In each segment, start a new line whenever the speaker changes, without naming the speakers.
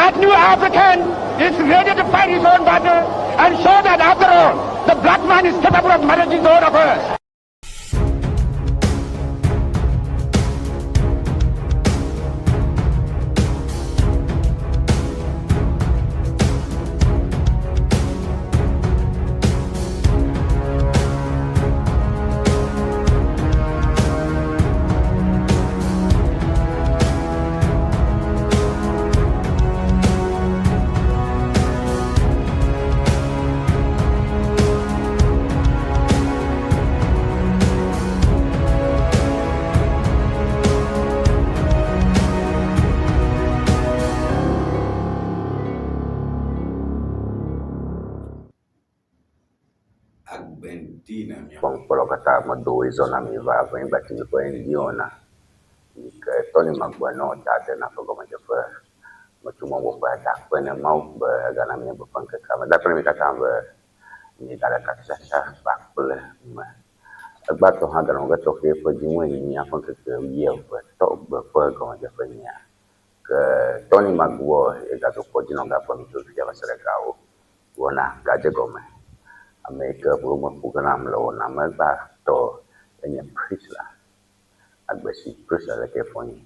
That new African is ready to fight his own battle and show that after all, the black man is capable of managing his own affairs.
Kata Mado is on a miva, going back to the Ŋdi Wɔna. Tony McBueno, that na for government of Matumo over that when a mouth Ghana member Punka Kama. That when we got over Nidaka back pull a battle had an over to pay for Jimmy in Yapunka year for top before government of Tony McBuo is at the Podium of that for me to Yavasarakao. Wana Gajagome. I make a room program low number back to any priest. I guess priest like a phone.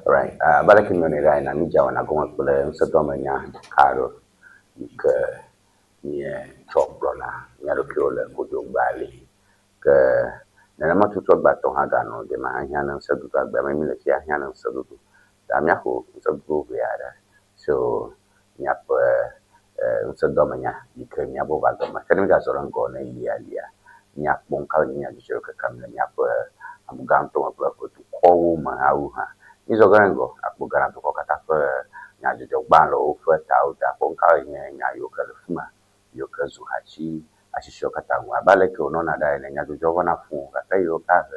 Right. But I can only write a media when I go and play and Sodomania, Caro, near Chop Brona, Yarokiola, Kudu Valley. Then I'm not to talk about Tohagano, the Mahan and Saduka, but I mean, the Yan and Saduku. Damiaco is a group we had. So, Yap. So domanya because nya bo ba doma kene ga soron go na iya nya bon ka nya ji ka kam nya po am gam to ma ko to ko ma au ha izo gango akbu gara to ko kata fa nya ji jo ba lo fa ta u ta bon ka nya yo ka fuma yo ka zu ha chi a shi sho kata wa ba le ko no na da nya jo na fu ka ta yo ka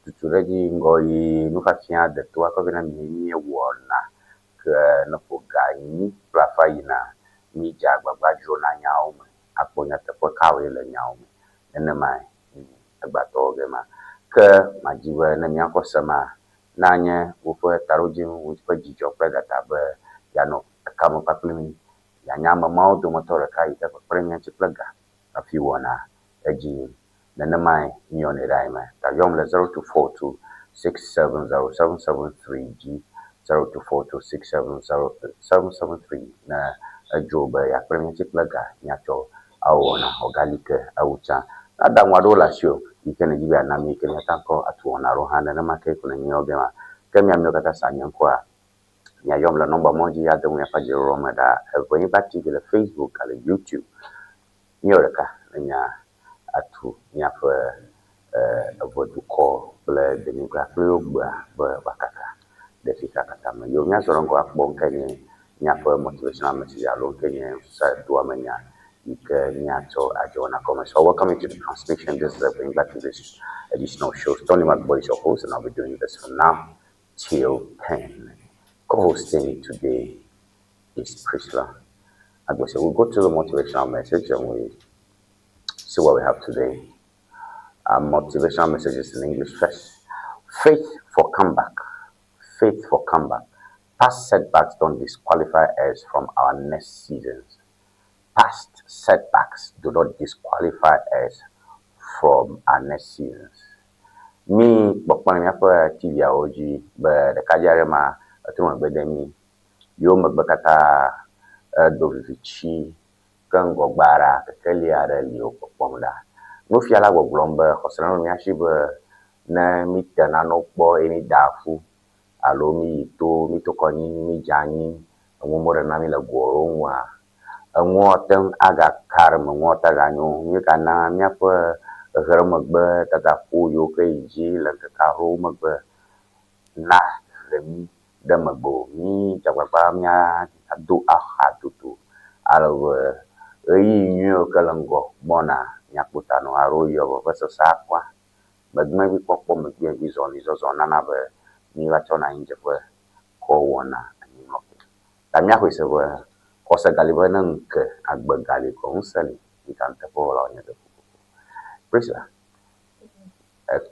tu reji ngo yi nu ka tia de to ko na mi wo na ke na po ga ni pra fa ina mi jagba gbajo na nyawo aponya te po kawe le nyawo ene mai agbato ge ma ke majiwe na mi akosema na nye wo fo taroji wo fo jijo pregata be ya no kamo paplimi ya nyama maudo motora kai te premier ti plaga afi wona eji na mai mi one rai ma ta yom le 0242 6707773G 0242670773 na Joba ya premier plaga nyacho awona organic awucha ada nwadola show ikene jibe na mi ikene tanko atuona rohana na make kuna nyobe ma kemi amyo kata sanyanko a nya yomla number moji ya de ya faje roma da Ewenyigba TV le Facebook ale YouTube nyoreka nya atu nya fa avodu ko kple de ni kple ogba ba bakaka de fika kata ma yo nya sorongo akbo kenye nya for motivational message alone Kenya sa do amanya nya to ajona comment. So welcome to the transmission. This is Ewenyigba TV's additional show. Tony McBoye is your host, and I'll be doing this from now till 10. Co-hosting today is Priscilla. As we say, we'll go to the motivational message and we see what we have today. Our motivational message is in English first. Faith for comeback. Faith for comeback. Past setbacks don't disqualify us from our next seasons. Past setbacks do not disqualify us from our next seasons. Me, bokwan mi afa TV aoji be de kajare ma atuma be demi yo magbakata do vichi kan gogbara kekeli ara liyo popomda. No fiala goglombe khosran mi ashibe na mitana no po eni dafu alo mi to koni mi jani ngomore na mi la goro nwa ngotem aga karm ngota ganyo mi kana mi apa magbe tata fu yo keji la ka ro magbe na remi da magbo mi jagba mya adu ahatutu alo yi nyo kalango mona nyakuta no aro yo ba so sakwa bagma bi popo me bi zo na be ni wa chona inje kwa ko wona ni mo ta mya ko se wa ko sa galiba nan ke agba gali ko unsali ikanta po la nya de Priscilla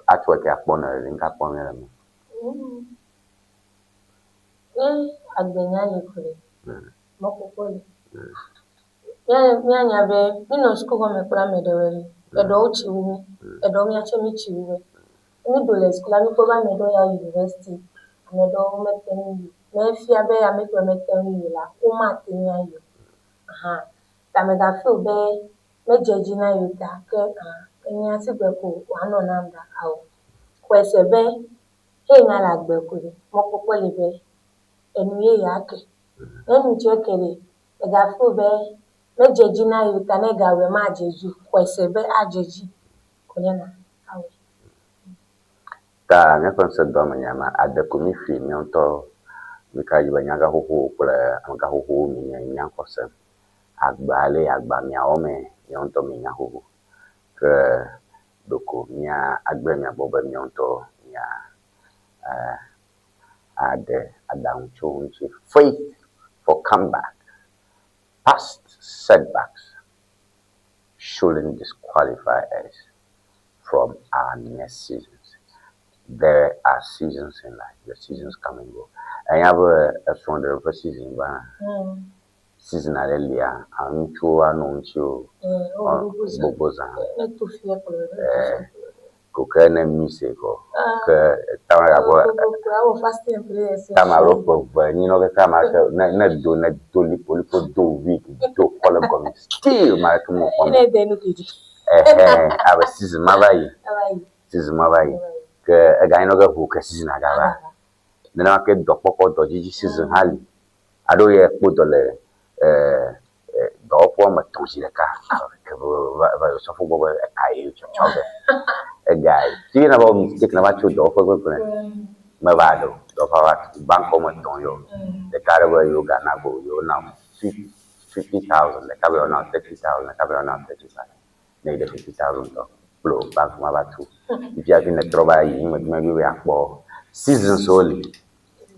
atwa ke akpona ringa pona mi
agbenya yekule. Mokopole. Mianya be, no school home kula medeweli. Edo chiwu, edo miache michiwu. Mi dole school ami ko ba medo ya university. Medo meteni. Me fia be ya me meteni la. O ma tenya yo. Aha. Ta me ga feel be me jeji na yo ta ke eni ati gbe ko wano nanda awo. Kwese be he na la gbe ko mokopole be. Enu ye yake. Enu chekele. E ga feel be me jeji na yo ta ne ga we ma jeju. Kwese be ajeji. Konyana awo.
Ta me konse do manyama adekumi fi mi onto mi ka yiba nyaga hoho kple anga hoho mi nya kose agbale agba mi aome mi onto mi nya hoho ke doko nya agbe mi abobe mi onto nya ade adancho unchi faith for comeback. Past setbacks shouldn't disqualify us from our next seasons. There are seasons in life. The seasons come and go. I have a strong season, but season earlier, I'm sure I know you. Boboza. Kokene miseko. Tamaro you know the tamaro na do lipo do week do column come still my come have a season mabai. Season mabai. A guy no go ka season agara na ke dokpoko dojiji season hali ado ye podole dopo ma tonji le ka va so fo go ai chobe a guy ti na ba mistake na ba cho dopo go ko ma ba do dopo wa banko ma ton yo the car go yo ga na go yo now 50,000 the car go now 30,000 the car go now 35 need the 50,000 blow back ma ba tu if you have been a trouble maybe we are for seasons only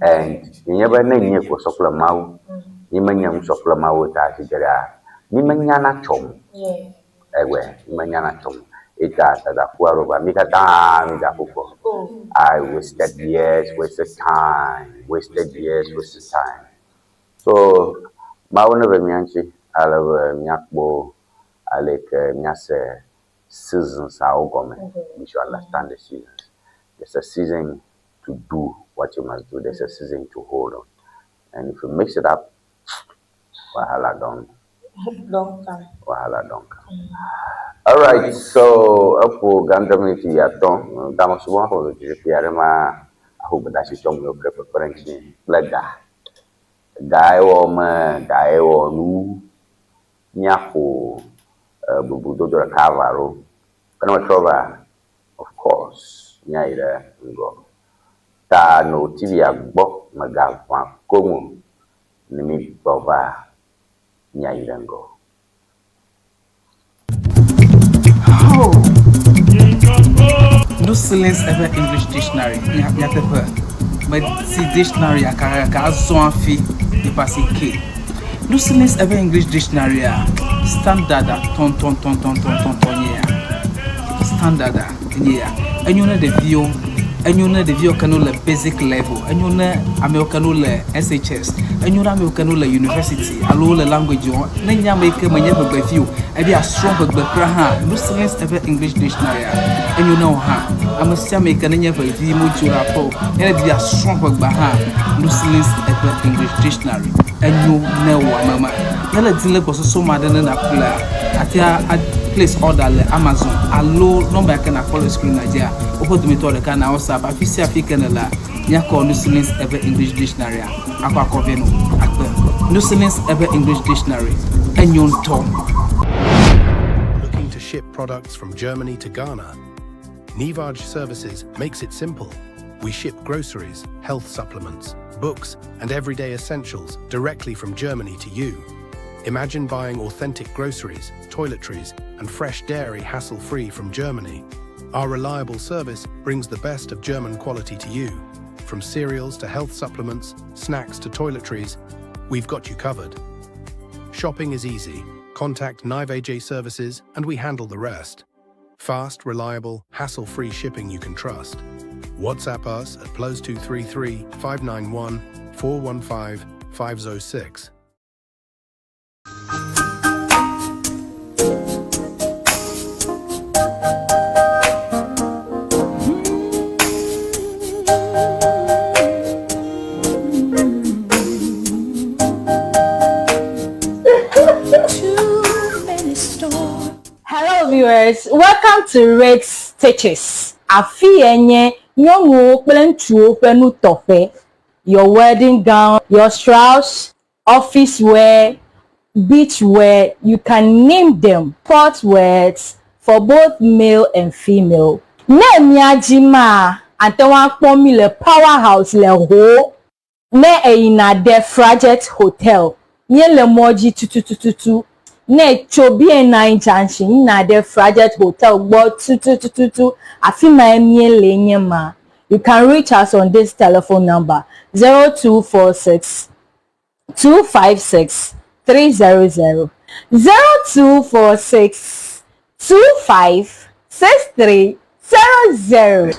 and you never know for supply mau you may young supply mau that is there you may not chom ewe you may not chom it that for over make a time that I wasted years wasted time so mau never mianchi ala miakbo alek miase seasons are all coming. We should understand the seasons. There's a season to do what you must do. There's a season to hold on. And if you mix it up, wahala don't come. All right. So, for Gandamiti Yaton, Damasuma, or the Piarama, I hope that she's on your preparation. Lega. Guy or man, guy or nu, Nyapo. Bubudo do Cavaro. Can trouble, of course, Nyaida go. Ta no TV agbo magava komu nimi bova Nyaida go.
No silence ever English dictionary. But see dictionary aka so afi di passe K. No silence ever English dictionary standard ton yeah. Standard yeah. And you know the view canola basic level. And you know Americanola SHS. And you know Americanola University. Allo language you Nanya make a never by view. And be a strong but no silence ever English dictionary. And you know how I must make a never view mutual and be a strong but no silence ever English dictionary. And you know mama. Yala dile ko so mad na kula atia place order le Amazon allo number can call screen Nigeria open to me to the can WhatsApp afisi african la nya call no silence ever English dictionary akwa koveno akbe no silence ever English dictionary enyon tom.
Looking to ship products from Germany to Ghana? Nivage Services makes it simple. We ship groceries, health supplements, books and everyday essentials directly from Germany to you. Imagine buying authentic groceries, toiletries, and fresh dairy hassle-free from Germany. Our reliable service brings the best of German quality to you. From cereals to health supplements, snacks to toiletries, we've got you covered. Shopping is easy. Contact Nivage Services and we handle the rest. Fast, reliable, hassle-free shipping you can trust. WhatsApp us at +233 591 415 506.
Hello viewers, welcome to Red Stitches. Afi enye nyongo plentuo penu tofe. Your wedding gown, your strauss, office wear, beach wear, you can name them. Sport wears for both male and female. Ne miajima antewa kpomi le powerhouse le ho. Ne eina de Fraget Hotel. Nye le moji tututututu. Ne chobi nine junction na de Fraget Hotel gbo tututututu. Afima emie lenye ma. You can reach us on this telephone number 0246 256 300 0246 25 6300.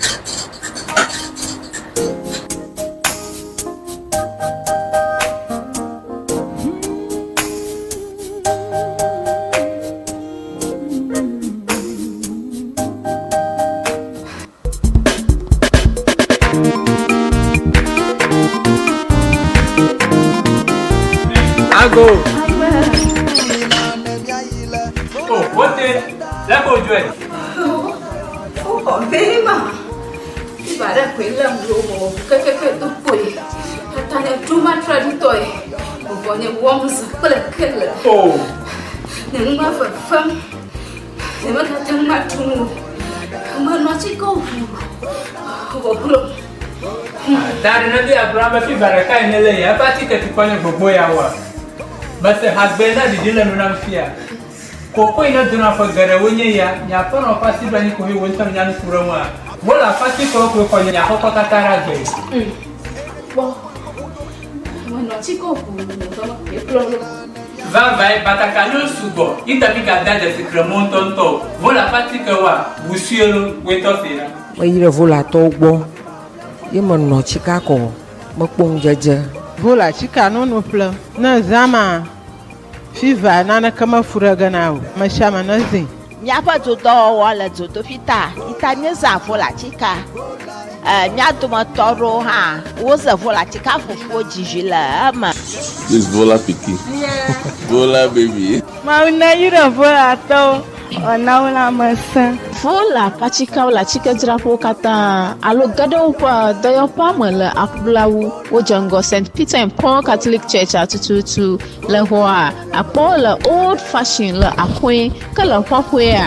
Go.
Oh, what the? Let go, Joy.
Oh, very much. If I don't quit them, go to Boye. I too much ready toy. When it warms, but a killer.
Oh,
the room of a fun. They were not too much to move. Come on, not to go.
that another Abraham, if I can't lay a party to point for Boye. But the husband did not fear. Coco in a dinner for Garawunya, Yapon or Passy Bani who went on Yan Kurama. Well, a party for Yahoka Katara.
When not you go,
Vai, but I cannot sugo. It a big that the Cremonton top. Vola Paticawa, Busiolo, wait off here.
When you vola tobo, you man no Chicago, Mokung Jaja.
Vola chika no plan na zama fiva nana kama furaga nao mashama nazi
nyapa to do wala to fita itanye za vola chika nyato motoro ha woza vola chika fufu jijila ama
this vola piki vola baby
ma una yira vola to ona una masa
vola pachika wala chika drapo kata alo gado pa dayo pamela akblawu wojango St. Peter and Paul Catholic Church atututu le hoa apola old fashioned le akwe kala hwahwe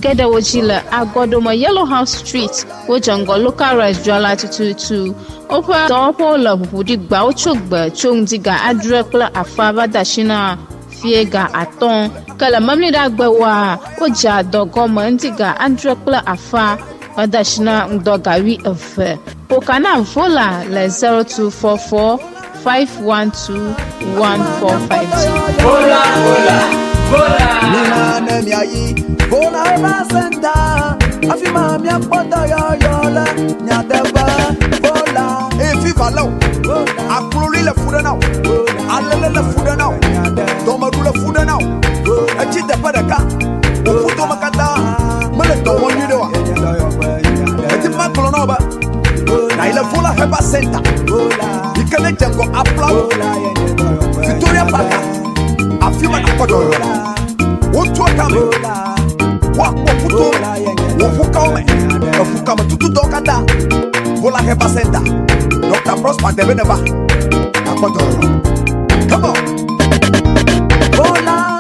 gada wojila agodoma Yellow House Street wojango local restaurant atututu opa dopo la budi gba ochogba chongdiga adrekla afaba dashina fiega aton kala mamli dagba wa oja dogoma ndiga andrekla afa adashina ndogawi afa pokana vola le 0244 512 1452
vola
Nina nemiayi vola basenda afima mi apoda yola nyadeba vola fifa law akululi le fuda now alele le fuda now domaru le fuda now achite padaka ofuto makata mele to wonu de wa eti ma kolono ba na ile vola heba center ikele jengo applaud Victoria Park afima na kodo wotu akame wa puto wofuka ome wofuka ma tutu dokada vola heba center Dr. Prosper Debeneva na kodo come on vola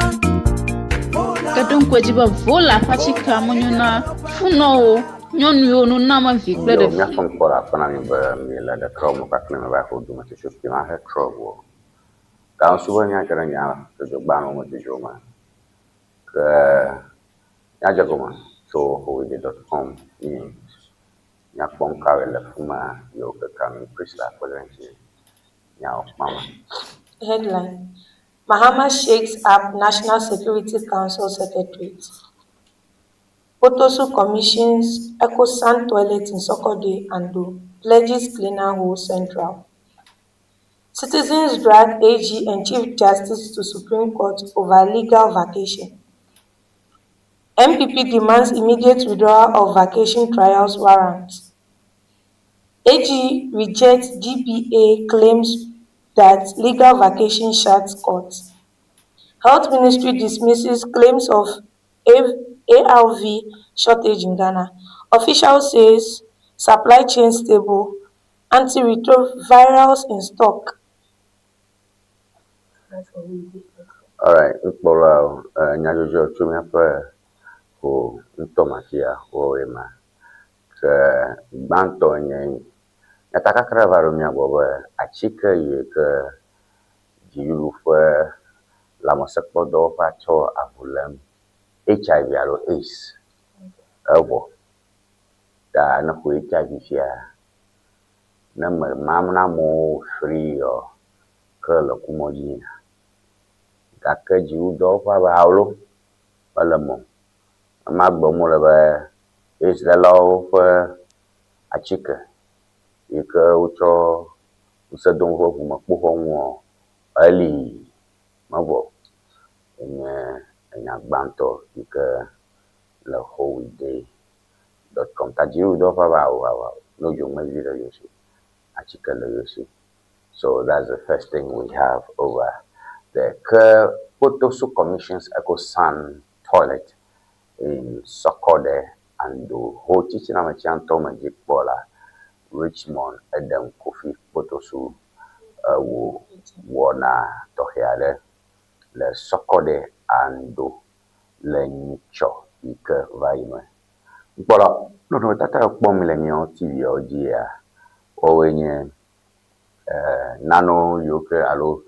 kadon kwajiba vola pachika munyuna funo nyonu no nama vikle de
mi afon kora pana mi ba mi la da kromo ka klema ba ko duma te shofi ma he krobo ka suba nya kara nya to jo ba no mo te jo ma ka ya jago ma so BoyeWednesday.com ni nya pon ka wele fuma yo ka kan prisla ko lenji nya mama
Headline: Mahama shakes up National Security Council Secretariat. Potosu commissions Eco Sand toilet in Sokode and Do pledges cleaner hole central. Citizens drag AG and Chief Justice to Supreme Court over legal vacation. MPP demands immediate withdrawal of vacation trials warrant. AG rejects DPA claims that legal vacation shuts court. Health Ministry dismisses claims of ARV shortage in Ghana. Official says supply chain stable, antiretrovirals in stock.
All right, for nyajojo chumia pa ko ntomatia o ema ke banto nyen nataka kravaro mia bobo achika ye ke jilu fa la mosakpo do pa cho avulam HIV alo AIDS abo da na ku HIV fia na mamna mo free o ke lo kumoji kake jiu do pa ba haulo palamo magbo mo le ba is la lo fa achika ike ucho usadon ho kuma kpo ho ali mabo enya gbanto ike la BoyeWednesday.com ta jiu do fa ba wa no jo me video yoshi achika le yoshi. So that's the first thing we have over the Potosu Commission's Ecosan toilet in Sokode and do Hochichina Machanto Magic Bola, Richmond, Edem Kofi, Potosu, Wɔna Tohiade, Le Sokode and do Le Nicho, Ike Vaime. Bola, no, Tata Pomilenio TV or Gia, Owenye. Nano yoke alo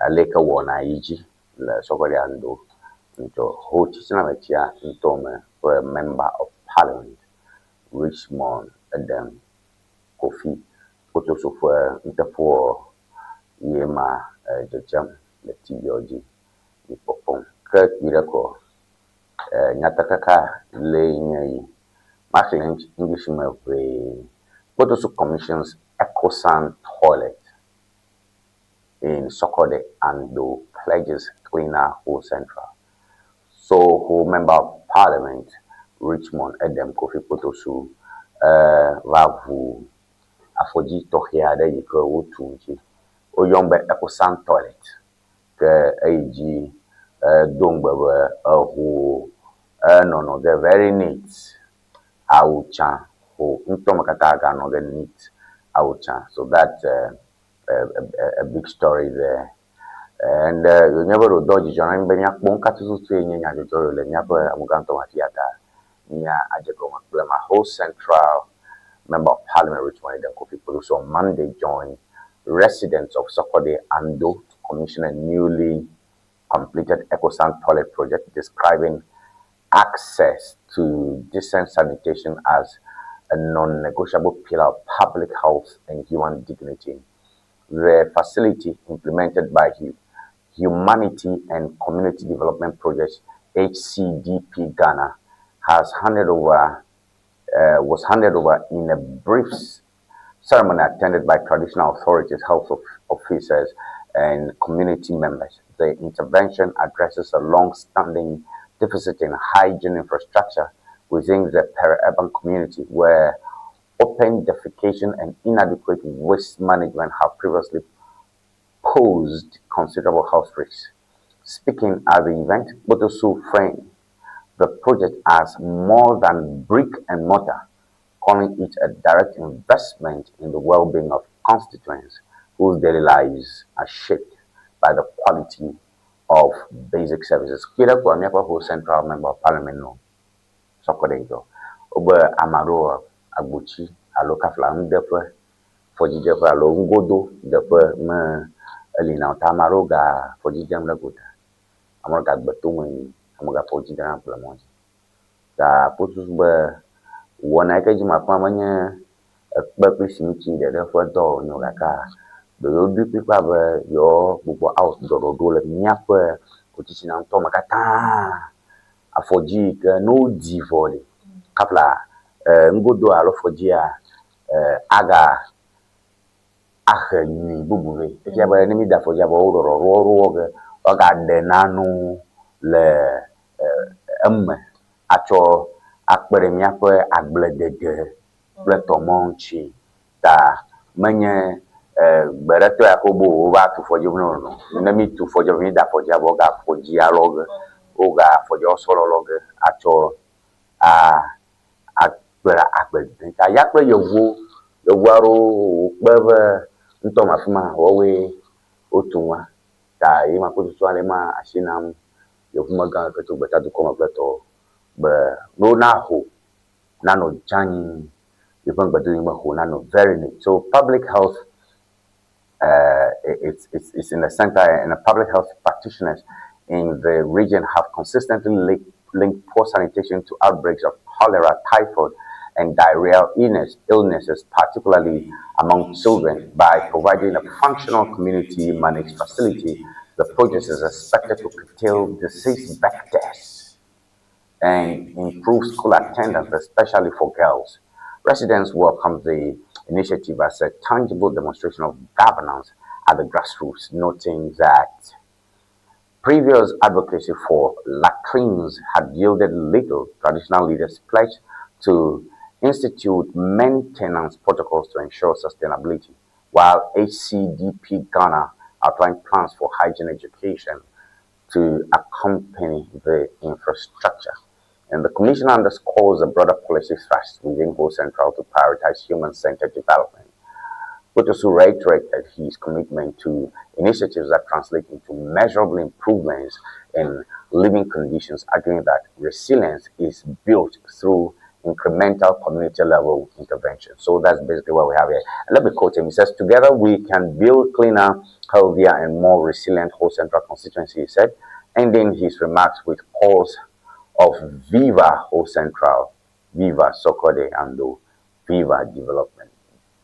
aleka wona iji le sokole ando into hotisina metia into for a member of parliament Richmond Edem Kofi Potosu for interfor yema jajam le TVOG ni popon ke birako nyatakaka le nyai marketing English me Potosu Commission's Ecosan toilet in Sokode and do pledges cleaner whole central. So who member of parliament Richmond Edem Kofi Potosu vavu afoji tohiade yiko utunji oyombe Ecosan toilet ke eji dongbe who no they're very neat aucha who ntomakata no the neat aucha. So that's a big story there. And you never dodge John Benya Bonka to Swing and Jojo Lenyapa Amuganto Matiata near Ajako Maklema, whole central member of parliament Richmond and Kofi Potosu on Monday joined residents of Sokode Ando to commission a newly completed Ecosan toilet project describing access to decent sanitation as a non-negotiable pillar of public health and human dignity. The facility, implemented by Humanity and Community Development Project HCDP Ghana, was handed over in a brief ceremony attended by traditional authorities, health officers, and community members. The intervention addresses a long-standing deficit in hygiene infrastructure within the peri-urban community, where open defecation and inadequate waste management have previously posed considerable health risks. Speaking at the event, Potosu framed the project as more than brick and mortar, calling it a direct investment in the well-being of constituents whose daily lives are shaped by the quality of basic services. Kila kwa miapa who central member of parliament no sokodejo oba amaro agbuchi aloka flam defe fojije fa lo ngodo defe me elina tamaro ga fojije mla guta amaro ga gbetumu amoga fojije na plamonji ga Potosu ba wona ke jima pa manye ekpe prisimiti de fo do nyoga ka do du pipa ba yo bubo out do le miape kotisi na to makata afoji ke no divole kapla ngodo alo foji a ni bubure e ba ni mi da fo ja ba ro ge o ga de nanu le acho akpere mi ape agbledede le tomonchi ta menye bereto yakobo o ba tu fojo no na mi tu fojo mi da fojo bo ga foji aloge o ga fojo solo loge acho akpere agbede ta yakpe yowo aro bebe nto mafuma owe otunwa ta yi makutu so ale ma ashinam yofuma ga keto beta du koma beto be no na ho nano jani even bedu ma ho nano very neat. So public health it's in the center, and the public health practitioners in the region have consistently linked poor sanitation to outbreaks of cholera, typhoid, and diarrheal illnesses, particularly among children. By providing a functional community-managed facility, the project is expected to curtail disease vectors and improve school attendance, especially for girls. Residents welcome the initiative as a tangible demonstration of governance at the grassroots, noting that previous advocacy for latrines had yielded little. Traditional leaders pledged to institute maintenance protocols to ensure sustainability, while HCDP Ghana outlined plans for hygiene education to accompany the infrastructure. And the Commission underscores the broader policy thrust within Go Central to prioritize human-centered development, but also reiterated his commitment to initiatives that translate into measurable improvements in living conditions, arguing that resilience is built through incremental community-level intervention. So that's basically what we have here. And let me quote him. He says, "Together we can build cleaner, healthier, and more resilient Whole Central constituency," he said, ending his remarks with calls of Viva Whole Central, Viva Sokode, and Viva Development,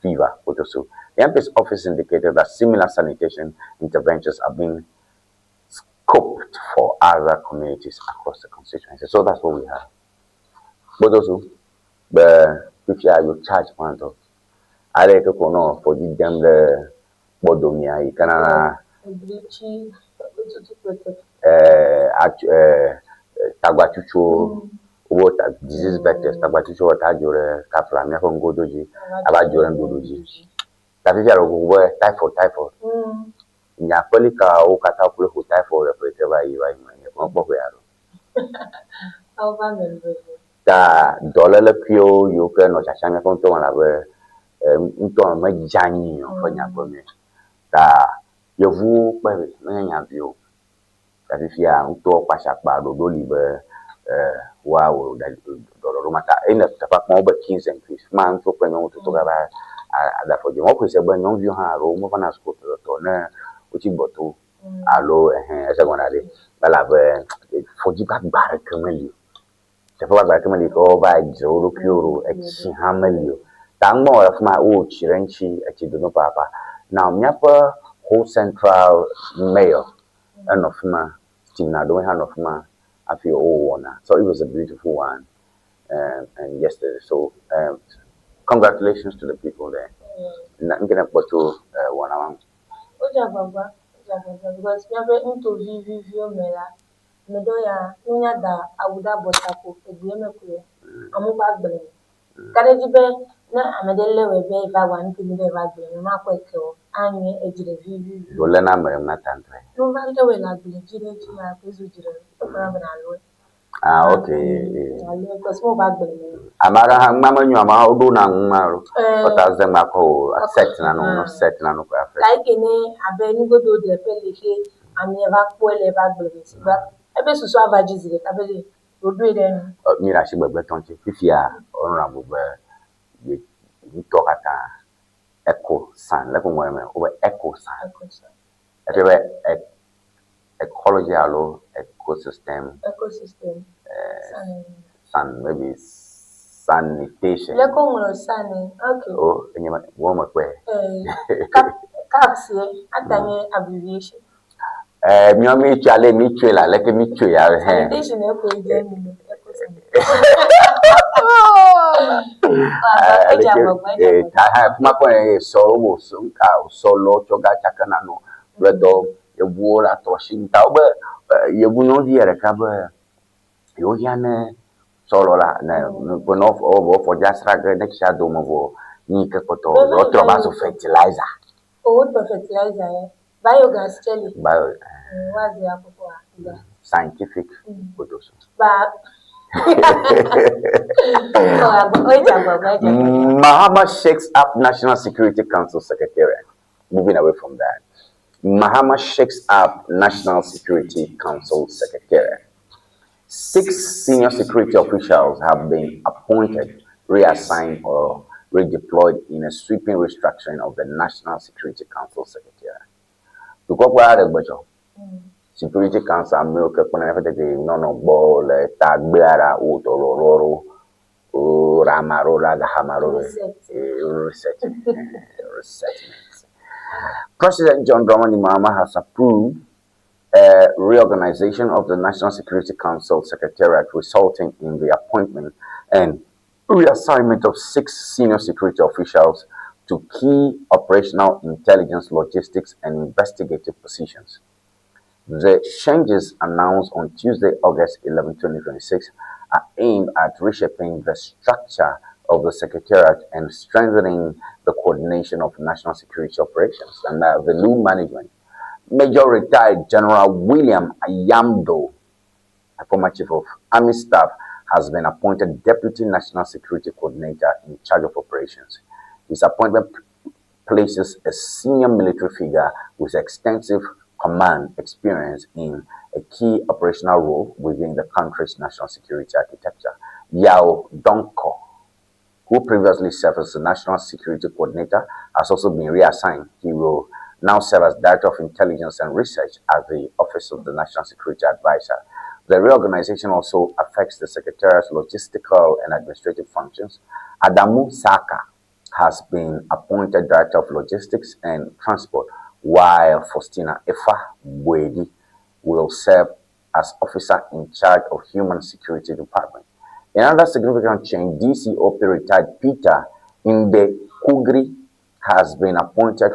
Viva Potosu. The MP's office indicated that similar sanitation interventions are being scoped for other communities across the constituency. So that's what we have. But also, if you charge one of, I like to know for them the Bodomia, you can Taguachucho, water disease vectors, Taguachucho, Tajure, Kafla, Miakon Godoji, Abajoran Godoji. Tafia go typhoid. Nyapolika o katapule ho typhoid repete ba yi ko bo yaro. Ta dolele pio yo ke no chachanya kon to la be nto ma janyi yo fo nyapome. Ta yevu pe nya bio. Tafia nto pasakpa do libe wow do mata ina tapa mo be 15 and 20 man to pe nyo to ga ba ada for mo ko se ba nyo view ha ro mo fana school to na uchi boto alo ese gona de bala be for ji back bar kameli se for back kameli ko ba joro kyoro e chi hameli tang mo fa ma o chirenchi e chi do no papa now nyapa Whole Central mayor and of ma tina do hand of ma afi o wona. So it was a beautiful one and yesterday. So congratulations to the people there. I'm gonna put to one around.
Because we have into view mela. Medoya, Unya da, Awuda Botapo, a Guimaku, Amuba Belen. Karajibe, na Amadele, we be by one to the Raglan, Marco, and a view.
Dolena, Maramatan.
No matter when I believe Gina,
Ah, okay.
Because more back then.
Amara, Mamma, you are all do now, but as them are called a set and set and
like in a Benigo do the Pelike, and never spoil a bad business. But I bet to solve a jizzle, I believe. Would do it then.
Mirashi, but 25 year honorable you talk at echo sun, like women over echo sun. Ecology allo ecosystem. Sun maybe sanitation.
Okay.
Oh, and you warm up way.
Caps here, at the abbreviation.
Me chale me trailer, like me trailer.
Sanitation,
solo choga chakana no bredo yebuola toshinta obe yebuno diere kabe yoyane solo la na bono for just rag next shadow mo ni ke poto otro vaso fertilizer
fertilizer biogas cheli wazi hapo kwa
scientific photos Mahama shakes up National Security Council Secretariat. Moving away from that. Mahama shakes up National Security Council Secretariat. 6 senior security officials have been appointed, reassigned, or redeployed in a sweeping restructuring of the National Security Council Secretariat. To go where the Security Council America no ball tagbara utoloro ramaro hamaro resettlement. President John Dramani Mahama has approved a reorganization of the National Security Council Secretariat, resulting in the appointment and reassignment of 6 senior security officials to key operational, intelligence, logistics, and investigative positions. The changes announced on Tuesday, August 11, 2026, are aimed at reshaping the structure of the Secretariat and strengthening the coordination of national security operations. And the new management, Major Retired General William Ayamdo, a former Chief of Army Staff, has been appointed Deputy National Security Coordinator in charge of operations. His appointment places a senior military figure with extensive command experience in a key operational role within the country's national security architecture. Yao Donko, who previously served as the National Security Coordinator, has also been reassigned. He will now serve as Director of Intelligence and Research at the Office of the National Security Advisor. The reorganization also affects the Secretariat's logistical and administrative functions. Adamu Saka has been appointed Director of Logistics and Transport, while Faustina Efa Boye will serve as Officer in charge of Human Security Department. Another significant change, DCOP retired Peter Inde Kugri has been appointed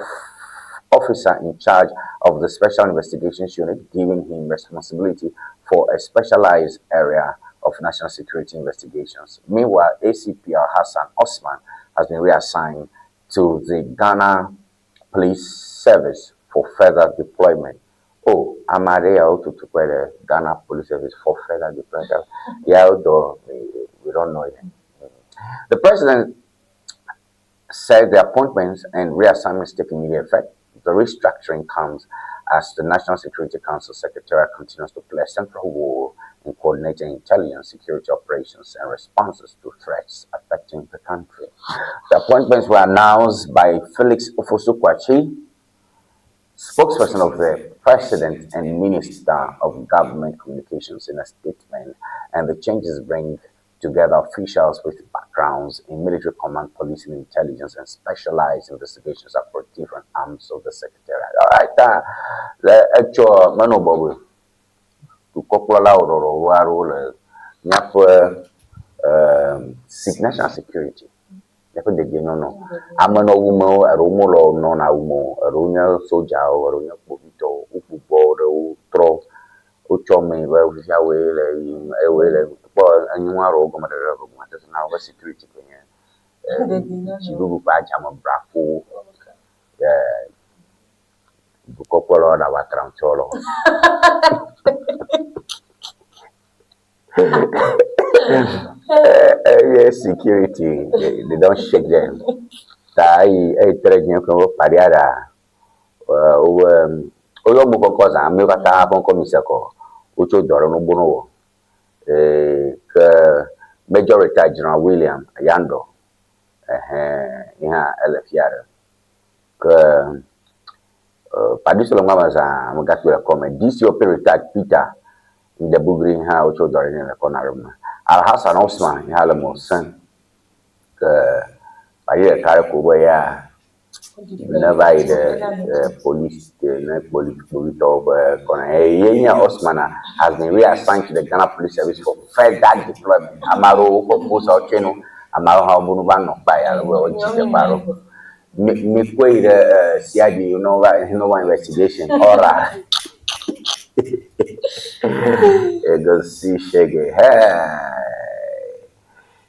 Officer in charge of the Special Investigations Unit, giving him responsibility for a specialized area of national security investigations. Meanwhile, ACP Hassan Osman has been reassigned to the Ghana Police Service for further deployment. Oh, Amaria to the Ghana Police Service for further deployment. Yeah, although we don't know yet. The president said the appointments and reassignments take immediate effect. The restructuring comes as the National Security Council Secretariat continues to play a central role in coordinating intelligence, security operations, and responses to threats affecting the country. The appointments were announced by Felix Ofosukwachi, spokesperson of the President and Minister of Government Communications, in a statement, and the changes bring together officials with backgrounds in military command, police, and intelligence, and specialized investigations across different arms of the Secretariat. All right, the actual manobobu to Kokola or national security. Never did you know? I'm an umo, a rumolo, non aumo, a runya soja, or runya pobito, upu board, throw, uchome, well, away, and you are all matters now a security. Chibu Pajama Brafo, Bukopola, our Trancholo. Yes, security, they don't shake them. Tai, a tragedy from Pariada, Olomukosa, Mukata, Boncomisaco, Ucho Dorano Bono, Major Retired General William Ayando, Elefiara, Padisolo Mamaza, Mugatua comment, DCOP retired Peter in the Bugrin House or in the corner. Al Hassan Osman, Halamo, son, Paria Karakuya, never the police, police of Yenya Osmana has been reassigned to the Ghana Police Service for further deployment. Amaro, Koposa, Cheno, amaro ha bunu ba no ba ya we o chike baro me koi CID you know investigation ora go see shege hey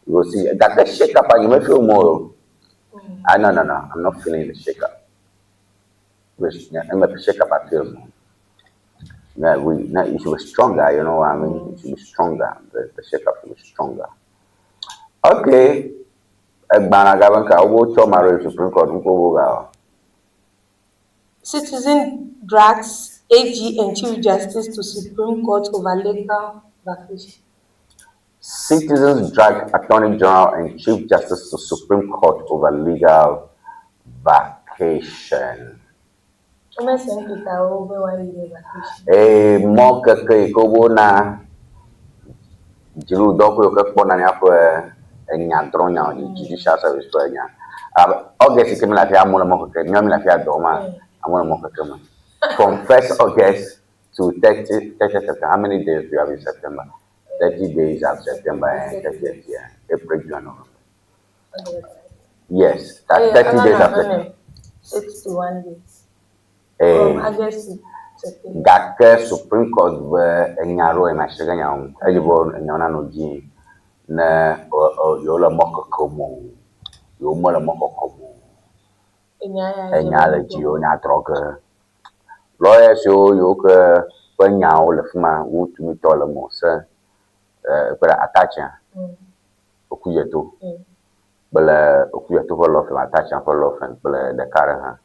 go see that shake up and you may feel more no I'm not feeling the shake up I'm a shake up I feel more. It should be stronger, you know what I mean? It should be stronger. The shake-up should be stronger. Okay.
Citizen drags AG and Chief Justice to Supreme Court over legal vacation.
Citizens drag Attorney General and Chief Justice to Supreme Court over legal vacation. More na jiru doko yoke pona ni apo nyandronya judicial service for nya August kemi la fia amona moko ke nyami la fia doma amona moko ke from 1st August to 30 September. How many days do you have in September? 30 days of September and 30th year April June. Yes, 30 days after
61 days.
Gake Supreme Court were enyaro e mashiga nyam elibo nyona no ji na yola moko komo yo mola moko komo enyala ji o nya droga lawyers yo ke panyao le fuma wutu mi tola mo se para atacha okuyeto bele okuyeto ko lo fa atacha ko lo fa bele de kare ha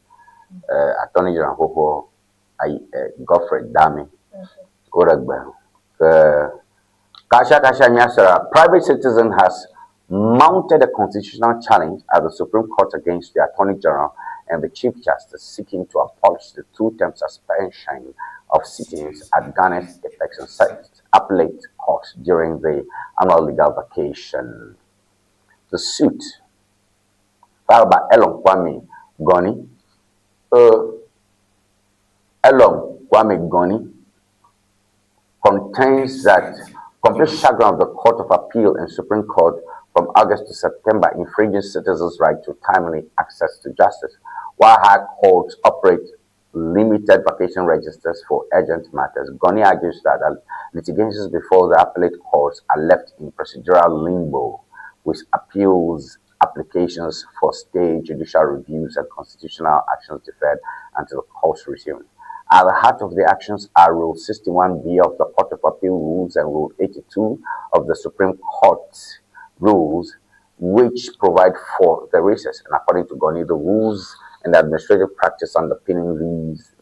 Attorney General Hoho Godfrey Dami Kasha Nyasara, private citizen has mounted a constitutional challenge at the Supreme Court against the Attorney General and the Chief Justice seeking to abolish the 2-term suspension of sittings at Ghana's Apex and Appellate Court during the annual legal vacation. The suit filed by Elon Kwame Goni contains that complete shutdown of the Court of Appeal and Supreme Court from August to September, infringing citizens' right to timely access to justice, while high courts operate limited vacation registers for urgent matters. Goni argues that litigations before the appellate courts are left in procedural limbo, with appeals applications for stay, judicial reviews, and constitutional actions deferred until the courts resume. At the heart of the actions are Rule 61B of the Court of Appeal Rules and Rule 82 of the Supreme Court Rules, which provide for the recess. And according to Goni, the rules and the administrative practice underpinning these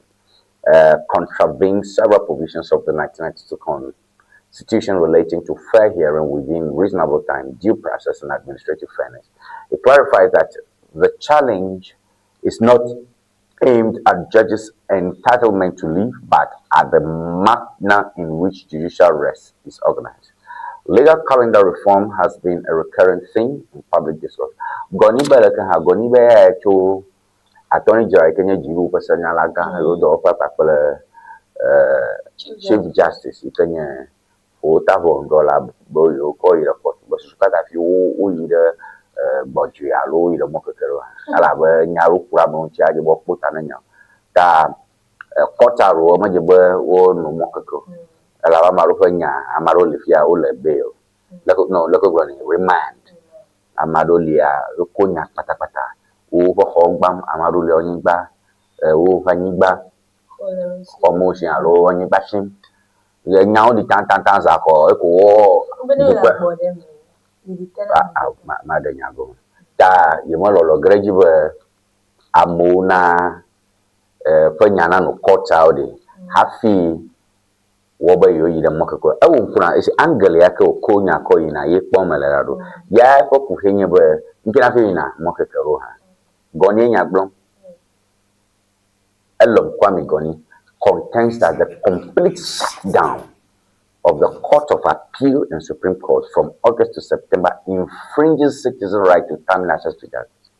contravene several provisions of the 1992 Constitution relating to fair hearing within reasonable time, due process, and administrative fairness. It clarifies that the challenge is not aimed at judges' entitlement to leave, but at the manner in which judicial rest is organized. Legal calendar reform has been a recurrent theme in public discourse. Goni belaka ha goni be to Attorney General Kenya jiru personal laga do papa Chief Justice Kenya ota bondola boyo ko ira ko basukata fi o ira boju alo ira mokekero ala ba nyaru kura mo ti aje bo pota na nya ta kota ro ma je ba o no mokekero ala ba maru fa nya amaro le fia o le bail lako gwa ni remand amado lia ko nya patapata o bo hogbam amaro le Ewenyigba o Ewenyigba o mo se alo Ewenyigba shin ye nyao di tan za ko e ko ma de nyago ta ye mo lo graduate amona fa nyana no kota o de hafi wo ba yo yi de mokako e wo kuna isi angle ya ko nya ko yi na ye kpomela do ya ko ku henye ba nkina fe na mokako ha Goni nya gbon Elon Kwame Goni contains that the complete shutdown of the Court of Appeal and Supreme Court from August to September infringes citizens' right to timely access to justice.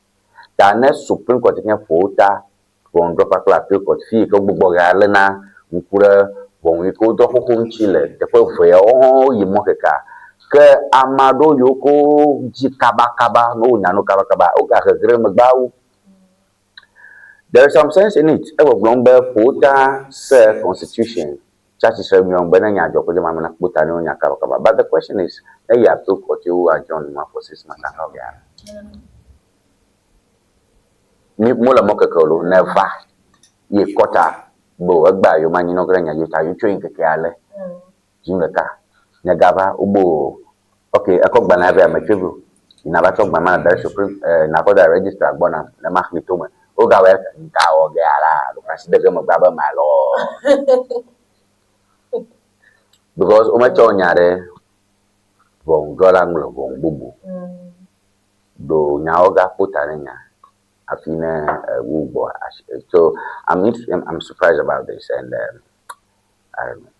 The next Supreme Court can fota from drop appeal court fee ko gbogbo ga lena nkura bon wi ko do ko chile de ko fe o yi mo keka ke amado yoko jikaba no nyano kaba o ga gre magbawo. There is some sense in it. Ewo glombe pota se constitution. Church is young benanya joko de mamana puta no nya kaba. But the question is, you have to court you are John for 6 months and ni mola mokekolo never ye kota bo agba yo manyi no granya yo ta yo train keke ale jimeka nyagaba ubo okay akogba na bia machebu ina ba togba man da supreme na ko da register agbona na mahmi to me o ga we nka o ga ara lo president ga magba ba malo because o ma cho nyare bon gola nglo bon bubu do nyaoga putarenya afina wubo. So I'm surprised about this, and I don't know.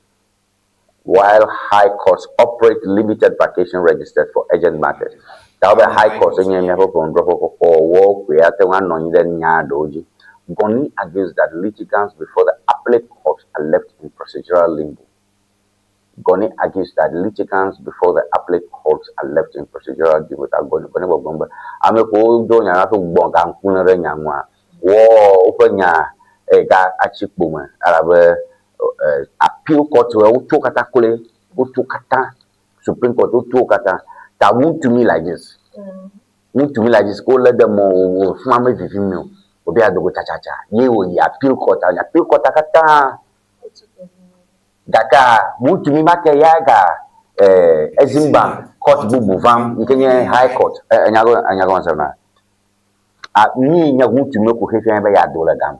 While high courts operate limited vacation registered for urgent matters, that be high courts in Yemi for work we are one on the Nyadoji. Goni argues that litigants before the appellate courts are left in procedural limbo. Goni argues that litigants before the appellate courts are left in procedural limbo without going to ame ko do nya to gbonga nkunre nya nwa wo openya ga achikpoma arabe appeal court we uto kata kule uto kata supreme court uto kata that won't to me like this go let them mama vivimio obi adogo chachacha ye wo ya appeal court kata daka won't to me make ya ga ezimba court bubu vam nkenye high court anyago nsana ni nyagu tume ko hefe ba ya dola gam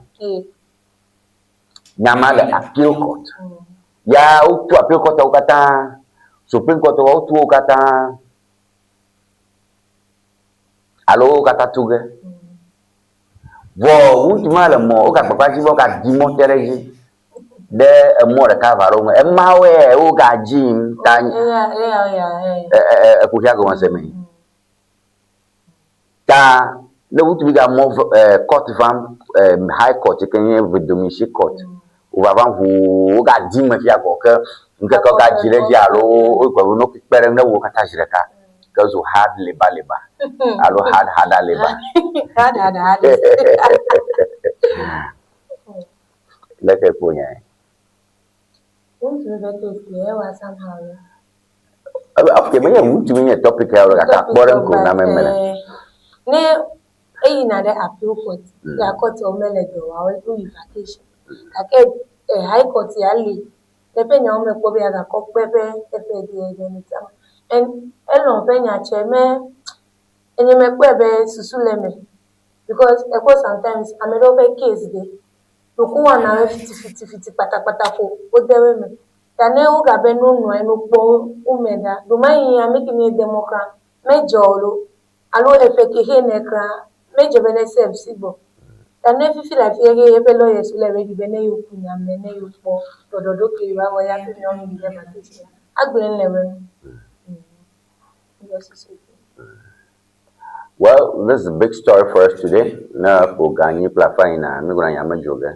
nyama le appeal court ya utu appeal court ukata supreme court wa utu ukata alo kata tuge wo utu mala mo ka papa ji bo ka dimo tereji de mo re ka varo e mawe o ga jim tan ko ya go masemi ta le wutu biga mo court fam high court kenye vidomishi court o baba hu o ga jim ma fia ko ke nke ko ga jire ji alo o ko no pere na wo kata jire ka because you hard labor alo hard labor hard leke punya okay, but you to me a topic here like boring ko na memele.
Ne na the appeal court. Ya court o mele do wa we vacation. Like high court ya li. Pepe nya o me ko bi aga ko pepe di ni tama. And elon pe nya cheme enye me ko ebe susuleme because sometimes amedo be case dey. Loku wana 50 pata ko o dewe me. Tane o gabe no po umeda do mai ya mekini democrat mejolo alo efeke he nekra mejo bene sibo tane fifi la fiege ye pelo yesu le ready bene yoku nya mene yopo dododo ke wa wa ya fi no mi le matisi agbere lewe.
Well, this is a big story for us today. Na ko ganyi plafaina mi gona nyama joga.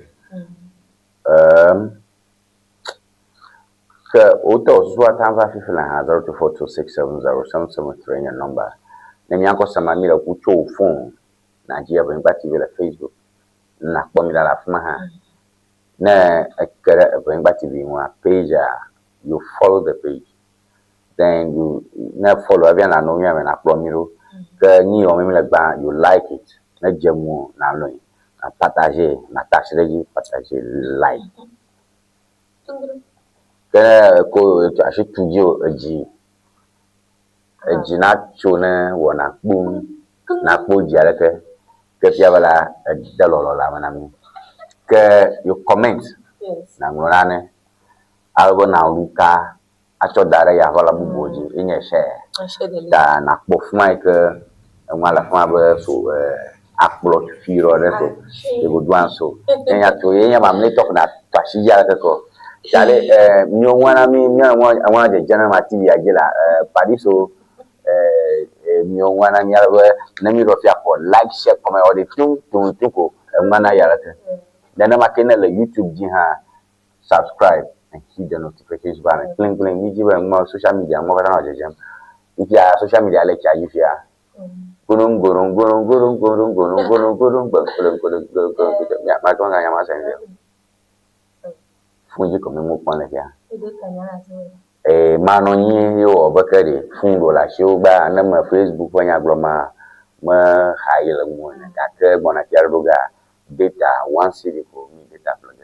Auto Swat Hanva Fifila has 0242670773 your number. Then Yanko Samamila Kucho phone Nigeria Ewenyigba TV Facebook. Na Pomila la Fmaha. Na Ewenyigba TV page. You follow the page. Then you never follow everyone I know you and Apomiro. Ni o mimi legba you like it. Na jemu na loyin. Na partager, na tashreji partager like. Ko ashi tujo eji na chone wona kpum na kpoji aleke ke piabala dalolo la manami ke you comment na ngorane algo na luka acho dare ya vala buboji inye share da na kpofuma ke ngala fuma be so upload firo reso e go dwanso enya to yenya mamle tok na tashi ya ko Chale myo wana mi mwa je general TV agila padiso myo wana mi alwe na mi rofia ko like share comment or the tuko mana yarate then ma kenele YouTube ji ha subscribe and hit the notification button cling mi ji ba mo social media mo kana je jam if you are social media lecture, if you are gurung funji ko mi mo pon le ya mano yin yo bakari fundo la shoba na ma Facebook wanya gloma ma hayela mo na ka ke bona tiaruga data one city ko mi data plug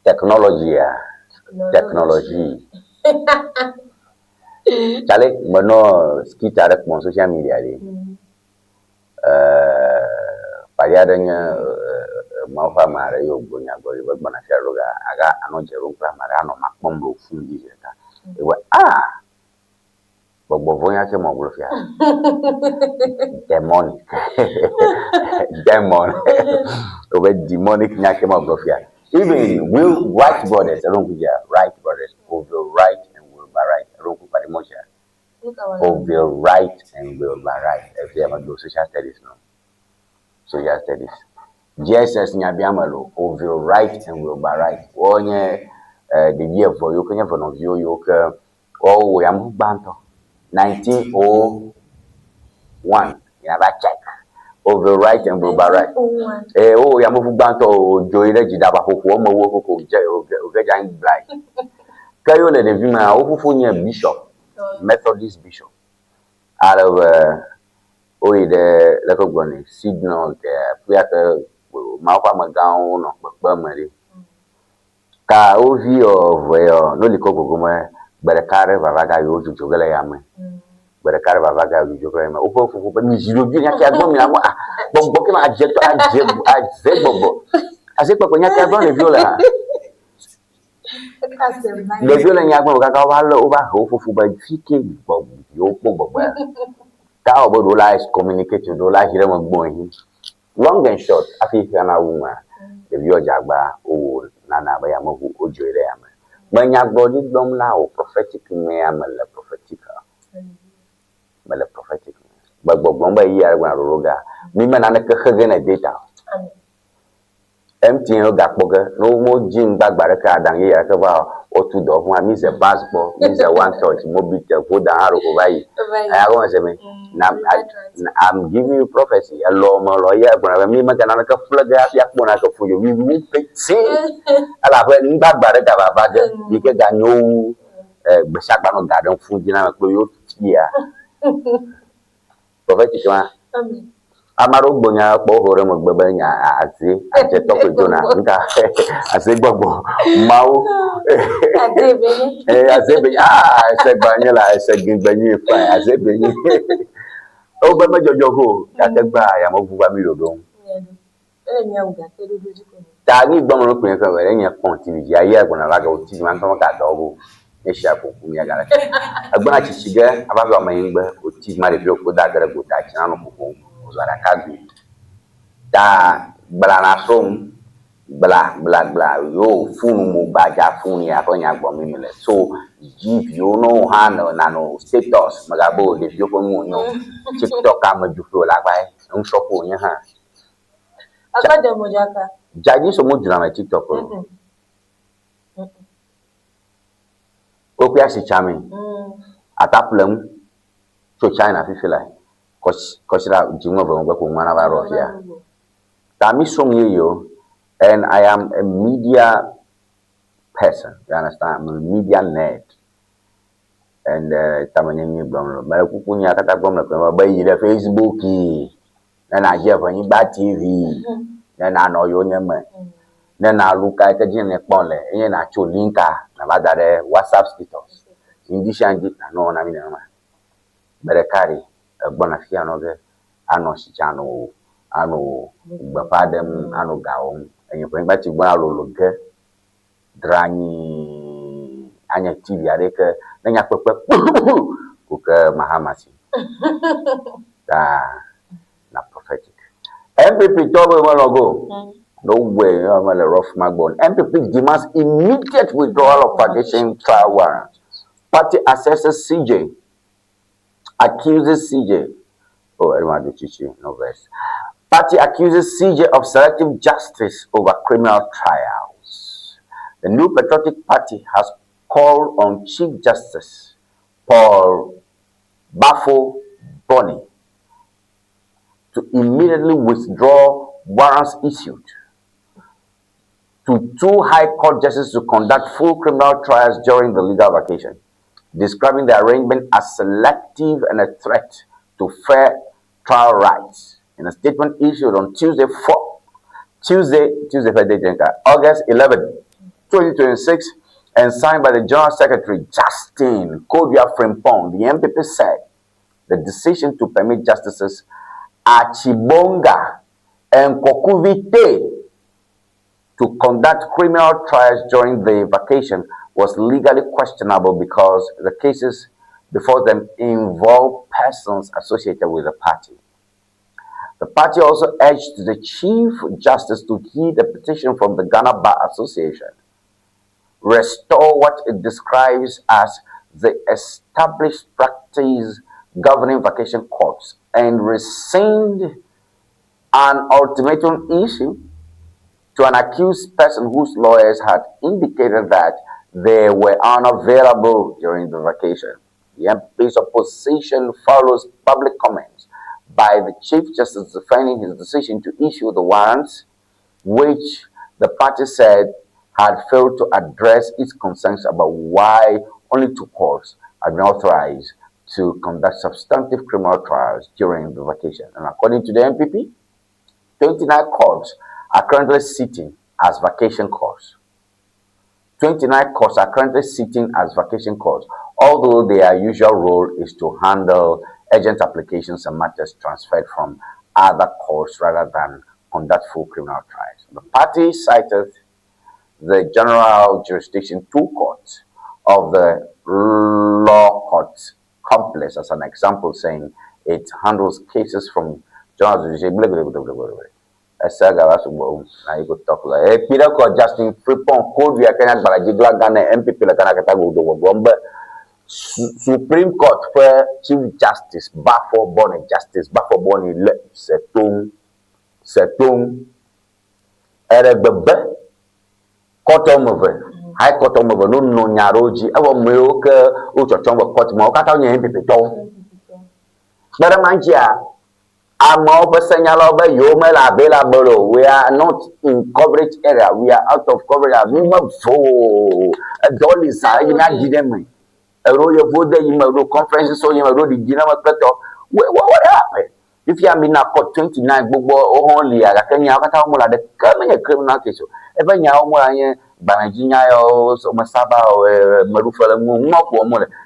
technology chale mono skita rek mon social media li pariadanya ma fa mare yo gonya gori ba bona tiaruga aga ano jeru pa mare ano makpombo fundi jeta ewa Bobo vonya ke mo glofia demonic demon over demonic nya ke mo glofia even will right brothers along with right brothers will right and will be right along with moja will right and will be right if you have do social studies no social studies Jesus nya biamalo will right and will be right onye the year for you can for no you ka oh yam banto 1901 ya ba check over right and will be right ya mo banto joire jidaba fofo mo wo koko je o ga blind kayo le de vima o fofo nya bishop Methodist bishop out of the gone signal the ma kwa magaun no pa mari ka o vi of no likoko goma berekare bavaga yo jogela yame berekare bavaga yo jogela yame o fofo ba mi jiro bi nya ka gbo mi na mo gbogbo ke ma ajeto aje gbogbo asepa ko nya ka gbo le viola le viola nya gbo ka wa lo o ba ho fofo ba fike gbogbo yo gbogbo ka o bodo la is communicate do la hire mo gbo yin long and short afi kana wuma le vio jagba o nana ba ya mo ojo ire yame Manya body dom now prophetic me am la prophetic. Mala prophetic. But bomba year when roga. Me man an a data. Empty no gapoga, no more gym back baraka than here or two dog one miss a basketball, miss a one touch, mobile, put the arrow away. I want to say, I'm giving you prophecy, a law, lawyer, but I mean, man, another flag for you. We will see. I love when back baraka, you can no Besakano garden food, you know, here. Prophetic. Amaro bonya po hore mo gbebenya azi aje toko jona nka azi gbogbo mawo azebenye azegbanye la azegbanye fa azebenye o be mejojo ko ategba ya mo buba mi lodon ta ni gbomo ro pe kan were yen pon tv ya ye agbona laga o tv man kan ka dogo e sha ko mi agara agbona chichige abaga mo yin gbe o tv ma le bi o ko da gere go ta chana no ko Zara kabi ta blana som bla yo funu mo baja funu ya ko nya gbo mi le so if you know handle na no status magabo de yo ko mo no TikTok am ju fo la bai un shopo nya ha
aka de mo jaka
jaji so mo jura na TikTok o ku asi chami ataplam so China fi feel like Kosira Jimo Bongo Mana Varofia. Tami Song yo, and I am a media person. You understand? I'm a media nerd. And Tamani Blom, Marakunya Katakom, by the Facebook, and I hear when you bad TV, then I know your name. Then I look at the Jenny Pole, and I show Linka, Navada, WhatsApp status. In this and no, I mean, Berekari. Bonafia no ge ano sichano ano bapadem ano gaom enye ko ngba ti gba lo ge drani anya tv areke na nya pepe ko ke mahamasi na prophetic MPP tobo mo logo no way I'm a rough magbon MPP demands immediate withdrawal of partition trial warrant party assessor CJ accuses CJ. Oh, I don't want to teach you, no verse. Party accuses CJ of selective justice over criminal trials. The New Patriotic Party has called on Chief Justice Paul Bafo Bonny to immediately withdraw warrants issued to 2 High Court justices to conduct full criminal trials during the legal vacation, describing the arrangement as selective and a threat to fair trial rights. In a statement issued on August 11, 2026, and signed by the General Secretary Justin Kodua Frimpong, the MPP said the decision to permit Justices Achibonga and Kokuvite to conduct criminal trials during the vacation was legally questionable because the cases before them involve persons associated with the party. The party also urged the Chief Justice to heed a petition from the Ghana Bar Association, restore what it describes as the established practice governing vacation courts, and rescind an ultimatum issued to an accused person whose lawyers had indicated that they were unavailable during the vacation. The MP's opposition follows public comments by the Chief Justice defending his decision to issue the warrants, which the party said had failed to address its concerns about why only 2 courts had been authorized to conduct substantive criminal trials during the vacation. And according to the MPP, 29 courts are currently sitting as vacation courts. 29 courts are currently sitting as vacation courts, although their usual role is to handle urgent applications and matters transferred from other courts rather than conduct full criminal trials. The party cited the general jurisdiction 2 courts of the law court complex as an example, saying it handles cases from general jurisdiction. I could talk like Peter Justin Fripon code we are Ghana MPP Supreme Court where Chief Justice Bafo Bonny Setung Erebebe Court High Court no nyaroji ewo meo ke uchochongo court ma okata onye MPP to But manjia we are not in coverage area. We are out of coverage. What happened? If you are in a court 29, only a criminal case. Even now, Banajina or Masaba or Marufala Moko,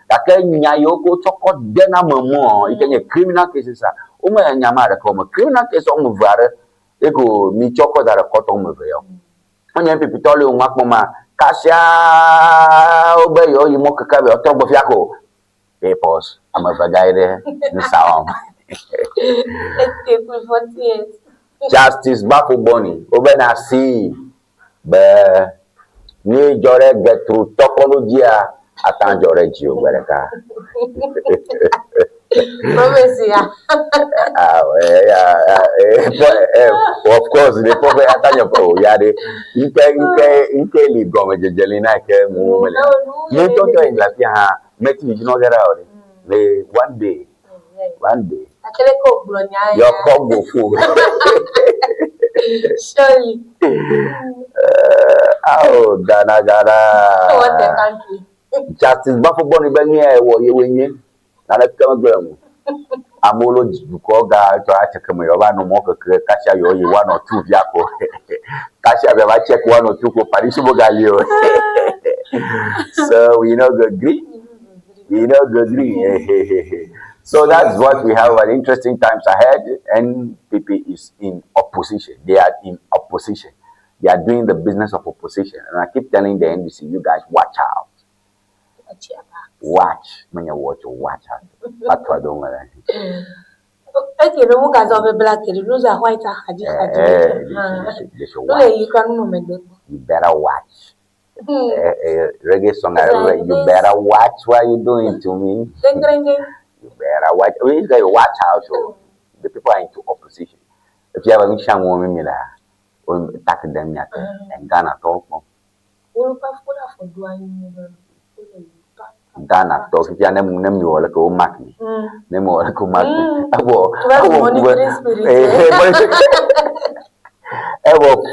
Yoko Toko Denamo, you can criminal cases. Nyamara come criminal case on Muvara, Ego, Michoko that a cotton muveo. When you pitoli on Makoma, Kasia, obey you mock a cabby or top of Yako. Papers, I'm a vagade, the sound. Justice Bafo Bonny, Obena see, but Ni Jore get through Topologia, Atan Joregio, Bereka. Of course, the prophet Atanya Pro, Yade, you can leave Gomez, Jelena, you don't go in Latia, make me know that out. One day, your combo food.
Surely.
Oh, Danagara.
What the country?
Justice Bafo Bonny Benya, BoyeWednesday. Amolo Bukoga try to come over no more Kasha you 1 or 2 Viaco. Kasha I check 1 or 2 for Parisimo Galio. So we know the agree. So that's what we have, an interesting times ahead. NPP is in opposition. They are in opposition. They are doing the business of opposition. And I keep telling the NDC, you guys watch out. Watch. When you watch out. That's what I don't want to
okay, the one guys are black, the rose are white.
You better watch. Reggae song, you better watch what you doing to me. You better watch. We got to watch out. So the people are into opposition. If you have a mission woman, we'll attack them and Ghana talk. Ghana to fi nem yo le ko mark ni nem o le ko mark abo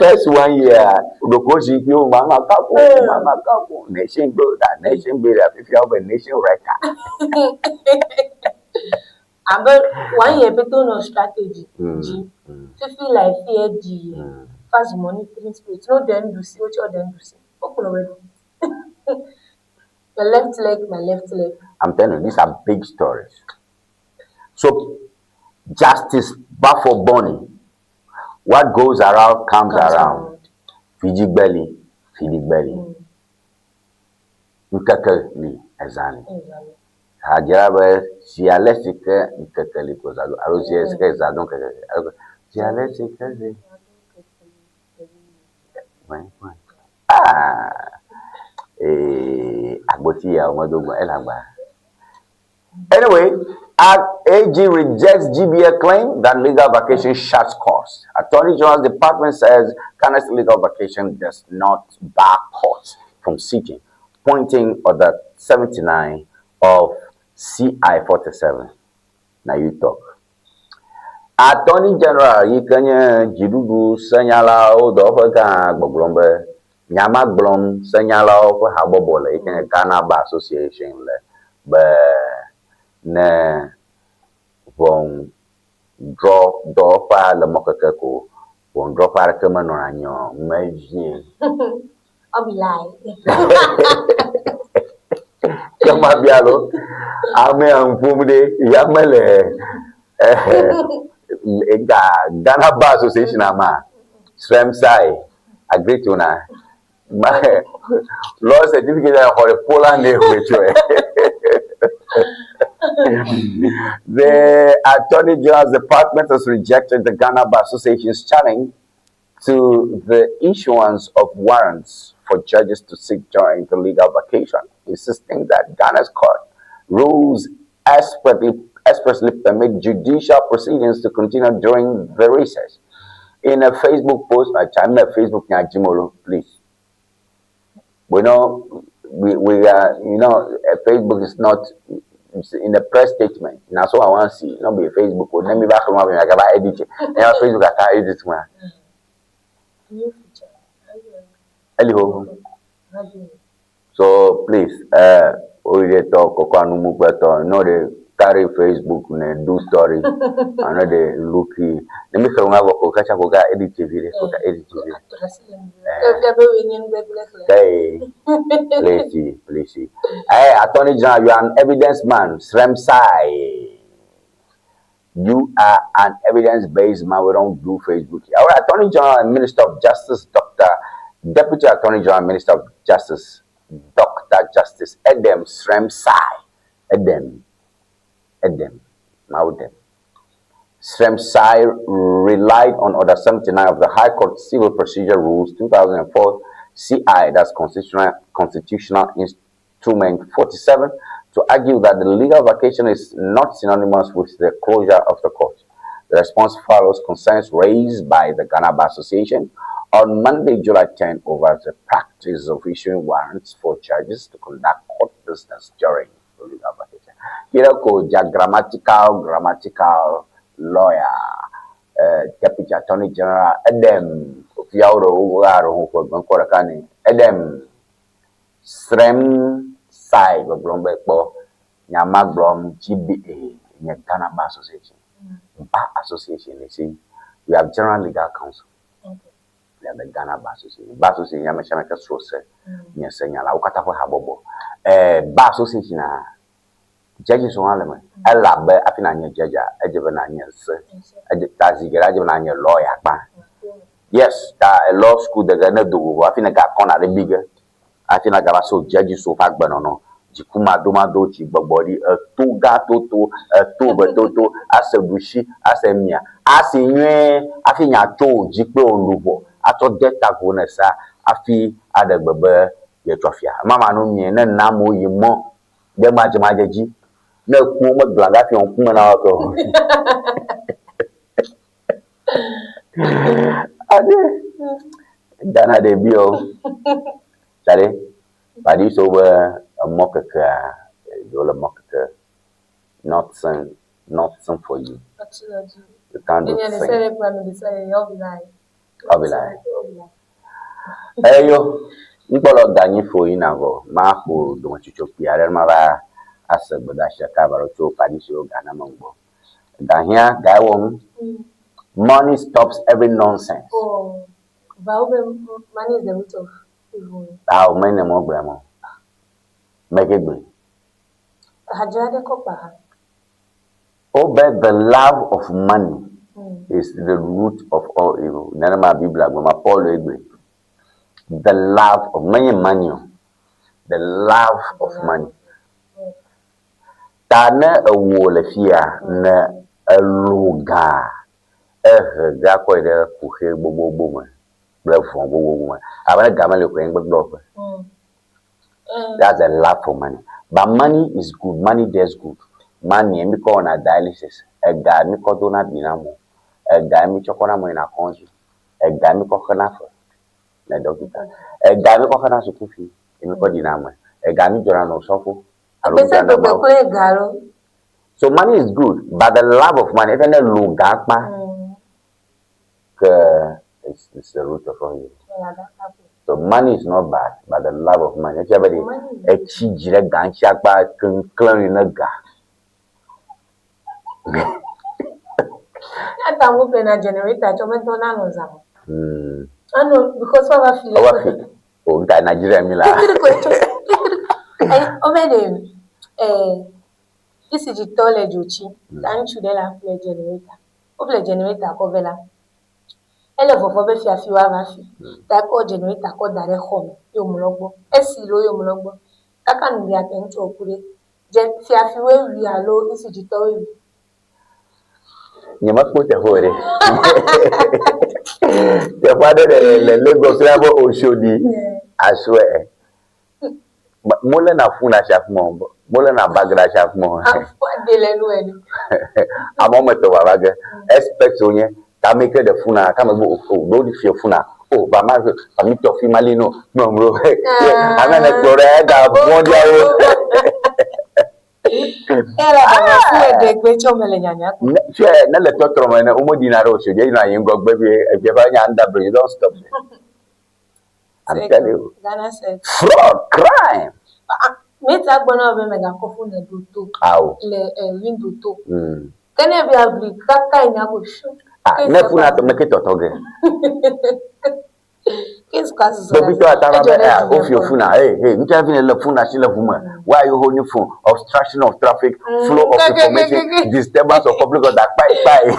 first 1 year the coach you mama kako nation builder if you have a nation record
about 1 year beto no strategy G feel like fear G fast monitoring spirit no then do see what you then do see the left leg, my left leg.
I'm telling you, these are big stories. So, justice, Buffalo Bonnie. What goes around comes around. Fiji belly. Nkakali ezani. Hajaba sialesika nkakali kozago. Arosiesika ezadon kakali. Sialesika ze. Anyway, AG rejects GBA claim that legal vacation shuts courts. Attorney General's department says Ghana's legal vacation does not bar courts from seeking, pointing at the 79 of CI 47. Now you talk. Attorney General, you can jidudu senyala o do ka gbogbombe. Nyama blom senyala o habobole iken Ghana Bar Association le be ne von draw do pa le mokakako von draw pa ke manonanyo meji
obilai
kama bialo ame anfumde yamele Ghana Bar Association ama Sremsai agree to na my law certificate for the Poland The Attorney General's department has rejected the Ghana Bar Association's challenge to the issuance of warrants for judges to seek during the legal vacation, insisting that Ghana's court rules expressly permit judicial proceedings to continue during the recess. In a Facebook post, Facebook please. We know we are, Facebook is not in the press statement. Now, so I want to see, not be a Facebook. Let me back from my edit it. Now, Facebook, I can't edit it. So, please, we talk, no, they carry Facebook, do story, another looky. Let me come over, catch up, edit TV, edit TV. Please see. Hey, Attorney General, you are an evidence man. Sremsai. You are an evidence-based man. We don't do Facebook. Our Attorney General and Minister of Justice, Deputy Attorney General and Minister of Justice, Dr. Justice Edem Sremsai. Edem. Sremsai relied on Order 79 of the High Court Civil Procedure Rules 2004 CI, that's Constitutional Instrument 47, to argue that the legal vacation is not synonymous with the closure of the court. The response follows concerns raised by the Ghana Bar Association on Monday, July 10, over the practice of issuing warrants for judges to conduct court business during the legal vacation. Grammatical lawyer, Deputy Attorney General Edem Sremsai Blombepo Nyama Blom GBA Ghana Bar Association. Bar Association, you see, we have General Legal Council. We have the Ghana Bar Association. Bar Association, Yamaka Strose, Yasanyala, Ukatafa Habobo. Bar Association, judges on element. Elabe, Afinanya Jaja, Ejavananya, Tazigarajavanya lawyer. Yes, a law school, the Ghana do, Afinaga Kona, the bigger. Afinaga so judges so far, but no. Jikuma Doma Dochi, Bobody, a two gato to a two betoto, as a bushi, as a mia. As in Afina to Jikro Lubo, Ato Deta Gonesa, Afi, Ada Baba, Yetrofia. Mamma no me, and Namo Yemo, the Majamaji. No kuma blagafi on kuma na wako. Ade. Dana de bio. Sare. Padi soba mokaka you're a marketer. Not sing for you. You can't do sing. I'll be like. Hey yo, you follow Danny for you now. Marco, don't you choke the other mava as a Badasha Cabaret to Padisio Ganamambo. Down here, guy woman, money stops every nonsense.
Oh, money is the root of evil.
How many more grandma? Make it me. But the love of money is the root of all evil. Nanama Bibla, Paul agree. The love of money, the love of money. Tana a wall fear, na a luga, Gaqueda, Puhe Bobo Woman, Blood from Bobo Woman. I want a gamma playing with love. That's a love for money. But money is good, money does good. Money, and because on a dialysis, a guy me call donut dinamo, a guy me chocolate in a country, a guy me coconut. A guy me coconut to coffee, and me call dinamo, a guy me Jorano Sofo. So money is good, but the love of money, even a low gagma, it's the root of all evil. So money is not bad, but the love of money. If everybody a chijire ganchakba clearing a ga.
I can't open a generator. I don't know because what I feel.
Oh, that Nigeria Mila.
This is the toilet Juchi. Can't you then have play generator? Open generator, Covella. Elle va faire faire fiwa vafi. D'accord generator ko dare home. Yo mulogbo. Esilo yo mulogbo. Aka nbi atento okure. Je fia fiwe wi alo isi jito wi.
Nyama ko te hore. Te fade le Lagos labo Oshodi. Aswe. Mole na funa chef mo. Mole na bagra chef mo.
Dele no eni.
Amo to baga. Expect onye make the funa, come and go to your funa. Oh, but my meet of Malino, no, bro. I'm in a Florida, one year. Never talk to my Umodina Roshi. You know, you go baby, if you're under, you don't stop. I'm telling you, fraud, crime.
Meet up one of them and a coffin and do two.
How?
Window two. Can I be agree? That kind of shoot.
Nefuna to make it again.
So
people are off your phone. Hey, you can't even a phone. She love woman. Why are you holding phone? Obstruction of traffic, flow of information, disturbance of public order. Bye.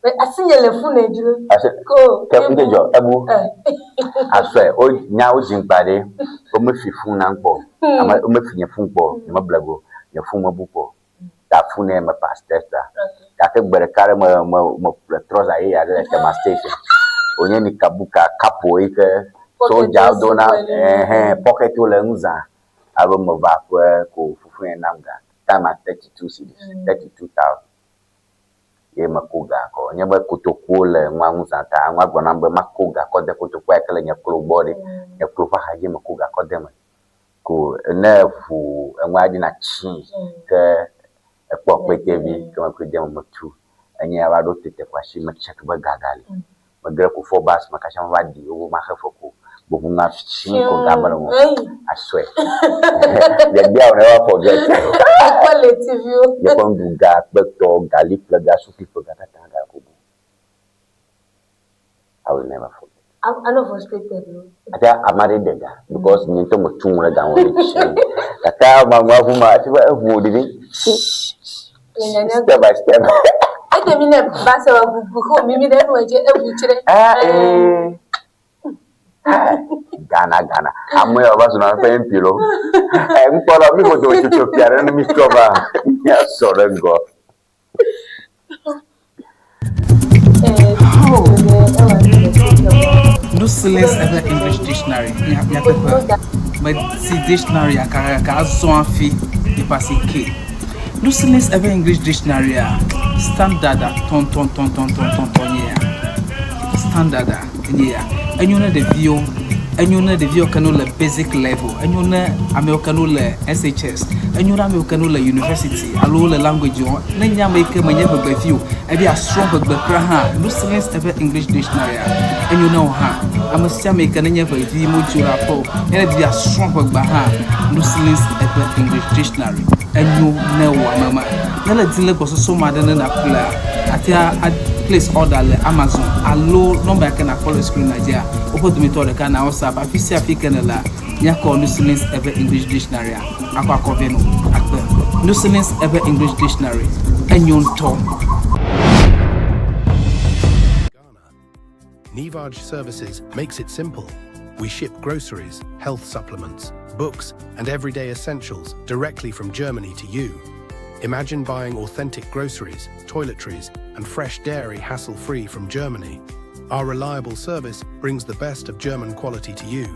I see your phone.
I said, go, Ebu. I swear, oh, now Jim Paddy, Omefi phone and ball. I'm a Omefi phone ball, your blago, your phone buko. That phone name a past tester. That took better carry my trouser here at my station. Onyeni Kabuka, Capoeca, so Jaldona, pocket to Lenza. I will move up where go for free and Nanga. Time at 32 cities, 32,000. Ye makuga ko nyebe kutokule ngwanzata ngwa nambe makuga ko de kutokwa kale nya body ya kufa haje makuga ko de ko nefu ngwadi na chi ke ekpokpete bi ko ko de mutu anya ba do tete kwa shi ma check ba gagali magre ko fo bas makasha wadi o ma khafoko bo na chi ko gabara mo I swear ya dia o never forget
quality view
ya kondu ga beto gali plaga suki ko gata tanga ko I will never forget.
I'm not frustrated.
Ata amare dega because nyento mutumura ga woni chi ata mama fuma ti ba fu didi step by step
ete mi ne basa wa buku mi de no je e buchire
Ghana. I'm where I was not paying pillow. I'm for me go to Ethiopia and me cover. Yes, so then go.
No silence ever English dictionary. But see dictionary I can so afi ipasi K. Lucilis ever English dictionary standard ton standard and you know the view. And you know the view canola basic level, and you know Americanola SHS, and you know Americanola University, Alola language, then you make a maneuver by few, and be a strong but Praha, Lucilis ever English dictionary, and you know her. I must make an never the Mujura Po, and be a strong but Baha, Lucilis ever English dictionary, and you know Mama. Nella Dilla was so mad than a player. I place order le Amazon. Allo number can I follow screen Nigeria. Open me to the can also have official African la. Nyako Lucilis ever English dictionary. Aqua Coveno. Lucilis ever English dictionary. And you talk.
Nivage Services makes it simple. We ship groceries, health supplements, books, and everyday essentials directly from Germany to you. Imagine buying authentic groceries, toiletries, and fresh dairy hassle-free from Germany. Our reliable service brings the best of German quality to you.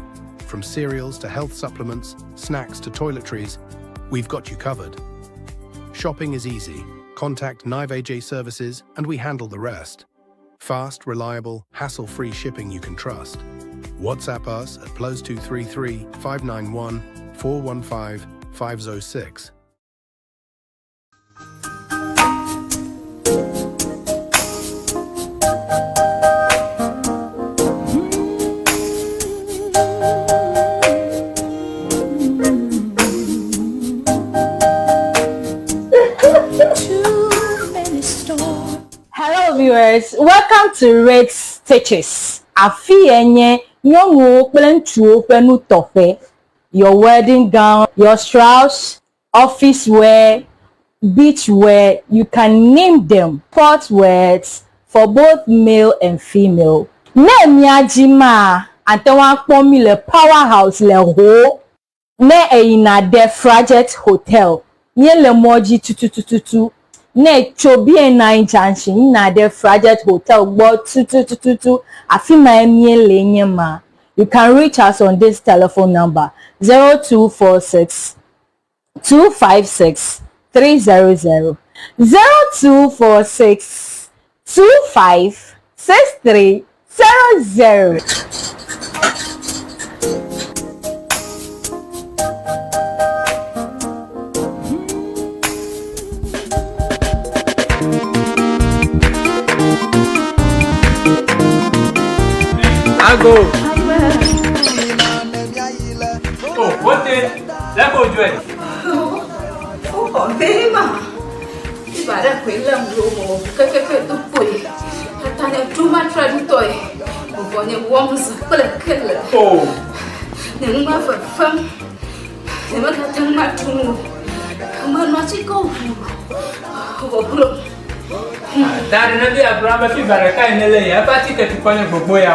From cereals to health supplements, snacks to toiletries, we've got you covered. Shopping is easy. Contact Nivage Services and we handle the rest. Fast, reliable, hassle-free shipping you can trust. WhatsApp us at +233 591 415 506.
Hello viewers, welcome to Red Stitches. Afienye nyongo kple penu tofe. Your wedding gown, your strauss, office wear, beach wear, you can name them. Sport wears for both male and female. Ne miajima antewa kpomi le powerhouse le ho. Ne eina de Frajet Hotel. Nye le moji tututututu. Ne chobi na junction na de Frajet Hotel but tututututu afima emie lenye ma. You can reach us on this telephone number 0246 256 300 0246 256300.
Go. Oh, what the? Let go, Joy.
Oh, very much. If I don't quit them, Kaka to Boye. I can't do my toy. When you want to kill.
Oh,
the mother from the mother my tomb. I'm not go.
That another Abraham fever, kind of lay a party to Pony for Boye.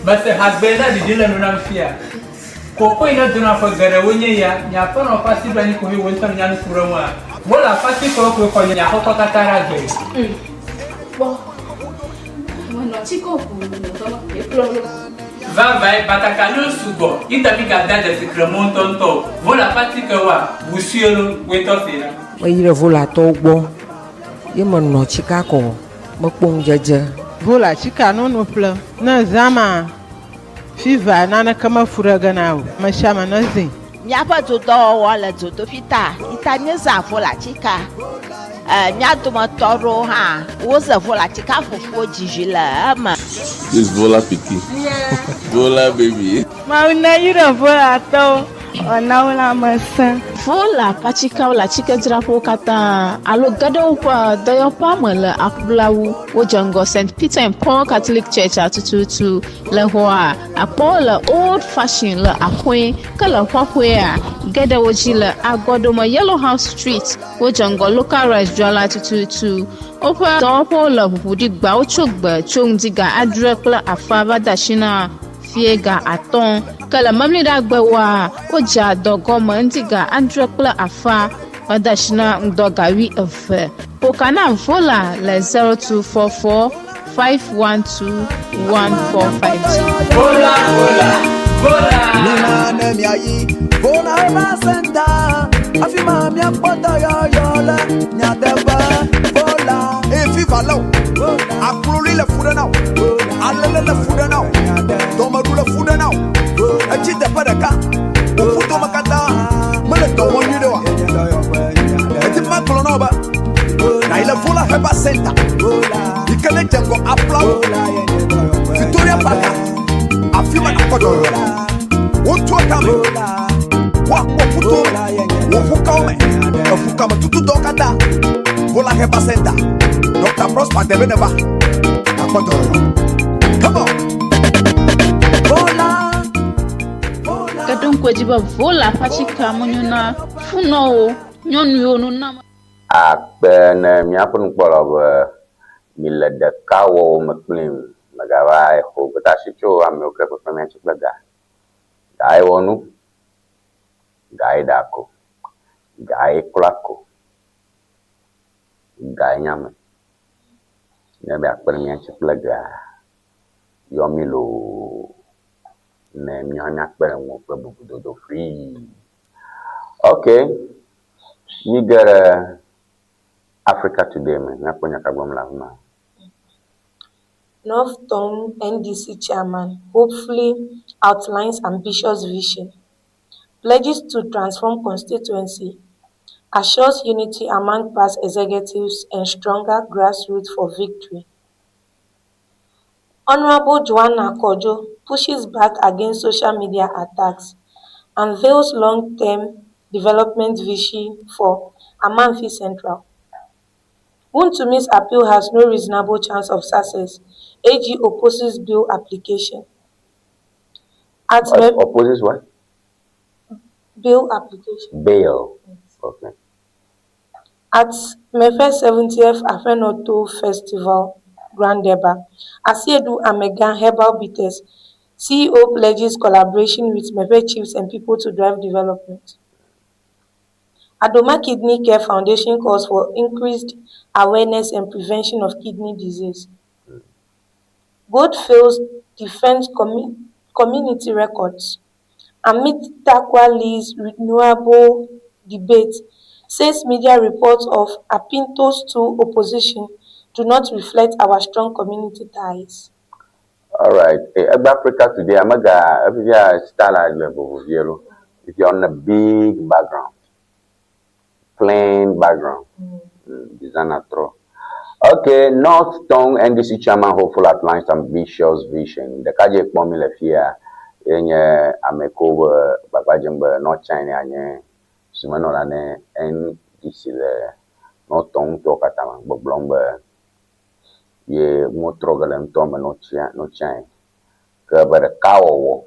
But the husband did not fear. Coco not do not forget a winning ya, Yapon or passive and you went on young Kurama. Well, a passive cocoa for Yakokatara.
When not Chico,
Vai, but I can use to go. It a big that as a Cremonton top. Vola Patica, Busiolo, wait off here.
Why you vola tobo? You man no Chicago, Mokung Jaja.
Vola chika no pla na zama fiva nana kama furaga nao mashama nazi
Nyapa to do wala to fita itanye za vola chika nyato matoro ha woza vola chika fufu jijila ama
This vola piki. Vola baby.
Mauna yura vola to onaula masa
Vola pachika wala chika drapo kata alo gado kwa dayo pamela akblawu wojango St. Peter and Paul Catholic Church atututu le hoa apola old fashioned le akwe kala kwakwe gada wojila agodoma Yellow House Street wojango local rice jwala atututu opa dopo la budi gba ochogba chongdiga adrekla afava dashina fiega aton kala mamlida gbewa oja dogoma ndiga andrekla afa adashina ndogawi efe pokana vola le 0244 512 1452
vola vola afima mi apota yo la nyadeba vola e fiva lo aklori le fuda now alele le fuda now domaru le fuda now achite padaka ufuto makata mele to woni de wa eti maklo no ba na ile vola heba center ikele jengo applaud Victoria Park afima na kodo wotu akame wa futo wo fukame fukame tutu dokata vola heba center Dr. Prosper Debeneba akodo come on vola
kadon kwajiba vola pachika munyuna funo nyonu yonu na
akpene miapun kpolo mile de kawo meklim magawa ho betashi cho ame oke ko pemia chiklaga dai wonu gai dako gai klako gai nyame nebe akpene mia chiklaga yomilo ne mianya akpene mo pe bubudo free okay you get Africa Today, man.
North Tongue NDC chairman hopefully outlines ambitious vision, pledges to transform constituency, assures unity among past executives and stronger grassroots for victory. Honorable Joanna Kojo pushes back against social media attacks, unveils long-term development vision for Amanfi Central. Wuntumi's appeal has no reasonable chance of success. AG opposes bill application.
Opposes what?
Bill application.
Bail. Okay.
At Mefe 70th Afenoto Festival Grand Deba, Asiedu Amegan Herbal Bitters, CEO pledges collaboration with Mefe chiefs and people to drive development. Adoma Kidney Care Foundation calls for increased awareness and prevention of kidney disease. Goldfields defends community records. Amid Takwa Lee's renewable debate, says media reports of Apinto's to opposition do not reflect our strong community ties.
All right. Africa Today, I'm going to start level zero. If you're on a big background. Plain background. Designer throw. Okay, North Tongue NDC chairman hopeful outlines ambitious vision. The kaje kpomi le fia enye ameko babajembe North China anye simano la ne NDC le North Tongue to katama boblombe ye motrogale mtombe no China ke bere kawo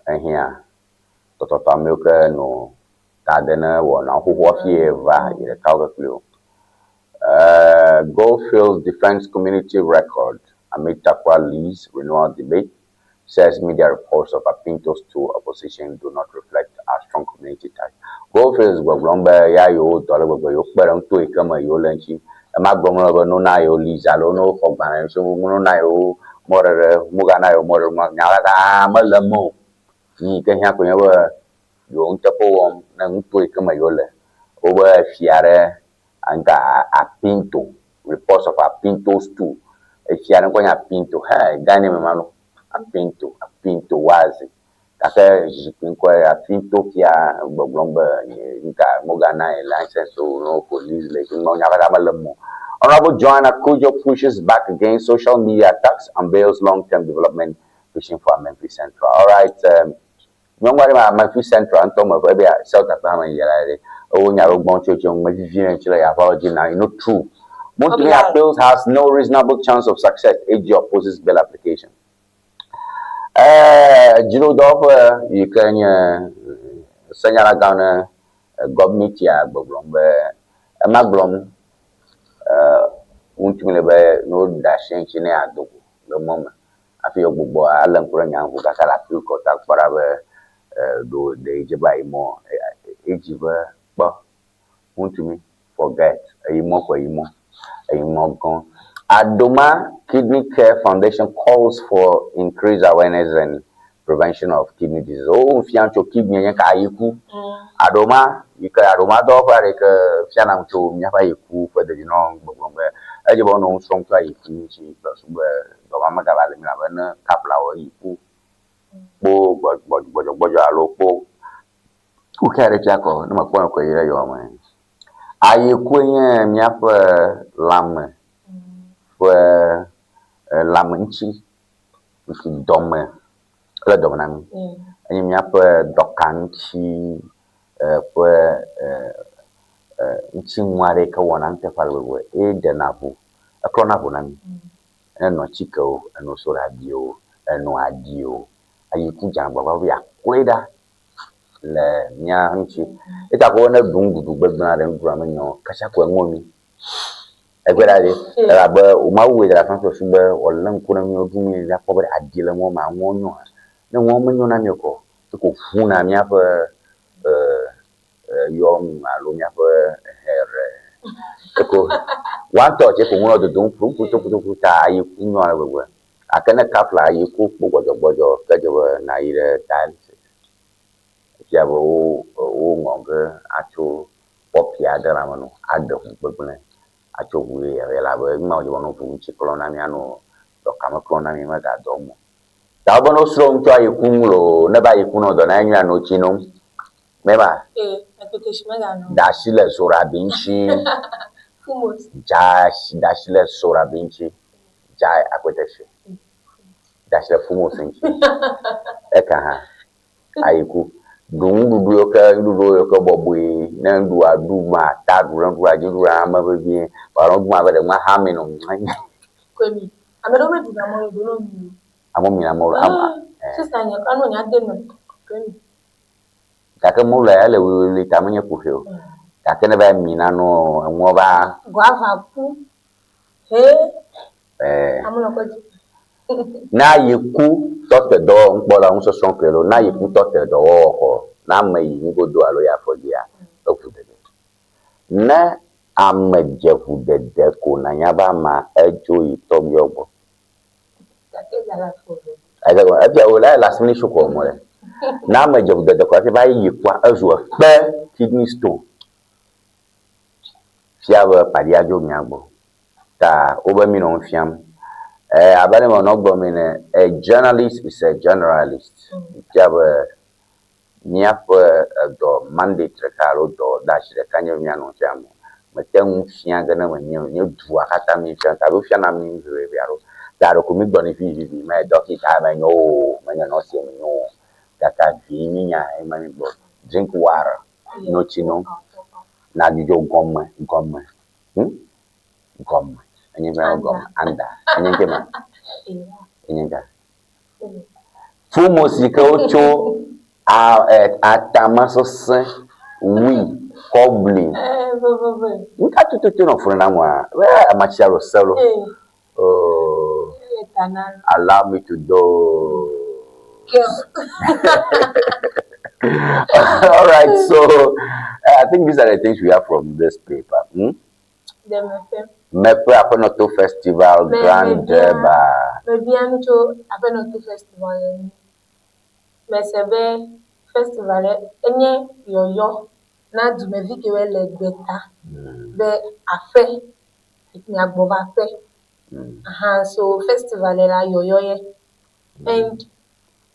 ehia toto ameko no tadena wona huwa fie va ye kawo klo Goldfields defends community record amid Takwa Lee's renewal debate, says media reports of Apinto's to opposition do not reflect our strong community ties. Goldfields were lumber ya yo dollar yo beram to ikama yo lenchi amagbomo no na yo Lisa no for ban so no na yo more mugana yo more nyala ka malamo ni ke nya ko yo ntapo na to ikama yo le over fiare and Apinto, reports of Apinto's too. If you are going Apinto, hey, Gani Mamano, Apinto was it. Kaka Jipinko, Apinto, Kia, Boblomba, Mogana, license, so no police, like no. Honorable Joanna Kojo pushes back against social media attacks and bails long-term development vision for Memphis Central. All right, don't worry about Memphis Central, and Tom of South Africa. Oh, apology now, you know, true. Monthly appeals has no reasonable chance of success. AG opposes bill application. You can send a gun government ya Boblom, Maglom, no dashing China the moment. I feel Bubo, Alan Kuranga, who got a few contact for do the Jabai more. But want to me forget a more gone. Adoma Kidney Care Foundation calls for increased awareness and prevention of kidney disease. Oh, fiancho kidney yen ka yiku. Adoma, yika adoma do pare ke fiana mcho nya pa yiku for the no gbogbo. E je bo no so nka yiku chi plus do mama ka bale mi na bana kapla o yiku. Bo bojo alo po. Ku kare chako na makwa ko yire yo ma. Ayiku yen nya pa lam for lamunchi dome la domanami ani mi apa dokanchi nchi nware ka wona nte falwe e de nabu akrona bu nami eno chiko eno sorabio eno adio ayiku jamba ba ya kweda le nya nchi eta ko na dungudu gbegna re ngura manyo kasha ko ngomi Egberade, rabe umawe la kanso sumbe olan kuna mi odumi la pobre adile mo ma wonyo. Ne won menyo na mi ko. Ko funa mi afa yom alo mi afa her. Ko wan to je ko ngono do dun pru puto ta ayi kunyo ala wewe. Akana kapla ayi ku bojo ka je na ire dialysis. Ya bo o ngonga acho popia dara mano ado gbegble. Acho we la be ma o no fu chi kolona mi anu do kama kolona mi ma ga do mo da bo no sro nto ayi kunlo na ba yi kuno do na nya no chi no meba
application ga no
da shile sora binchi
fumos
ja da shile sora binchi ja akweteshi da shile fumos nchi eka ha ayi ku dungu yo ka bobwe na ndu adu ma ta du ma be ba ma be ma ha mi no
kwemi amelo me du na mo do no mi
na mo
sister nya kanu nya de no kwemi
ta ka mo la le we ta mo nya ku feo ta ka ne ba mi na no enwo ba
guava ku amulo ko
na yiku tote do nkpola nso sonkelo na yiku tote do oko na mai ngodo alo ya fodia okudede na amejefu dede ko na yaba ma ejo itobi ogbo ajago abia ola last minute shoko mo le na amejefu dede ko ati ba yiku azu pe kidney stone fiawa padiajo nyagbo ta oba mi no fiam abale mo no gbomine a journalist is a generalist jabe niap do mandate karo do dash de kanyo nya no chamo metem fia gana manyo ne du akata mi fia ta bo fia na mi nwe biaro daro ko mi gboni fi me doctor ma no se mi no kaka fi ni nya e ma mi bo drink water no chino na dijo gomme Any anda any kema fumo sika ocho atamasosen wi kobli nka tututu no funa mwa we amacharo selo allow me to do all right, so I think these are the things we have from this paper. Mepe Apenoto Festival Grand Deba.
Mebianto Apenoto Festival. Mesebe Festival enye yoyo na dumevike we legbeta. Be afe mi agbova fe. So festival la yoyo ye. And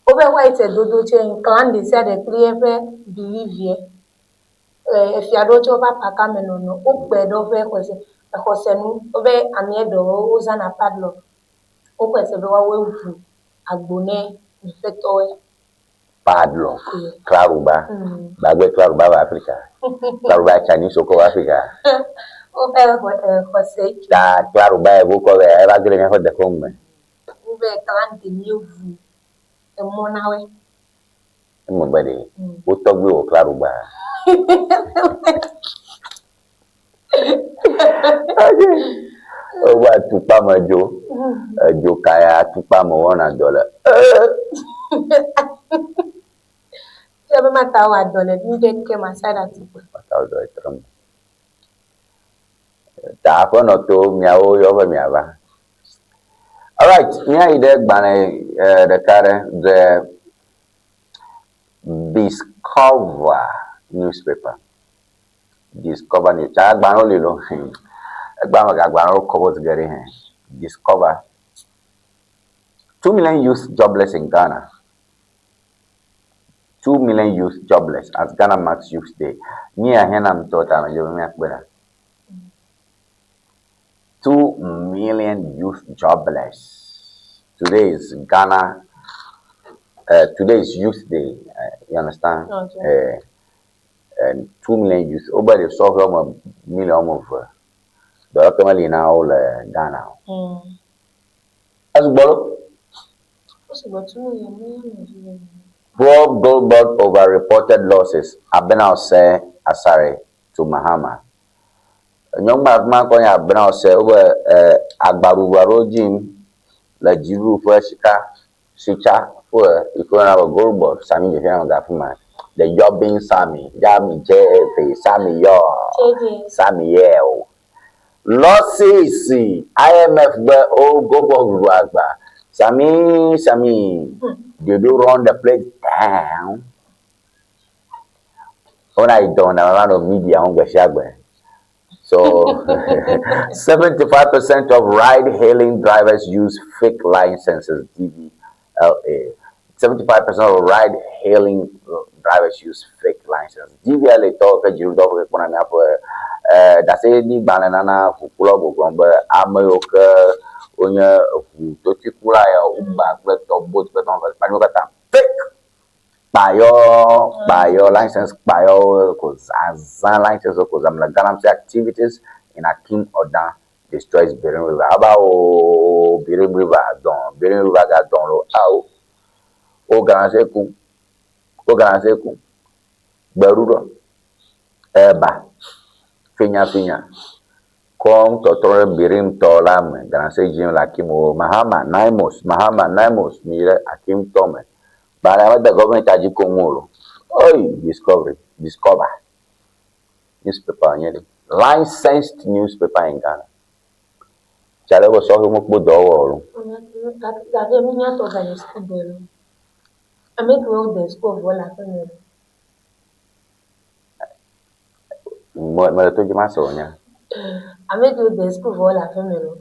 over white dodo chen clan they say the clear believe ye. If you don't over pakameno no ukbe do fe kwese ekosenu obe amiedo uzana padlock okwese be wa wewu agbone infectoe
padlock klaruba bagwe klaruba wa Africa klaruba Chinese oko Africa
obe kwese
da klaruba e boko be e bagre ne hode komme
obe klante nievu emonawe
mbede o togbe o klaruba wa tupa majo jo kaya tupa mo wona dola
ebe mata wa dola ni de ke masada tupa
mata do etram ta ko no to miawo yo ba miaba all right nya ide gbane de kare the Discover newspaper. Discover news. Agbano lilo. Agbano cover together. Discover. 2 million youth jobless in Ghana. 2 million youth jobless as Ghana marks Youth Day. Near Henam Tota, 2 million youth jobless. Today is Ghana. Today is Youth Day. You understand?
Okay.
And 2 million youth. Over the software of million of the ultimately now Ghana. As well. Poor Goldberg over reported losses. Abena say Asare to Mahama. Young man going Abena say over Agbaruwaro Jim la Jiru for Shika for if you have a Goldberg, Sammy Gafuma. The jobbing Sammy, Jammy J. Sammy Yo, Sammy Yeo. Losses, IMF where all Goldberg Ragba. Sammy, they do run the place down. When I don't have a lot of media on the Shagway. So 75% of ride-hailing drivers use fake licenses, DVLA. 75% of ride-hailing drivers use fake licenses. DVLA talk a Jew dog economy for that's a big banana for Kulobo Grumber, Amayoka. Onya totikula ya umba kweto boat kweto ngapanyokata fake bayo license bayo kozaza license kozamla galamsey activities in Akim Odan destroys Birim River about Birim River ga don lo au o garanse ku beruro eba finya Kong totore birim tolam dan sejim lakimo Mahama Naimos mire Akim Tome. Barang the government aji kongolo. Oi, discover newspaper nyeli. Licensed newspaper in Ghana. Chale go so mo po do wo.
That me nya to ga school belo. I make well the school wala family.
Mo to jima so nya.
I make you the school for all our family.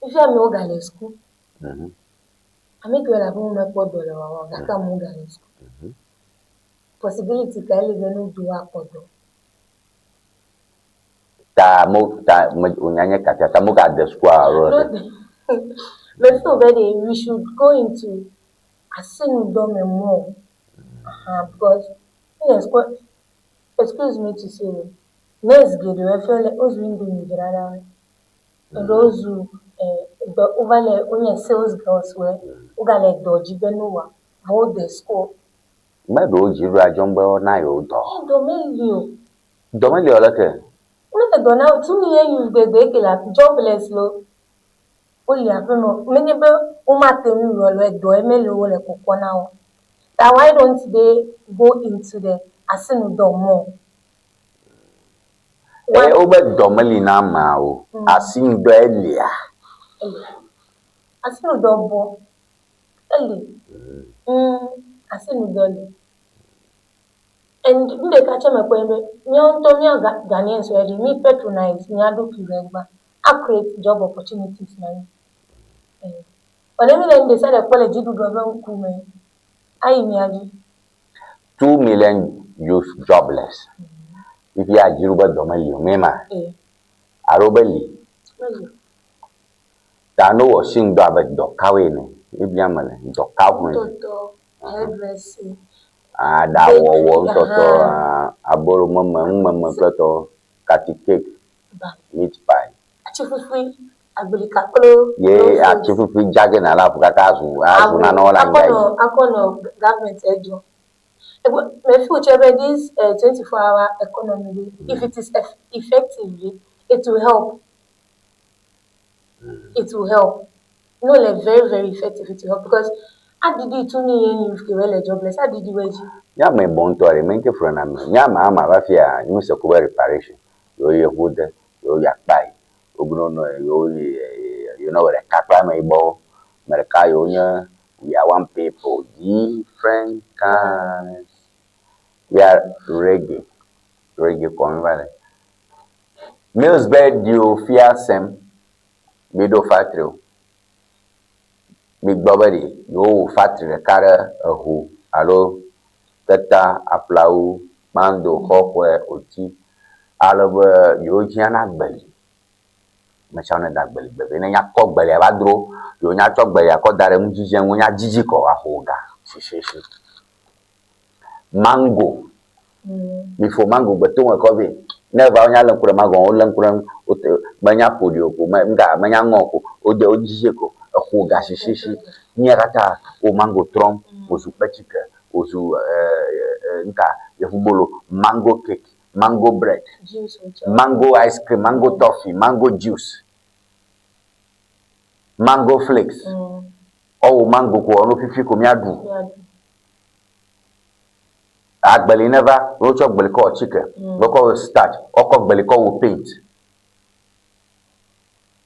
If you are no girl school, I make you a home $4 that can move girl school. Possibility can even do a photo.
Unyanya kata tamu the school.
But so very we should go into a single dome more because yes, excuse me to say. Let's get the feel those window in the those who over there only sales girls were ugale dodgy benua hold the school.
My road you are jumbo na yo do. Domelio lake.
Look at Donald 2 million you the like jobless low. Only a no many umatemi roll do emelo le kokona. That why don't they go into the asinu do more?
Over Domelina Mao, Asin Belia.
Asinu double. Asinu dolly. And they catch me when Nyon Tomia Ghanaians ready, me patronize, Nyadu Kiregba, create job opportunities. But then they said a college do government kume. I imagine
2 million youth jobless. If you are Jiruba Domelio, Mema, Arobeli, Tano was sing David Dokawin, Ibiamale, Dokawin,
hairdressing.
That was Toto, Aboro Mamma, Plato, Catty cake, meat pie.
Achievement, Abilicapro,
yea, achievement, Jagging, Alapakazu, as one all
I government edu. My future this 24-hour economy, if it is effectively, it will help. It will help. No, like very, very effective it will help because I did it 2 million youth jobless. I did it.
Yeah, my bond to make a friend. Yeah, Mamma, Rafia, you must acquire reparation. You would, you buy. You know, the Capra may bow, Mercayonia, we are one people, different. different kinds. We are reggae convert. Mills bed you fear sem. Middle factory. Big bobby, you factory carry a who. Hello, Teta, Aplau, Mando, Hopware, Oti. All over you, Gianna Belly. Machana that belly, baby. And ya cock belly, Avadro, you not talk by a cod that and when ya Gigico, a hoga. She. Mango. Before mango, but don't cover. Never on Yalan Kuramago, Lankuram, Manyapudio, Manyango, or the Ojico, a hoga, shishi, Niagata, or mango trump, was Upachika, was Yafubolo, mango cake, mango bread, mango ice cream, mango toffee, mango juice, mango flakes, oh mango, no Fifico Miadu. Agbeli never, roach of belly chicken, local starch, or belly call paint,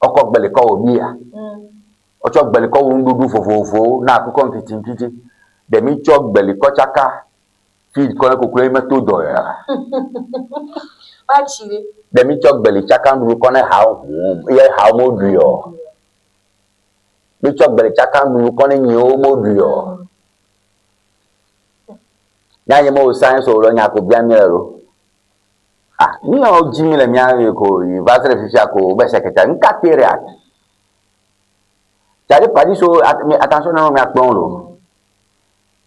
or belly call beer, or chop belly call do for now to come fitting kitty. The meat chop belly cochaka, feed conical claim to doya. The meat chop belly chakan will corner how modrio. Meat chop belly chakan will corner you modrio. Yanya mo science or Yako Biamero. Ah, no, Jimmy Lamiaco, Vasre Fiaco, Besecretary, Catiriat. Tadi padi so at me attention on my polo.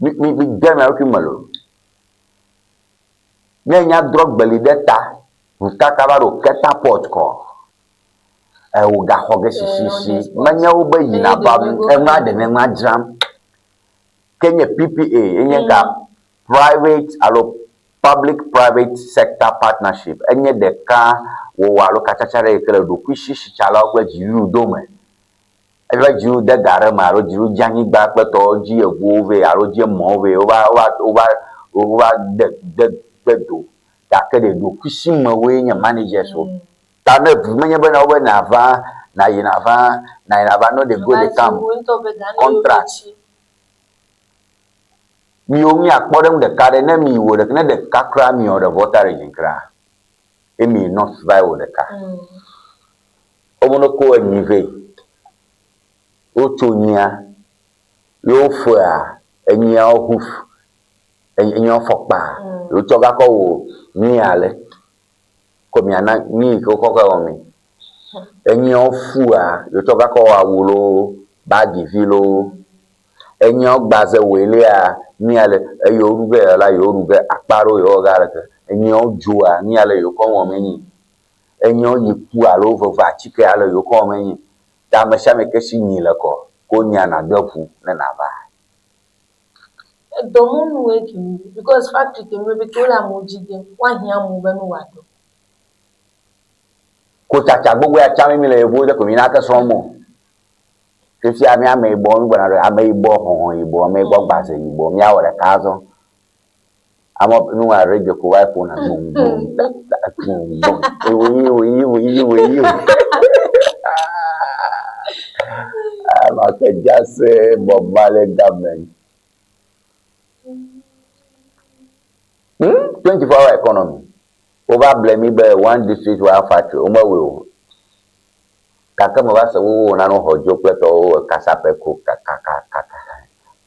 Me dem Malo. Nanya drug belly data, Mutakavaro, Keta Portco. I will ga Hogashi, Mania obey Nabab, and Madden and Madram. Kenya PPA, in your private, public-private sector partnership. And yet the car will look at a do quishi chala with you domain. Ever you the Garama, you Janny back, but all G of Wove, Arogia Move, over the do. That can do pushing away your managers. Tana, Manyaba over Nava, Nainava, no, they go the camp contract. Me only according the car and me would have the car cram me or the water in cra. It may not survive with the car. Omonoko and Nive Otonia, your fur, and your hoof, and your fork bar. You tobacco, me ale. Come yana, me cocoa on me. And your fur, you tobacco, a woolo, baggy vilo. And your baza willia. Nearly a yoruga, la yoruga, a paro yoga, and your jua, nearly you call me. And you poor over Vachika, you call me. Damashamekasi Nilako, Konyana Dofu, Nanava.
Don't waking because factory can be told I'm Mojig, one young woman who are.
Kotachabu, where Chamile would the Cominata Somo. If you have me born when I may born, you born, may go back, you born me out a castle. I'm up no, I read your wife on a boom. I can just say Bob Marley government. 24-hour economy. Over blame me by one district one factory. Will. Kakama wasa wo na no hojo pleto kasapreko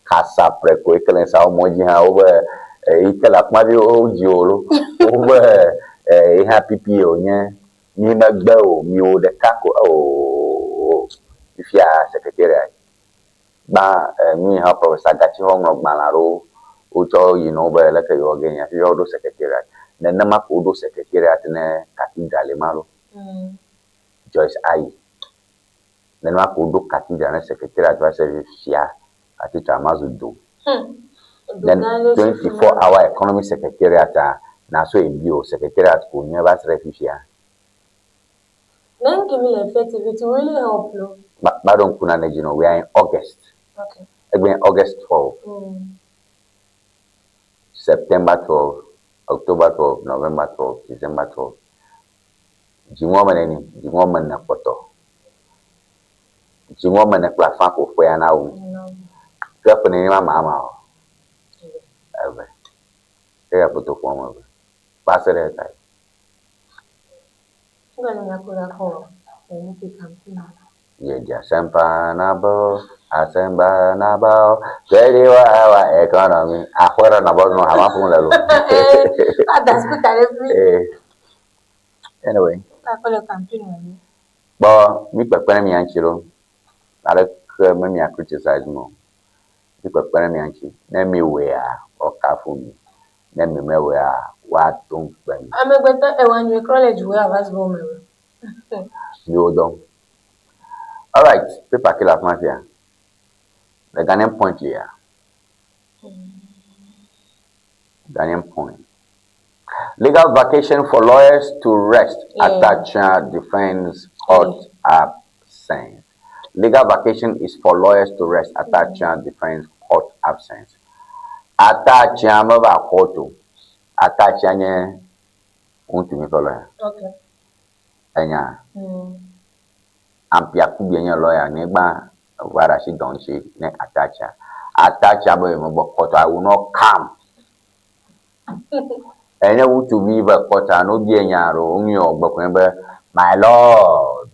kasapreko ikelen sa omoji ha over ikela kmadi ojiolo over happy pio nye ni magba o mi o de kako o ifia secretariat ba mi ha professor gachi hongro gbalaro ojo you know ba like yo genya yo do secretariat na ma ko do secretariat na cathedral malo Joyce Ayi. Then I could do Cathedral Secretary Advisory Fia at the Tamazudo. Then 24-hour economic secretariat, Naso in Bio Secretariat could never refugee.
Then give me effective, it will really help you.
But Madam Kunana, you know, we are in August.
Okay.
Again, August 12, September 12, October 12, November 12, December 12. Jimoman na poto. Jimoman na platform ko fwe na u. Kapo ni mama. ya poto kwa pasere tai
ngani yakora ko ni campaign
ye dia sempa na bo asemba na ba jadi wa economy akhora na bo no hama pun lalu
ada hospital
anyway
akole campaign ni
bo mi pepere mi anchiro ale ke me mi criticize mo mi pepere mi anchi na mi we a o ka fu mi na mi me we a wa tun pe mi
amegbeta Ewenyigba college we avas go me
mi odon. All right, paper killer mafia. The Ghanaian point here. Ghanaian point. Legal vacation for lawyers to rest. Atacha defense court absence. Legal vacation is for lawyers to rest. Atacha defense court absence. Atacha maba koto. Atacha nye untumi for lawyer.
Okay.
Enya. Ampia kubienya lawyer negba wara she don't she ne attacha boy mo koto I will not come enya wutu mi ba koto no bienya ro onye ogbakwen my lord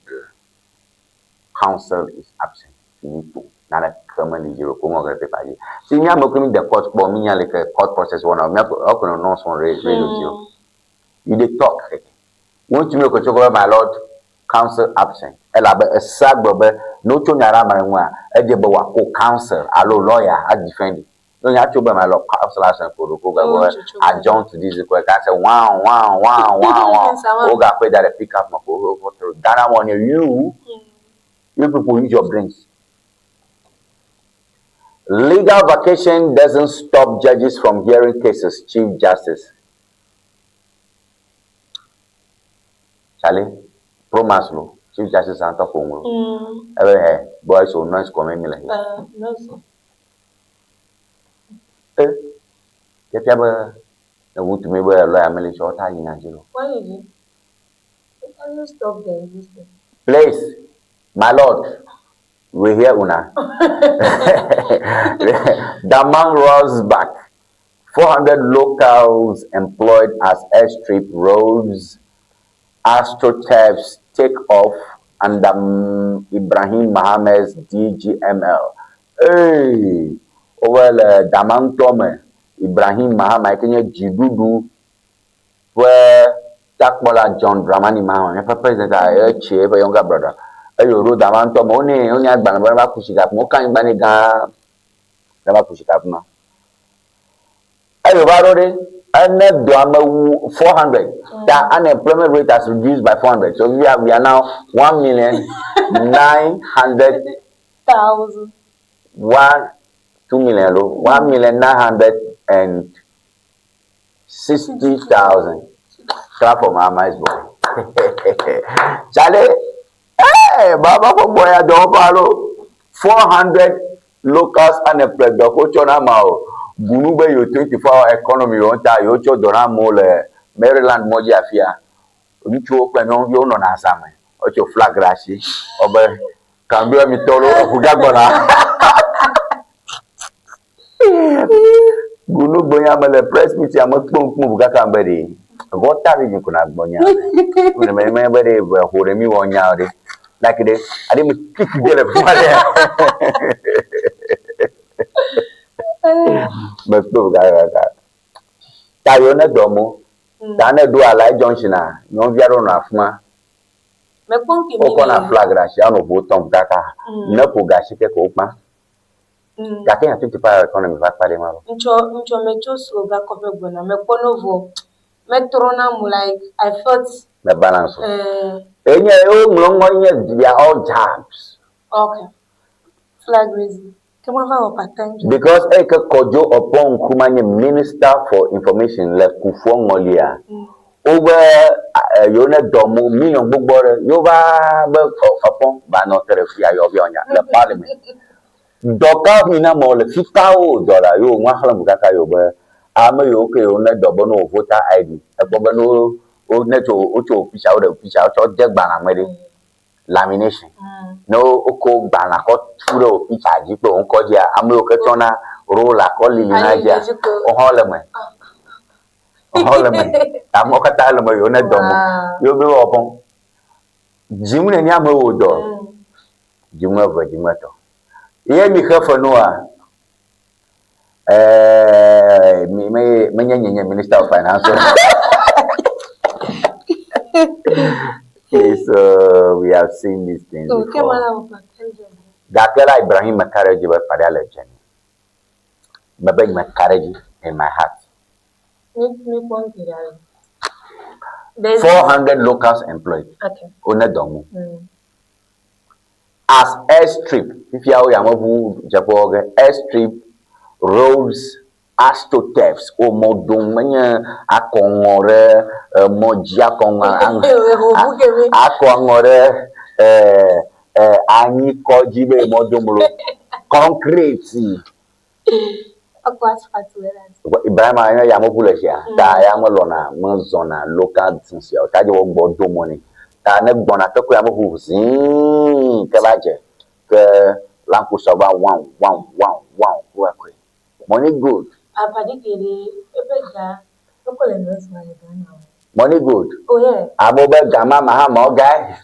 counsel is absent finito na la commonly zero ko mo gre paji si nya mo kumi the court bo mi nya like court process one me okono no son radio you dey talk won't you ko choko my lord counsel absent. Elabe a sagbobe no chonyara marenwa ejebe wa ko counsel alo lawyer a defend. No ya chobe my lord counsel absent for go go adjourn to this request. I say wow oga pe that pick up my for Ghana one you people use your brains. Legal vacation doesn't stop judges from hearing cases, Chief Justice. Charlie Promise no, Chief Justice Santa Congo. Boys so nice comment me like.
No.
Get ever the wood to me where a lawyer military short time in Angelo.
Why is it? Can you stop the existence?
Please, my lord, we hear una. The man rolls back. 400 locals employed as airstrip roads, astroturfs take off under Ibrahim Mohammed's DGML. Hey, well, Damang Tome, Ibrahim Mohammed, Kenya Jibudu, where Takbola John Dramani Mahon, if a president, I chief, a younger brother. Ayo ro Damang Tome, only Agbanaba Kushikap, Mokan Baniga, Dama Kushikap now. Ayo Barode. And 400. The unemployment rate has reduced by 400. So we are now 1,900,000. 1,960,000. Clap for Mama's boy. Charlie, hey, Baba for Boye don't follow. 400 locals unemployed. The coach on Bunube yo 24-hour economy on ta yo cho dona mole Maryland moji afia obicho pe no yo no na asame o cho flag rashi obe kambio mi tolo okudagbona Bunube ya mele press meet ya mokpon bugaka mbere water region kuna gbonya kuna me bere hore mi wonya de like de ade mi kick gele fale but go ga tayo na domo ta na do ala junction a no viaro na afuma
me ponki
mi ko na flag ra sha no botom kaka na ko ga shike ko pa ya ke 25 economy va pare ma
ncho me choso ga ko be bona me konovo me trona mu like I felt
the balance enye o nglo nye they are all jobs.
Okay, flag raising.
Because Eka Kojo upon Kumanye Minister for Information left Kufuong Molia. Over Yone Domo, million bookboard, Yova upon Banoterefia Yovionia, the Parliament. Doka Minamo, $50, you Mahalamukaka Yoba, Ama Yoke, Yone Dobono, voter ID, a Bobano, Old Neto, Ocho, pitch out, or Jack Banamedi. Lamination. No oko bana hot furo picha jipo onko dia amu oketona rola koli yunaja o holeme All of me. I'm okay. Tell me you not dumb. You be open. Jim and Yamu do. Jim over Jimato. Here me here for Noah. Me Minister of Finance. Okay, so we have seen these things before. Gakela Ibrahim Makaraji was Padala Jenny. Baba Makaraji in my heart. 400 locals employed.
Okay.
Onedomu. As airstrip, if you are Yamabu Jaboga, airstrip, roads, astroturfs, or Modumania, Akongore, Mojiakonga, Akongore, Ani Kojibe Modumulo, concrete. Ibrahim Yamopulasia, Diamalona, Monzona, local things, your Tajo Bodo money. Tane Bonatoku Yamu, Kalaje, Lampusaba, one, money good. Money good.
Oh, yeah.
I'm over Gamma Mahama guy.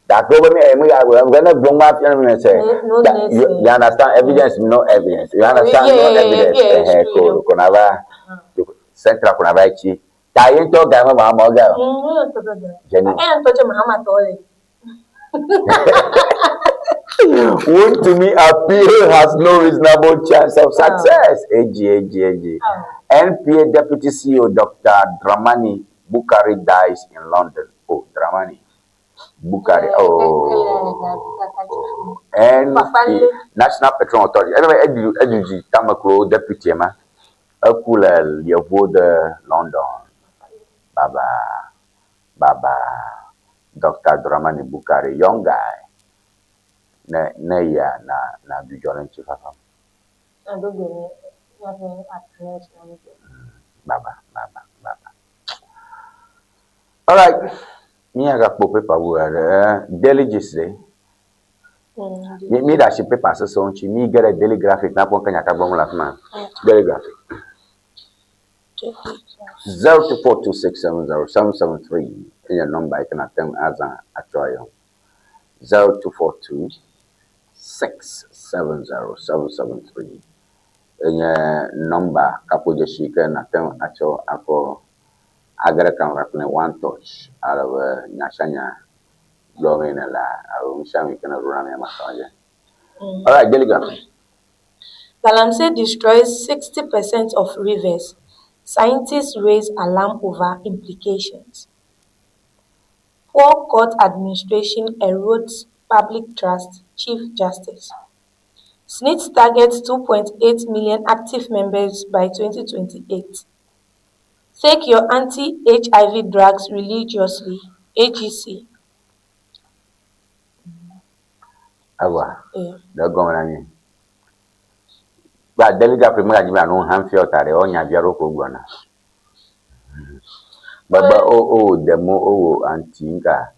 That over me, I'm gonna bring up and say, you understand evidence, no evidence. You understand no evidence. Conava, Central Conavachi. Tainto Gamma Mahama. Jenny. Would to me appeal has no reasonable chance of success. AG. NPA Deputy CEO Dr. Dramani Bukhari dies in London. Oh, Dramani Bukhari. And National Petroleum Authority. Anyway, Edu Tamaklo Deputy Ma Akula Liavoda London. Baba Dr. Dramani Bukhari, young guy. Na Bujolan Chief. Baba. All right. Me I got paper delegacy. Me that she paper so she me get a daily graphic na pon kanya ka bomo la man. Daily graphic. 0242670773 in your number I can attend as an actual 0242670773 in your number kapoje shika na tem acho ako agara kan rapne one touch out of nyashanya blowing la au shami kana runa me masaje. All right, Delegate.
Galamsey destroys 60% of rivers. Scientists raise alarm over implications. Poor court administration erodes public trust, Chief Justice. SNIT targets 2.8 million active members by 2028. Take your anti-HIV drugs religiously, AGC.
Awa, the government. But Delegate Premier Jimmy no Hanfield tare onya biaro ko gwana. Baba the mo antinga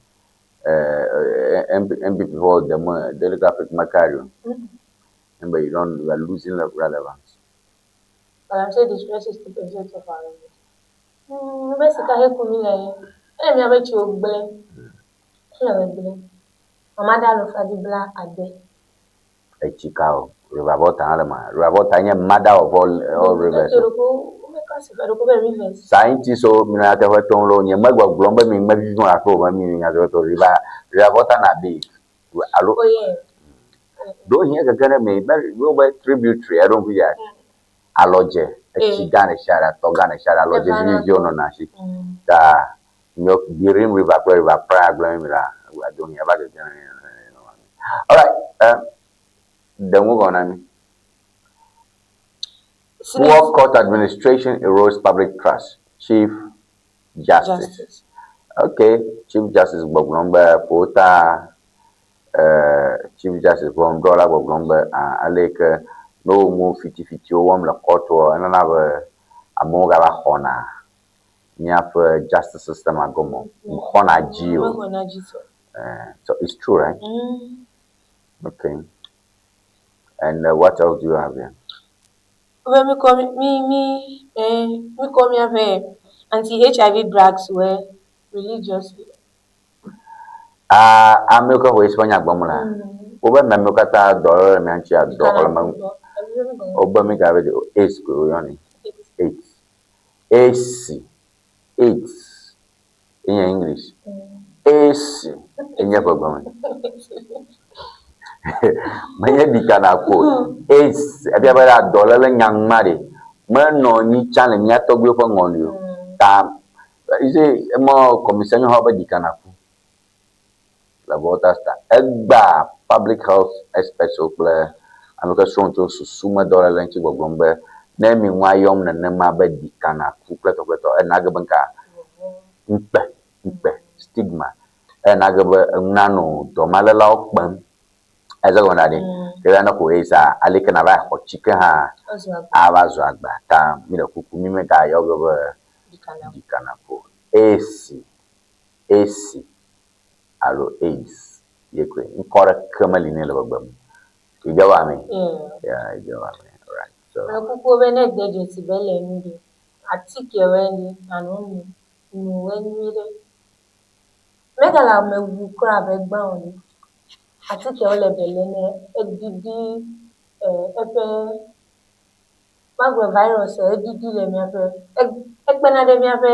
MP for the mo Delegate Makario. And but you are losing the relevance.
But I'm saying the stress is 2% of our lives. Basically, I me abet you blame. Mama da lo fa di bla ade.
A Chicago. River mother of all rivers. Scientists so minata weton lo nye magwa glomba mi mabi no akro mi nya to river na big. Alo.
Oh yeah.
Do here gagana me go by tributary I don't be that. Aloje, Chigane Shara, Togane Shara, Aloje Jono Nashi. Da no Birim River Prague Glamira. We are doing about it. All right. Then we're gonna poor court administration erodes public trust. Chief Justice. Okay, Chief Justice Bob number Pota Chief Justice Bob Dollar Bob number Aleke no more 50-50 one la court or another Amoga Hona. Niap justice system agomo. Hona Gio. So it's true, right? Okay. And what else do you have here?
When me come here anti-HIV drugs were religiously.
America ho Espanya gbamula. Oba me America ta dollar me anchi a dollar man. Oba me ga be ace go yoni. 8. AC. 8 in English. AC in your program. Manya dikana ko ace abia dollar nyang mari. Man no ni channel ni atogwe for ngonyo. Ta ise mo commission ho ba dikana ko. La vota sta egba public health experts ople anuka sonto susuma dollar lanchi gogombe na mi nwayom na nema ba dikana ku pleto na ga banka mpe stigma na ga ba nano to malala okpan eza gona de ke na ko esa alike na ba ko chike ha abazo agba ta mi da kuku mi me ga yo go dikana ko AC alo AIDS yekwe nkora kamali ne labam igawame igawame right so
akuko bene deje sibele ndi atike wendi anu nu wenire megala mewu kra be gba oni atike ole bele ne edidi epe magwe virus edidi le mi ape egbena de mi ape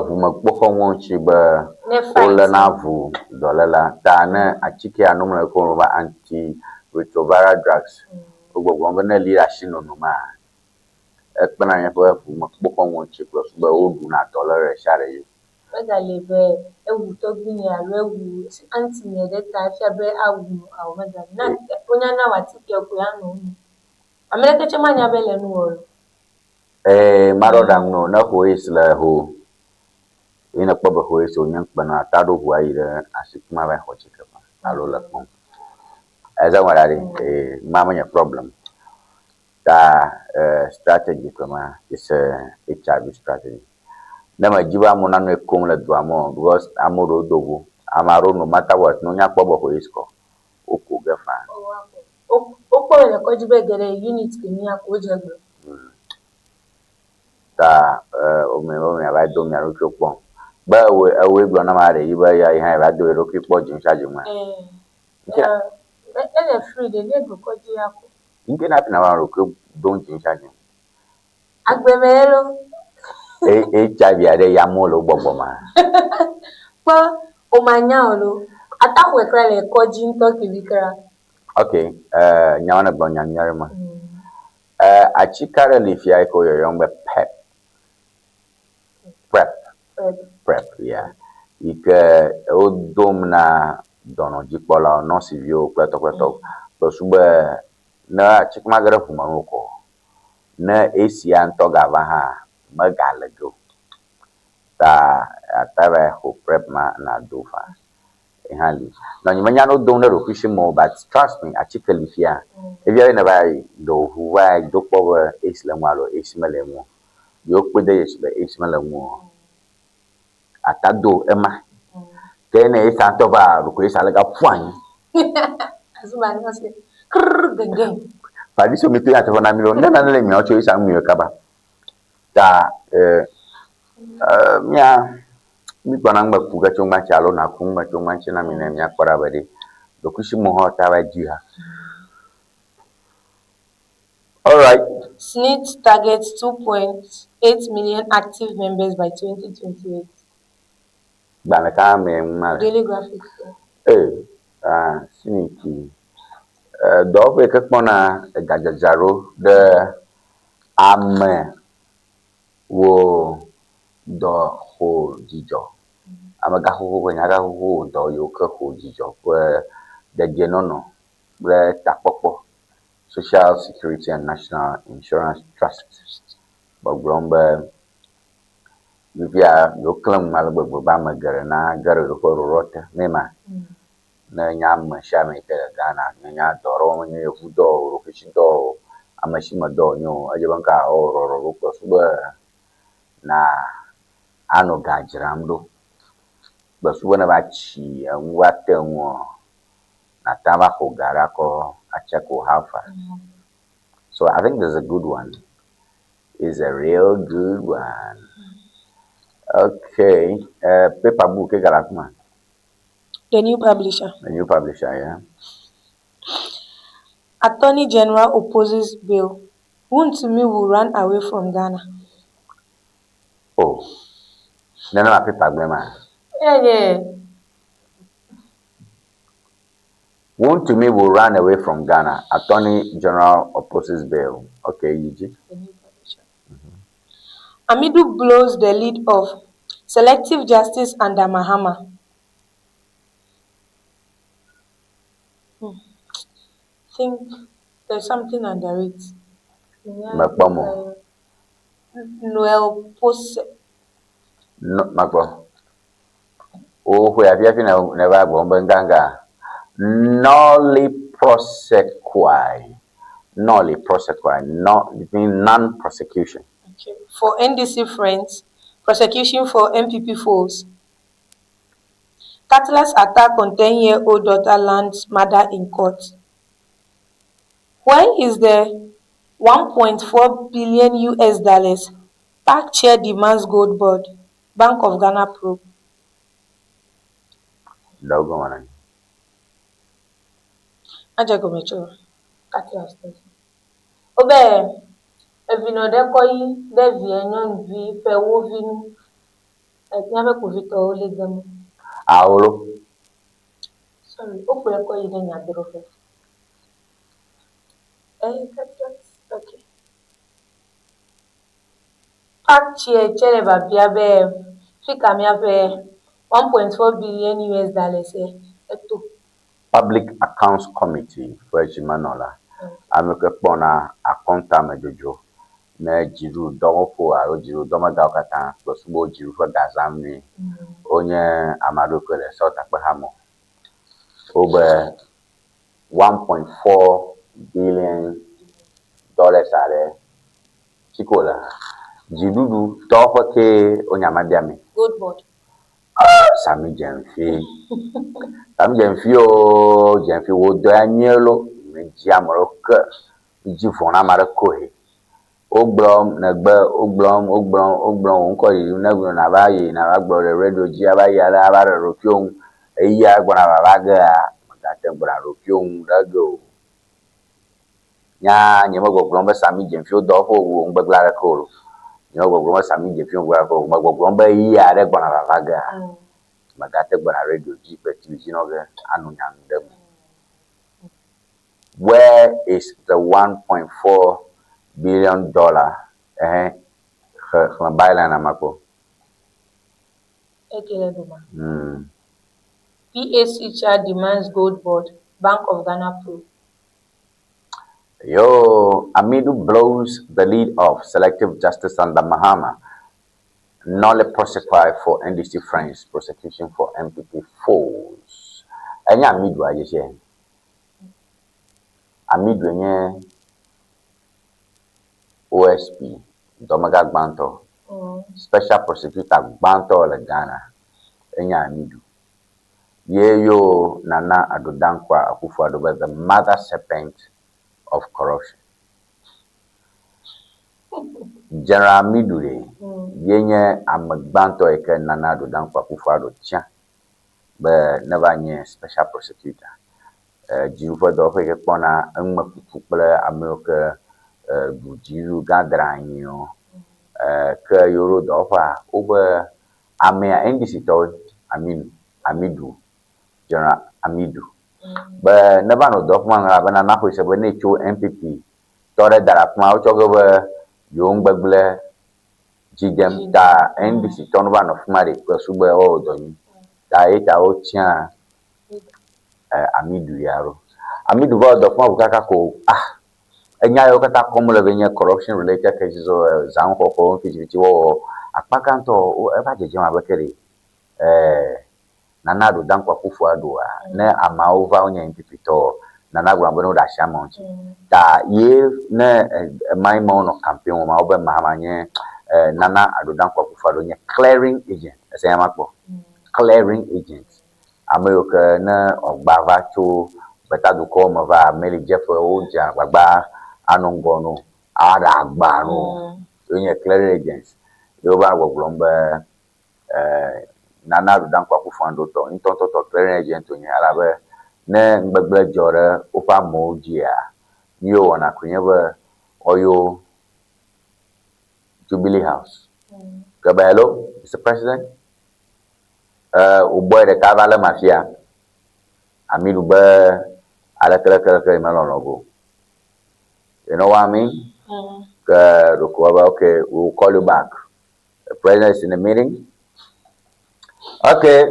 Vuma kpoko wonchi ba ola na vu dolala ta na achike anumna ko ba anti retroviral drugs ogbogbo na leadership no ma ekpena nya ko vuma kpoko wonchi plus ba odu na dollar share yi
mega lebe ewu to gbini aro ewu anti ne de ta fi abe awu awu mega na onya na watike ko ya no ameleke chema nya bele nu oro
marodang no na ko isla ho ina kwa ba ho so nyang bana ta do huwa ira asikuma ba ho chika ba alo la pon eza warari mama nya problem ta strategy kama is HIV strategy na majiba mo na no ekom la do amo because amoro dogo amaro no matter what no nya kwa ba ho isko oko gafa
oko le ko jibe gere unit ni akoje gbe
ta ome aba do mi aro chopon ba we gbo na mare yiba ya ihan ba do ro ki pojin saje ma
ele free de le go ko ji ako
nke na pina wa ro ko don jin saje
agbemelo
HIV ade ya mo lo gbogbo ma
po o ma nya olo atakwe kra le ko ji nto kibikra
okay nyawana gbo nya nyare ma achikara lifia ko yo yombe prep yeah ike odom na dono jipola no sivio kweto to sube na chikmagara fumanoko na esia ntogava ha magalego ta ataba ho prep ma na dofa ehali na nyimanya no don na rokushimo but trust me achikalifia if you never do huwa do power islamalo ismalemo yo kwede yesbe ismalemo atado ema kene isanto ba ko isalaga puan
azuma ni wase krr genge
padi so mitu ya tofana milo na le mi ocho isa mi kaba ta mia mi bana ngba kuga chonga chalo na kumba chonga china mi na mia kwara bade dokushi mo hota ba jiha. All right.
SNIT targets 2.8 million active members by 2028. Daily graphics.
SNIT. Dobe kakmona gajajaro de ame wo do ho jijo. Amaga ho nyaga ho do yo ka ho jijo kwa de genono bre tapopo. Social Security and National Insurance Trust. Bagromba Vivia Yoklam Malabu Bama Garana Garu Rota Nema Na Yam Shame Ghana Nya Doro Fudo Rokishido Amashima Do no Ajabanka or Roko Suba Na Ano Gajramdo Basuana Bachi and Watemo Natama Garako Acheko Halfa. So I think there's a good one. It's a real good one. Okay. Paper book, The
new publisher.
The new publisher, yeah.
Attorney General opposes bill. Wontumi will run away from Ghana.
Oh. No, paper man.
Yeah.
Wontumi will run away from Ghana. Attorney General opposes bill. Okay, Yiji.
The new publisher. Amidu blows the lead of selective justice under Mahama. I think there's something under it.
Makbomo.
Noel Pose.
No, Makbo. Oh, we have never bombanganga. Nolly prosequi. Nolly prosequi. No, between non-prosecution.
Okay. For NDC friends, prosecution for MPP foes. Catalyst attack on 10-year-old daughter lands mother in court. When is the $1.4 billion PAC chair demands gold board? Bank of Ghana probe.
Double LNB.
Ajagomecho. Catalyst. Obe. Evino dekoyi devi enyon vi pe wo vinu. Etiabe kuvito ole gamo.
Aolo.
Sorry, opo dekoyi de nyadro fe. Okay. PAC chair chere babia be fika mi abe $1.4 billion eto.
Public Accounts Committee for Jimanola. Ameke pona akonta mejojo. Na jiru domofo aro jiru domaga okata plus bo jiru for gazamni. Onye amado kwele South Akpahamo. Over $1.4 billion are chikola. Jidudu tofa ke onyamadiame.
Good board.
Sami Jemfi. Sami Jemfi o Jemfi wo do anyelo meji amoroka ji fona marakohe. Ogbrom nko yi na na bayi na agbo radio ji abayi ala abare rokion eyi agbona babaga magate gbona rokion radio. Nya nyemo gogbrom be Sami Jemfi o do fo wo ngbegla re ko. Nyo gogbrom Sami Jemfi o gba ko gogbrom be yi are gbona babaga. Magate gbona radio ji pe TV no ge anu nyandem. Where is the $1.4 billion baila mako?
PAC chair demands gold board. Bank of Ghana probe.
Yo, Amidu blows the lead of selective justice under Mahama. Nolly prosecuted for NDC friends. Prosecution for MPP foes. Anya Amidu aje. Amidu nye OSP. Domaga Gbanto. Special prosecutor Gbanto le Ghana. Anya Amidu. Yeyo Nana Adodankwa Akufo-Addo, the mother serpent of corruption. General Midure, yenye amagbanto eke Nana Adodankwa Akufo-Addo tia, but never nye special prosecutor. Jirufa do fe ke pona enma kukule America bujiru gadranyo ke yoro do fa obe amea NDC to Amidu General Amidu. But never no document rabana na ko se be ne cho MPP tore darapma o chogo be young begle jidem da NDC ton ba no fumare ko sugbe o doni da eta o tia Amidu yaro Amidu go document bukaka ko enya yo kata komule benye corruption related cases o zan ko fijiti wo apakanto o e ba jeje ma bekere Nana Adodankwa Akufo-Addo na ama over onye impipito Nana Gwambono da shamonchi da ye na my no campaign ma obe mahamanye Nana Adodankwa Akufo-Addo nye clearing agent eseyamakpo clearing agent amoyoka na ogbava cho but I do call my va Mary Jeffrey Oja Baba Anongono Ada Agbano when you clear agents you over Glomba Nana Dankwa Kufando in Toto clearing agent to Yalabe ne Mbebla Jora Upa Mojia you on a Kunyeva or you Jubilee House. Hello, Mr. President. Boy the Cavala Mafia. Amidu ba you know what I mean? Okay, we'll call you back. The president is in the meeting. Okay,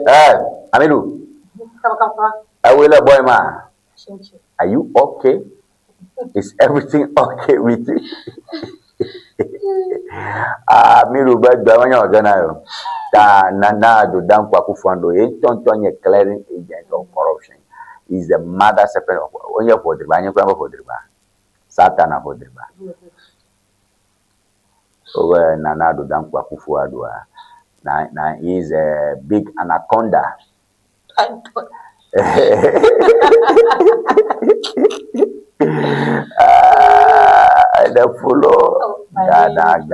Amidu. I will boy ma. Are you okay? Is everything okay with you? Amidu ba dawanya ogana na do dankwa kufando tontonye clearing agent of corruption. Is the mother serpent of onye podriba anya kwa podriba Satan podriba so nana do dankwa kufuado na is a big anaconda the follow Ghana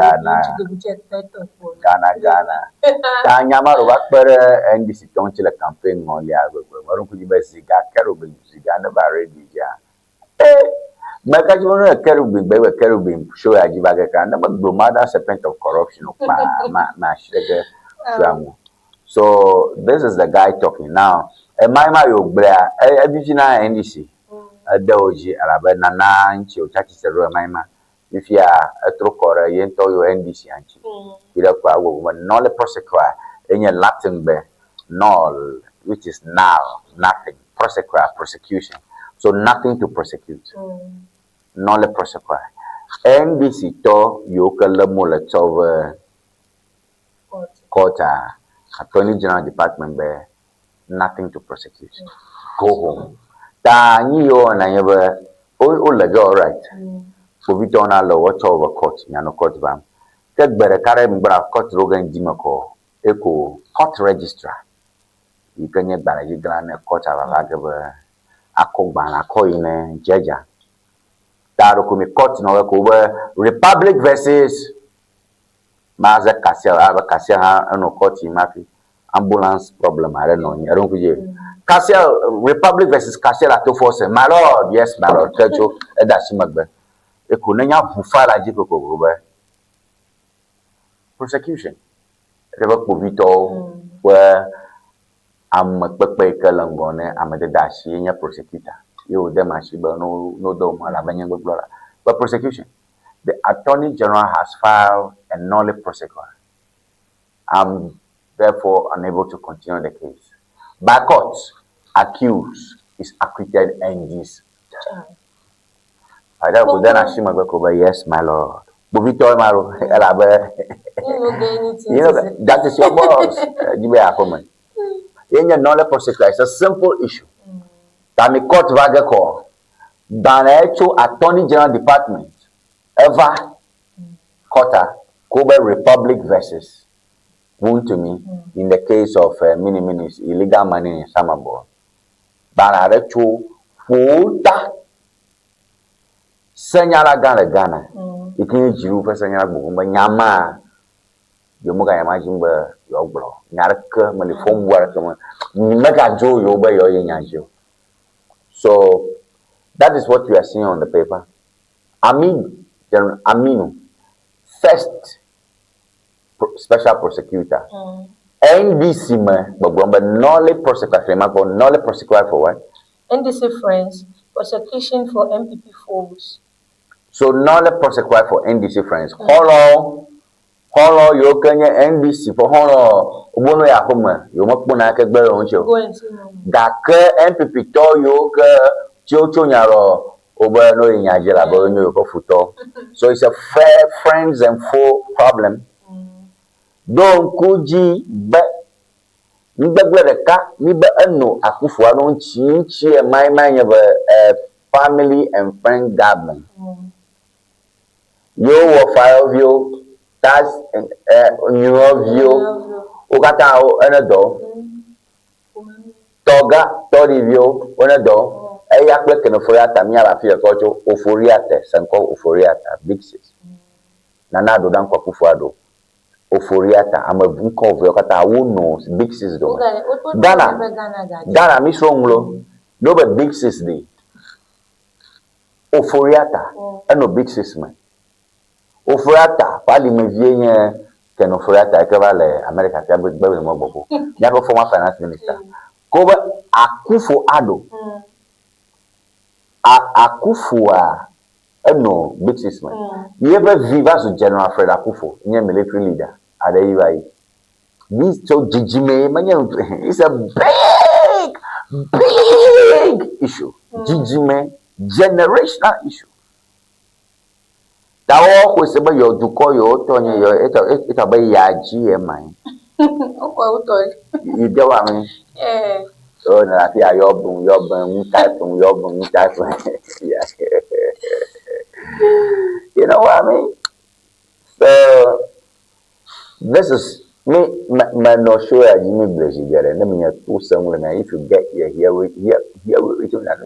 Tanyama Rockber and this tonchila campaign on the Marukujiba Ziga, Caribbean Ziga, never ready. Makajuno Caribbean, baby Caribbean, show Ajibaga, never do mother serpent of corruption of so this is the guy talking now. A Maima Yobra, a Vigina NDC, a Doji, Arabana Nanchi, or Chachis, Maima. If you are a trocor, you enter your NDC, you don't null prosecute in your Latin null, which is now nothing, prosecute, prosecution. So nothing to prosecute. Null prosecute. NDC to you can learn over court, Attorney General Department, nothing to prosecute. Go home. Tanyo and I ever, all right. So we don't allow watch over court, no court bam. Take better carry mbra court rogan dimako, echo court registrar. You can get by you grand court avagaba, a coban, a coin, jaja. That will be court no over Republic versus Maza Cassia, Ava Cassia, and no court in Mafi. Ambulance problem, I don't know. I don't know. Cassia, Republic versus Cassia at 247. My lord, yes, my lord, tell you, that's Magbe. Prosecution. Where I'm a Kalangone, I'm a dashi in your prosecutor. You them no dome, but prosecution. The Attorney General has filed a null prosecutor. I'm therefore unable to continue the case. By court, accused is acquitted and this. I don't know yes, my lord. You know, that is your boss. You be a woman. In your knowledge prosecutor, it's a simple issue. Tami court vagako. Dan actual Attorney General Department ever quarter Kobe Republic versus wound to me in the case of mini illegal money in Samabo. Dan actual full Senyala Ghana. You can Jew for Senyala Bumba Yama. You may imagine your blow. Naraka, when the phone work, Mega Joe, you obey your Yanjo. So that is what we are seeing on the paper. Aminu, first special prosecutor. NDC, but knowledge prosecutor for what?
NDC friends, prosecution for MPP foes.
So now the prosecutor for NDC friends. Hello, you can NDC for hello. Ubono ya kuma. You must put na kebele oncho. Dake MPP to you chocho nyaro. Ubano inyajela bonyo yoko futo. So it's a fair friends and foe problem. Don't kuji be. Nibegwe deka nibe eno akufu ano nchi my family and friend government. You will file view, tax new view, Ukata another, Toga, Tori view, another, Eya kple kenoforiata mi ala fi ekocho oforiata sanko oforiata big sis. Nana do dan kwakufu ado. Oforiata amabunko of yokata who knows big sis do. Ghana mi so nglo. No be big sis dey. Oforiata no big sis man. Oforiata pali me vie kenoforiata ekevale America tia be mo bobo. Nya ko former finance minister. Ko be Akufo Addo. Akufo no big sis man. You ever viva so General Fred Akufo, nye military leader. Adeyai. This so jijime manya it's a big issue. Jijime generational issue. Dawo ko se ba yo duko yo tonye yo eta ba ya GMI.
Okwa uto.
You get what I mean? So na fi ayo bun type. Yeah. You know what I mean? So this is me no show ya Jimmy Blaze get and me two somewhere na if you get here we na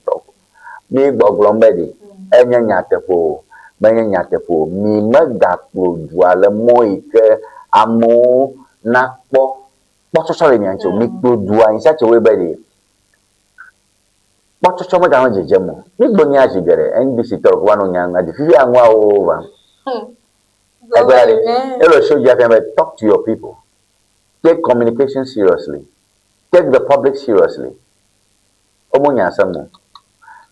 talk. Me gbogblombedi enya nyatepo mi magakpo duale moike amo na po sorry mi ancho mi dua in such a way bedi so mo dan jejemo mi gbonya jigere NBC talk one onyanga di fi anwa over hello show you have talk to your people. Take communication seriously. Take the public seriously. Omonya samu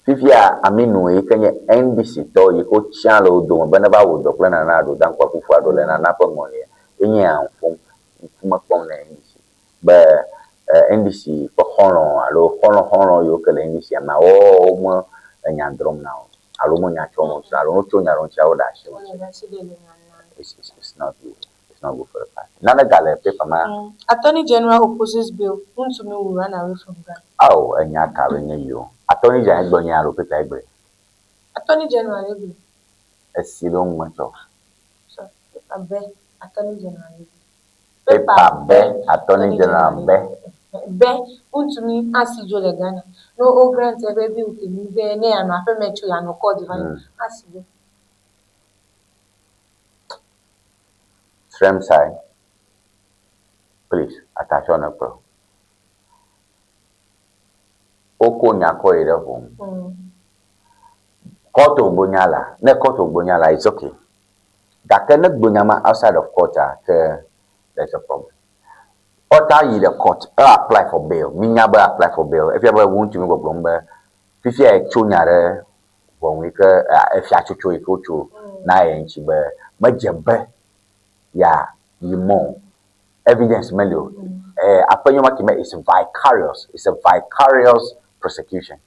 Fifia aminu ikenye NBC to yiko channel do banaba wo do plan na do dan kwa kufu ado le na na pamoni enye anfum kuma pon na NBC ba NBC ko hono yo kele NBC ma o mo nyandrom na alo mo nya chomo alo no cho nya ron cha o da shi it's not good. It's not good for the party. Nana gale paper ma
Attorney General opposes bill Untumi will run away from Ghana.
Oh, enya karenye yo. Attorney General gbonya ro paper egbe.
Attorney General egbe.
Esilo nwacho.
So, paper Attorney General egbe.
Paper be Attorney General be
Untumi asijo le Ghana. No o grant e be ukemi be ne anu afemechu ya no court divine asijo.
Frame side. Please, attention up. Oko nyako ere home. Court Bonyala, ne court Bonyala is okay. That cannot Bonyama outside of court, there's a problem. Otta you the court, apply for bail. Minyaba apply for bail. If you ever want to go blomber, if you are chunyare, one week, if you are chucho, you go to na enchibe, majembe, yeah, you more. Evidence mellow. Is vicarious. It's a vicarious prosecution.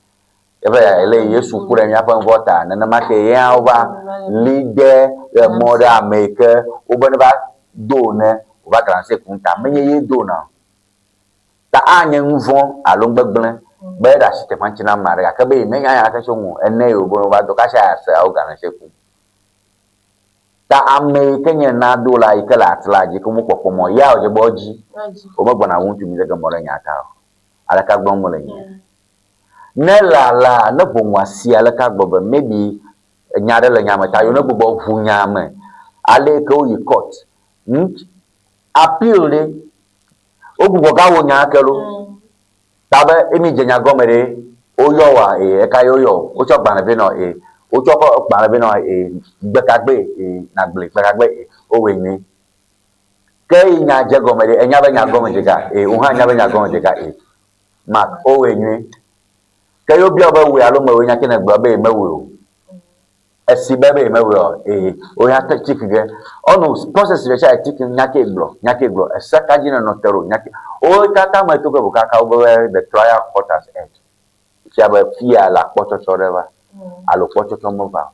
Yesu kura mi afa vota na make ya over leader mother maker obanaba do na oba transe kunta menye ye do na ta anya nvon alongbegble be da site manchina mare ka be menya ya attention mu ene obo ba do ka sha sa organize ku ta ame kenye na do la ikala atlaji ko mu popomo ya oje boji o magba na won tu mi daga mora nya ta ala ka gbon mo le nya Nela na bomwasi alaka gbobe maybe nyare le nyamata yo na gbobo hu nyame ale ko yi court appeal le ogbo ga wo nya akelo tabe emi jenya gomere oyo wa e ka yo o cho gban be no o cho ko gban be no gbekagbe na gbekagbe o we ni ke nya je gomere enya be nya gomere ga o ha nya be nya gomere ga mark o we ni Kayo bia ba we alo ma we nya kena gba be ma we o esi ba be ma we o ya ta chief ge ono process le cha chief nya ke glo esa ka jina no tero nya ke o kaka ma to ko kaka o the trial court has end cha ba fia la poto choreva alo poto tomo ba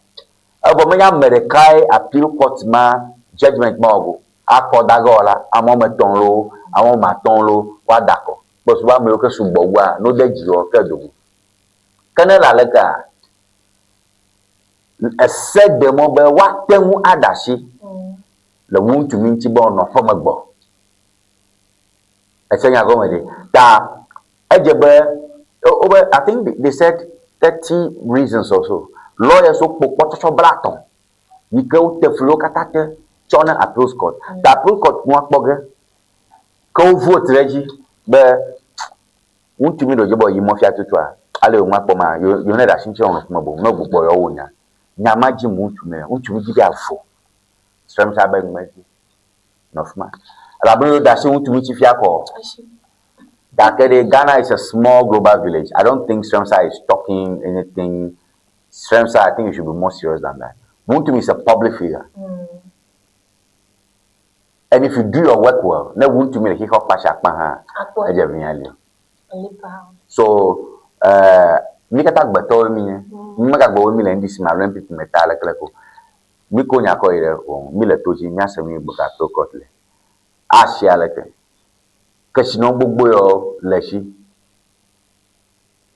abo me nya American appeal court ma judgment ma ogo akodagola amo metonlo amo matonlo wa dako bo so ba me o ke sugbo wa no de ji o ke do Kanela leka said the mobile what then adashi the wound to mean Tibon no from a bo. I say, I go with it. I think they said 30 reasons also. Lawyers who put blaton. You go to Flocatate, China appeals court. The appeal court won't bugger. Go vote, Reggie. But won't you mean the job you mafia to try? Ale Mapoma, you know that since you're on mobile, no boy owner. Namaji won't you give out for? Strength are begging me. No, man. I believe that she won't to meet if you call. That Ghana is a small global village. I don't think Stremsa is talking anything. Stremsa, I think you should be more serious than that. Wuntum is a public figure. And if you do your work well, no Wuntum will kick off Pashakmaha. So, Mikata Bato me, Magago Mill and this Maran Pit Metallic. Miko Nyako, Milatoji, Nasami Bukato Kotle. Ashialeke. Kashino Buboyo Leshi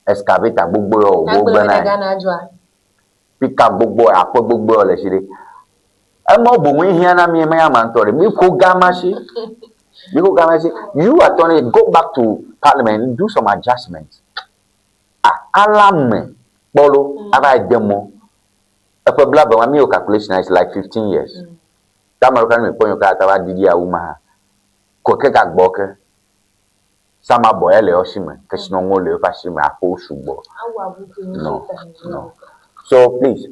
Excavator Buboyo Bogana Pick up Bubo, Apple Bubo Leshi. I'm not going here. I'm a man. Miko Gamashi. You are turning. Go back to Parliament and do some adjustments. Alarm Bolo, Ava demo. A problem, my meal calculation is like 15 years. Tamarokan will point your car to Didia Uma. Kokeka Boke. Sama boele oshima, kashino ngole fashima apo shubo. No. So please,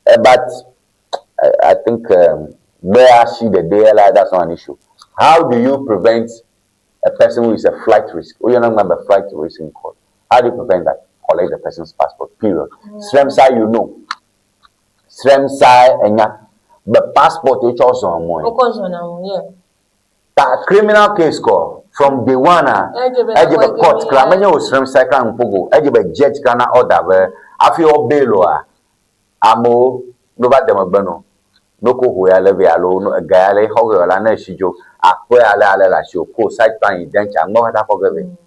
but I think where she the DLI, that's not an issue. How do you prevent a person who is a flight risk? Oh, you're not going to be a flight risk in court. How do you prevent that? Collect the person's passport. Period. Stremsa, you know. Stremsa, the passport which also on one. That criminal case call. From day one, Ejibe court, Kramanya was from Second Pogo, Ejibe judge Kana order, Afio Beloa, Amo, Nova Demabano, Noko Huya alone, a gale, Hogger, Lana Shijo, Aqua la show, co side plan, denture, no other forgiving.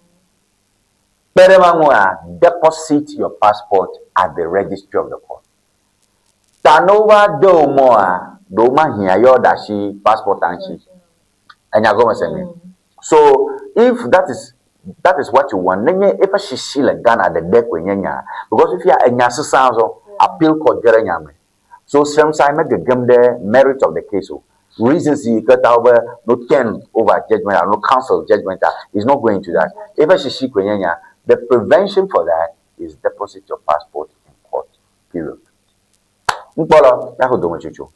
Peremanua, deposit your passport at the registry of the court. Tanova do more, Doma here, your dashi, passport and she, and you're going to send me. So if that is what you want, then if she see like Ghana the deck when because if you are a nyasa sounds appeal court geranyame. So Stremsa make the game the merit of the case. Reasons he got over no 10 over judgment or no council judgment is not going to that. If she see kwenyanya, the prevention for that is deposit your passport in court. Period. Mpolo na ho domo chuchu.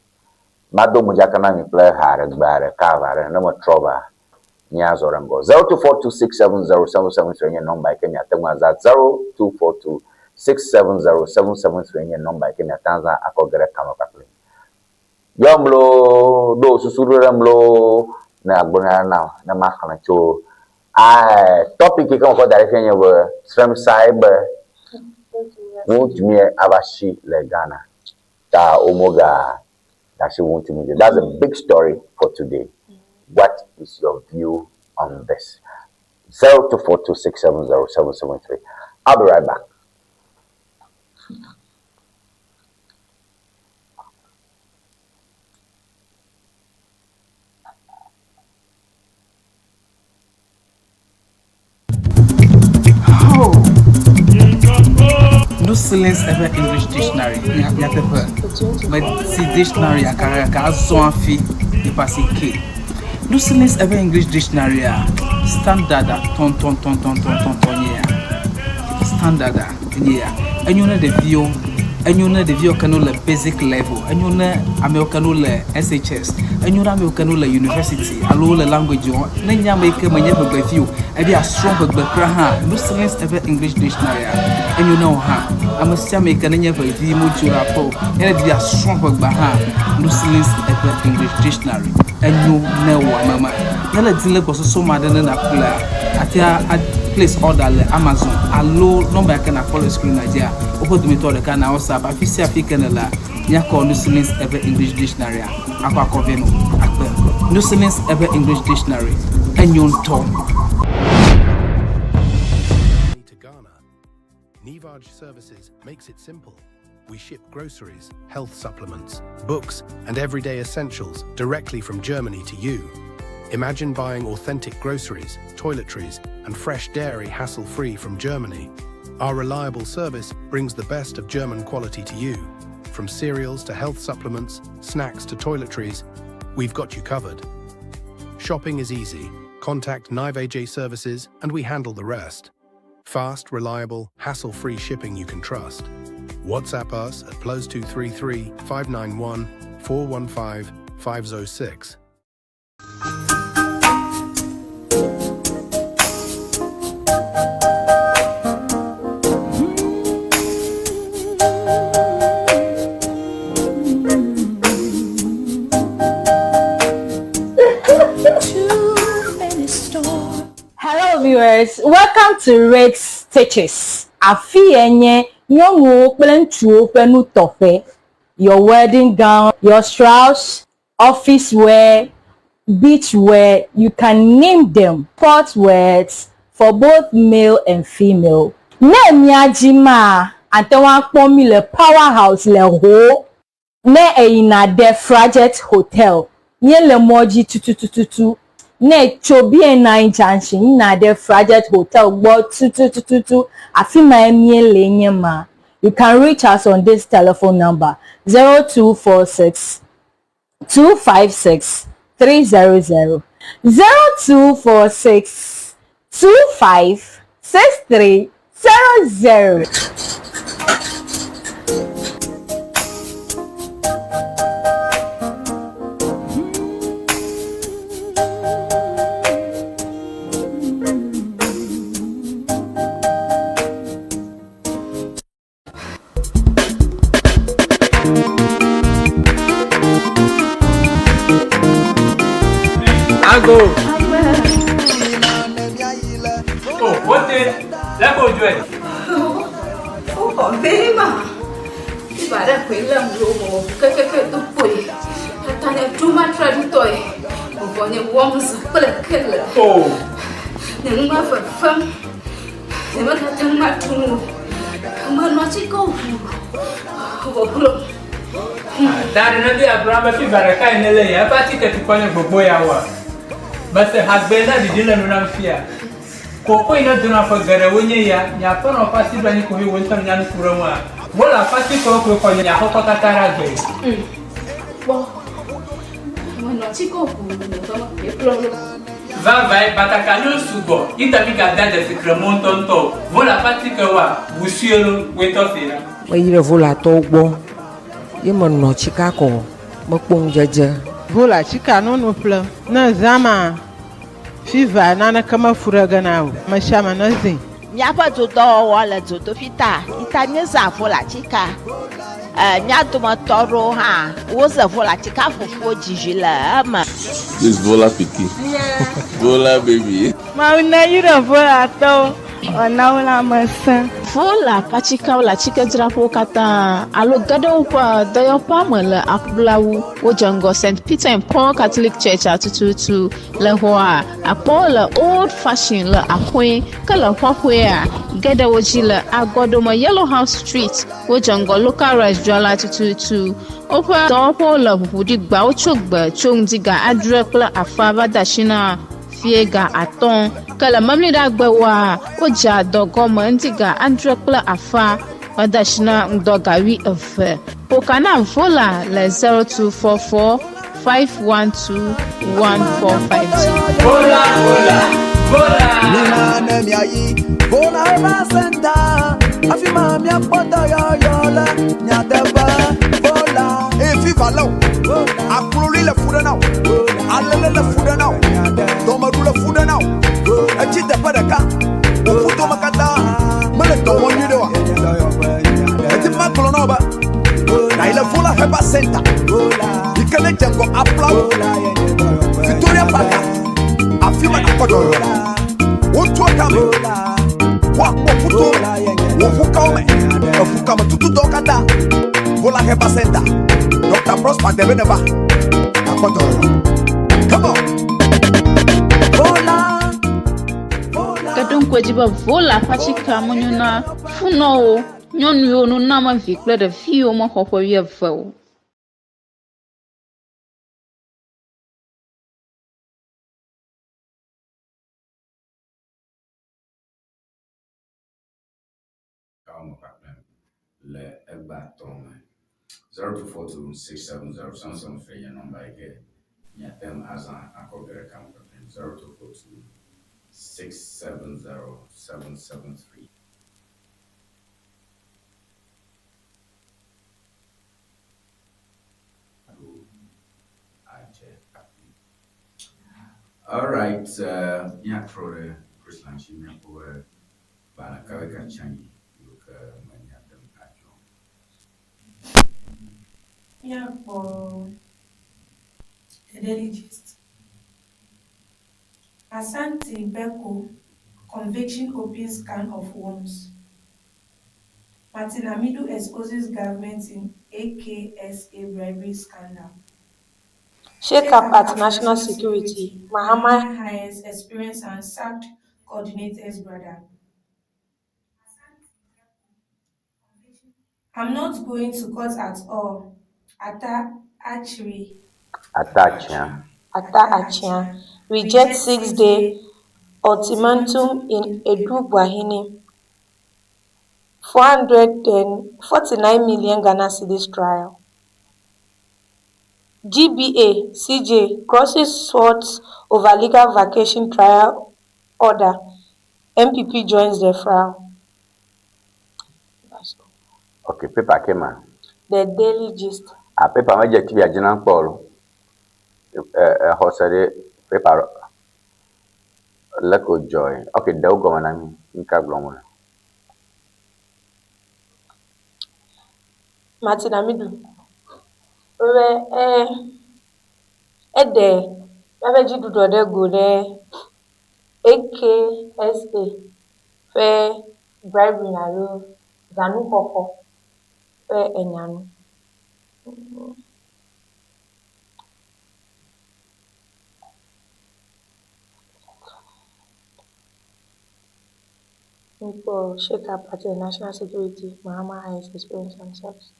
Mado mujakana mi play hard bare cover no more trouble. Nyazo Rambo 0242670773 number Kenya Tanzania 0242670773 number Kenya Tanzania akogere kama kakle yomlo do susuru ramlo na gbona na makana cho topic kama ko dare fenya we Stremsa won't me abashi le Ghana ta omoga that she won't me. That's a big story for today. What is your view on this? 0242670773. I'll be right back.
Oh. No silence ever English dictionary. But see dictionary akara so afi e passe ke. No silence ever English dictionary standard ton standard and you know the view can the basic level and you know American SHS and you know American university allo the language nenya make manya be view e be a strong background no silence ever English dictionary and you know I'm a make nenya be view mo jura po e be a strong background no silence ever English dictionary and you know mama nala dile ko so ma den na kula atia place order le Amazon allo number can follow screen Nigeria open me to the can WhatsApp afisi african la nya call no silence ever English dictionary akwa conveno akpe no silence ever English dictionary and you talk
to Ghana. Nivage Services makes it simple. We ship groceries, health supplements, books, and everyday essentials directly from Germany to you. Imagine buying authentic groceries, toiletries, and fresh dairy hassle-free from Germany. Our reliable service brings the best of German quality to you. From cereals to health supplements, snacks to toiletries, we've got you covered. Shopping is easy. Contact Ŋdi Services and we handle the rest. Fast, reliable, hassle-free shipping you can trust. WhatsApp us at +233 591 415 506.
Hello viewers, welcome to Rex Stitches. Afienye nyongo kple penu tofe. Your wedding gown, your strauss, office wear, beach wear, you can name them. Sports wears for both male and female. Ne miajima antewa kpomi le powerhouse le ho. Ne eina de Frajet Hotel. Nye le moji tututututu. Ne chobi nine junction na de Frajet Hotel gbo tututututu afima emie lenye ma. You can reach us on this telephone number 0246 256 300 0246 25 6300.
Go. Oh, what the? Let go, Joy.
Oh, very much. If I don't quit them, keke to Boye. Hatanya too much ready toy. Boye worms, kple.
Oh.
The woman for fun. The man had done my two. Come on, not to go.
That another Abraham Fibaraka in LA. I party to Pony for Boye. But the husband didn't run fear. Coco in a dinner for Ewenyigba, Yapon or Party Banico, who went on Yan Kurama. Well, a party talk with Yahokatara.
When not to go,
Vai, but I can use to go. Interviga that as a Cremonton talk. Vola Paticawa, Busiolo, wait off here.
When you vola talk, you man no Chicago, Mokung Jaja.
Vola chika no pla na zama fiva nana kama furaga nao mashama nazi
Nyapa to do wala to fita itanye za vola chika nyato matoro ha woza vola chika fufu jijila ama
This vola piki. Vola baby.
Mauna yura vola to onaula masa.
Vola pachika wala chika drapo kata alo gado pa dayo pamela akblawu wojango St. Peter and Paul Catholic Church atututu le hoa apola old fashioned la akwe kala hwahwe gada wojila agodoma Yellow House Street wojango local restaurant atututu opa dopo la budi gba ochogba chongdiga adrekla afava dashina fiega aton kala mamli dagbawa oja dogoma ndiga andrekla afa wadashina ndogawi efe pokana vola le 0244 512 1450
Vola
Nina nemiayi Vola eva senda Afima mia pota yola Nyadeba Vola Efi valo Akulori le fuda now Alele le fuda now Domaru le fuda now Echite pedeka Ufuto makata Mele tomo nyidewa Etima kolonoba Na ile vola heba senta Ikele jengo aplau Victoria Parka Afima na kodoro Wotu akame Wakuto Wofukaume Wofukama tutu dokata Vola heba senta Dr. Prosper Debeneba na kodoro Come on Vola
kadon kwajiba vola pachika monyuna funo nyonu yo no nama vikle de fio mo hofo wie vau
Kama Paklem, Le Egba Tome. 0242 Samsung for your number again. Yeah, them as a Akogere Kama Paklem. 0242 670-773. All right, yeah, for the Chris Lanchi, over Banakaweka Changi, look, many of them at
Yeah, for the daily gist. Asante Beko conviction opens can of worms. Martin Amidu exposes government in AKSA bribery scandal.
Shake up at national security.
Mahama hires experienced and sacked coordinator's brother. I'm not going to court at all. Atta Achia rejects 6-day ultimatum in Edu Buahini. 449 million Ghana cedis trial. GBA CJ crosses swords over legal vacation trial order. MPP joins the frown.
Okay, paper came on.
The daily gist.
A paper major TV Ajanan Paul. Hosted paper. Leko joy. Okay, Dogo Manami in Kablomona.
Martin Amidu. Ede, Babaji do the go there. AKSA, fair bribery na lo, Zanu Koko, fair Enyanu. People shake up at the national security. Mahama has experienced themselves.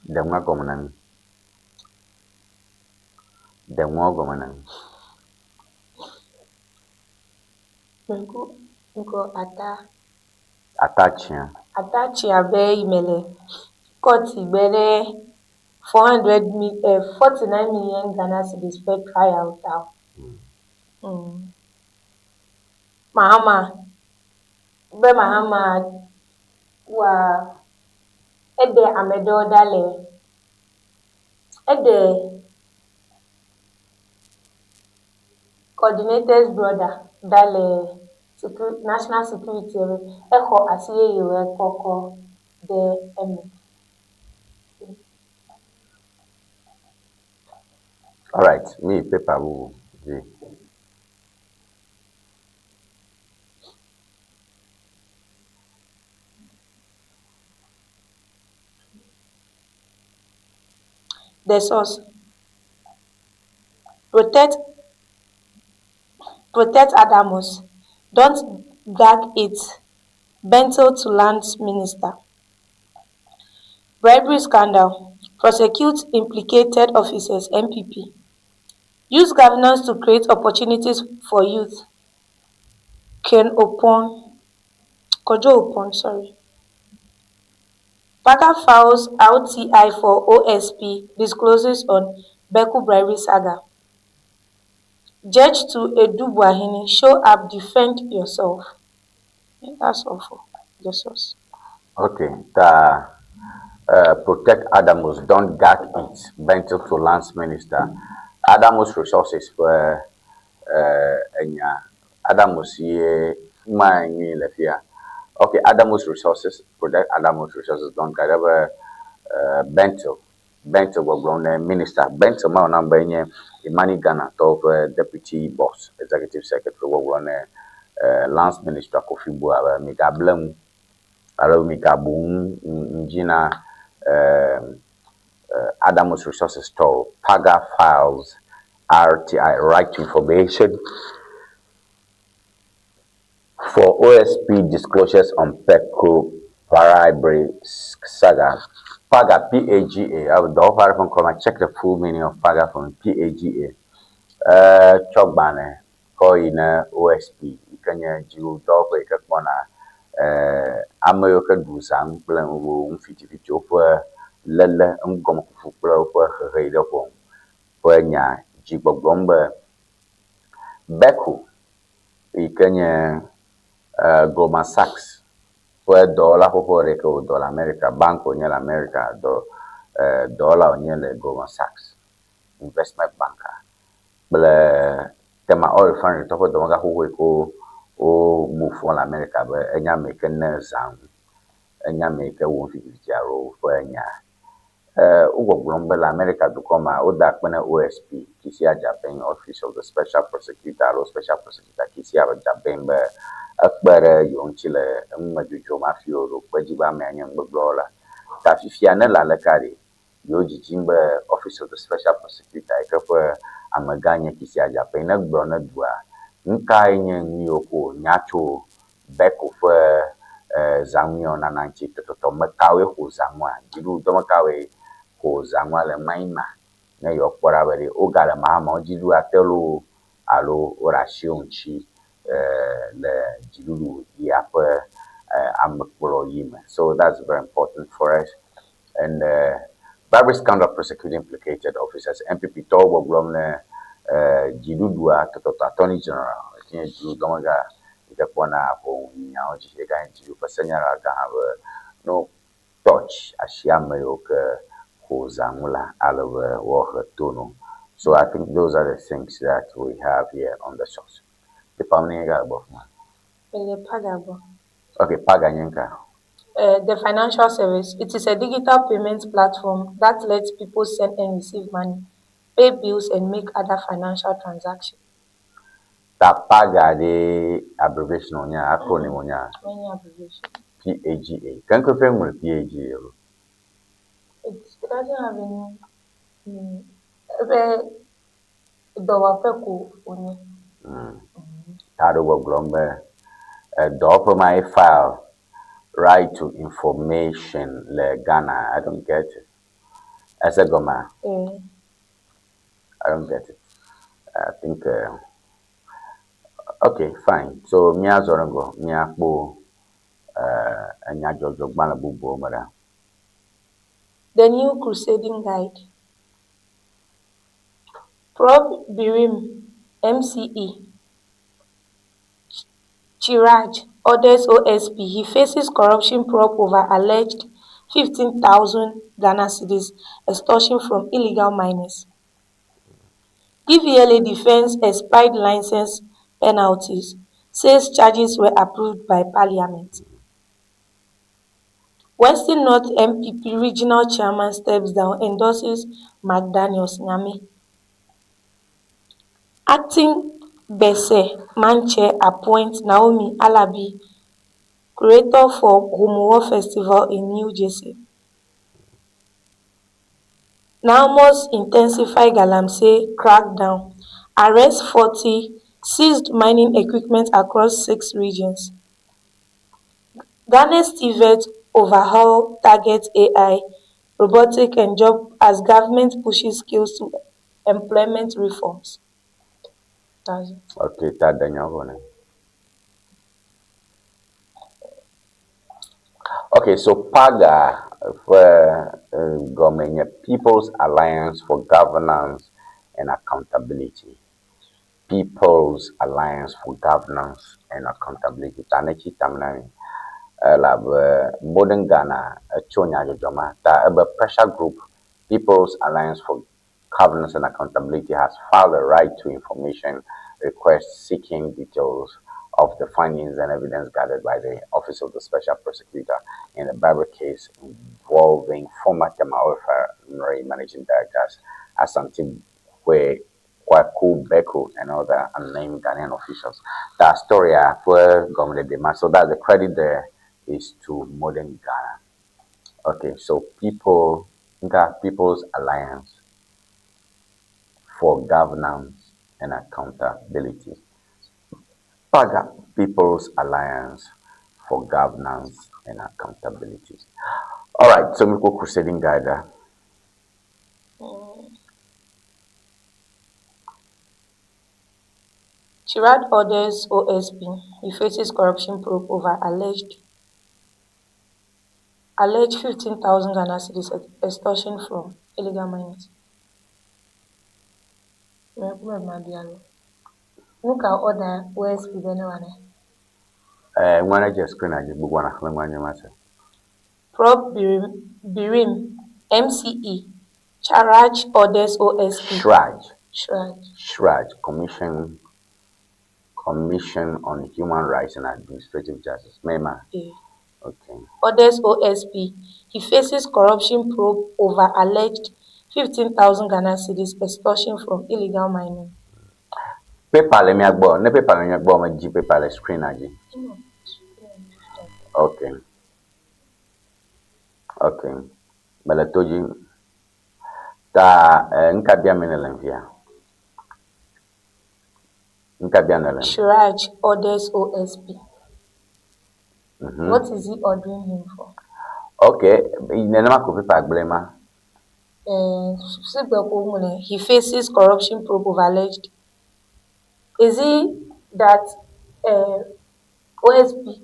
Demwa gomanani.
Nko
Attachia
be imele. Koti bere 49 million Ghana cedis per trial now. Mahama wa ede amedo dale ede coordinator's brother dale national security echo asiye yewe koko de emo.
All right, me paper who
The source. Protect Amos. Don't gag it. Bento to Lands Minister. Bribery scandal. Prosecute implicated officers. MPP. Use governance to create opportunities for youth. Kojo Opon, sorry. Paga files RTI for OSP discloses on Beku bribery saga. Judge to Edu Buahini, show up, defend yourself. That's all for the source.
Okay, protect Amos, don't gag it. Bento to Lands Minister. Amos resources for Amos ye my lefia. Okay, Amos resources, protect Amos resources, don't gag Bento was grown minister. Bento ma number in Imani Ghana top deputy boss, executive secretary was grown Lands Minister Kofi Bua Mika Blum Alo Mika Boom Njina Amos resources store Paga files RTI right to information for OSP disclosures on PECO bribery saga. Paga PAGA. I would offer from come check the full meaning of Paga from PAGA. Chogbane, call in OSP. Kenya Jiu Dog Kakwana America Dusang Plan Room 50 over Lella Ngom Fupla for Radio Home. Wanya Jibogomba Beku Kenya Goldman Sachs for dollar for record dollar America Banco Nyel America do dollar Nyel Goldman Sachs investment banker. But tema oil fund top of the Maga who o move for America, but enya make a zam, enya make a 150 euro for enya. Ugo Global America to come out Dakwana OSP, Kisia Japan Office of the Special Prosecutor or Special Prosecutor Kisia Japan, Akbar Yon Chile, Majujo Mafio, Wajiba Manian Buglola, Tafifiana Lalakari, Yoji Jimba Office of the Special Prosecutor, Amaganya Kisia Japan, Brona Dua, Nkai Nyoko, Nyacho, Beko for Zamion and Nanchi to Tomakawe, who Zamwa, Jiru Tomakawe, who Zamwa le Maima, na yo Poraveri, Ogala Mahama, Jiru Atelo, Alo, Oration Chi, le Jiru Yapa, Amakuro Yima. So that's very important for us. And Barbara's counter prosecute implicated officers, MPP Togo Glomne, Jidudua, Attorney General, Jiru Domaga, Itapona, Now Jiga into Pasanya have no touch, Ashiamayoka, Hozamula, Alava, Walker, Tono. So I think those are the things that we have here on the source. The Pamega above man. Okay, Paganyanka.
The financial service. It is a digital payment platform that lets people send and receive money, pay bills, and make other financial transactions.
Tapaga de abbreviation on your acronym on your
Many abbreviations.
PAGA. Can you confirm with PAGA?
It doesn't have any. Dowapeku only.
Tadowa Glombe. The my file. Right to information, le Ghana. I don't get it. As a goma, I don't get it. I think. Okay, fine. So Mia Zorango, Mia Bo, and Yajo Banabu Mara.
The new crusading guide. Prof. Birim, MCE. Chiraj orders OSP. He faces corruption probe over alleged 15,000 Ghana cedis extortion from illegal miners. DVLA defends expired license penalties, says charges were approved by Parliament. Western North MPP regional chairman steps down, endorses McDaniels Nyame. Acting Bese Manche appoints Naomi Alabi, curator for Homowo Festival in New Jersey. Amos intensify Galamsey crackdown, arrest 40, seized mining equipment across 6 regions. Ghana's TVET overhaul targets AI, robotic and job as government pushes skills to employment reforms. That's it.
Okay, Tadanyavone. Okay, so PAGA for government, People's Alliance for Governance and Accountability. People's Alliance for Governance and Accountability. Tanechi Tamnani. Lab modern Ghana, Chonya Joma, the pressure group, People's Alliance for Governance and Accountability has filed a right to information request seeking details of the findings and evidence gathered by the Office of the Special Prosecutor in the Bible case involving former Temaofa Managing Directors Asante Kwaku Beko and other unnamed Ghanaian officials. That story for government demand. So that the credit there is to modern Ghana. Okay, so People's Alliance for Governance and Accountability. PAGA, People's Alliance for Governance and Accountability. All right, so we go crusading guide.
Chirad orders OSP. He faces corruption probe over alleged 15,000 Ghana cedis extortion from illegal miners. Look at order OSP Benewane.
When I just screen, I just book one of them.
Probe Birim MCE. Charge orders OSP.
Shraj. Commission on Human Rights and Administrative Justice. Mema.
Yeah.
Okay.
Orders OSP. He faces corruption probe over alleged 15,000 Ghana cedis extortion from illegal mining.
PayPal me agbo. Ne PayPal me agbo. Ma ji PayPal screen aji. Okay. Okay. Bala toji. Ta nkabia menelenfia.
Shiraj orders OSP. What is he ordering him for?
Okay,
he faces corruption probe of alleged. Is he that OSP?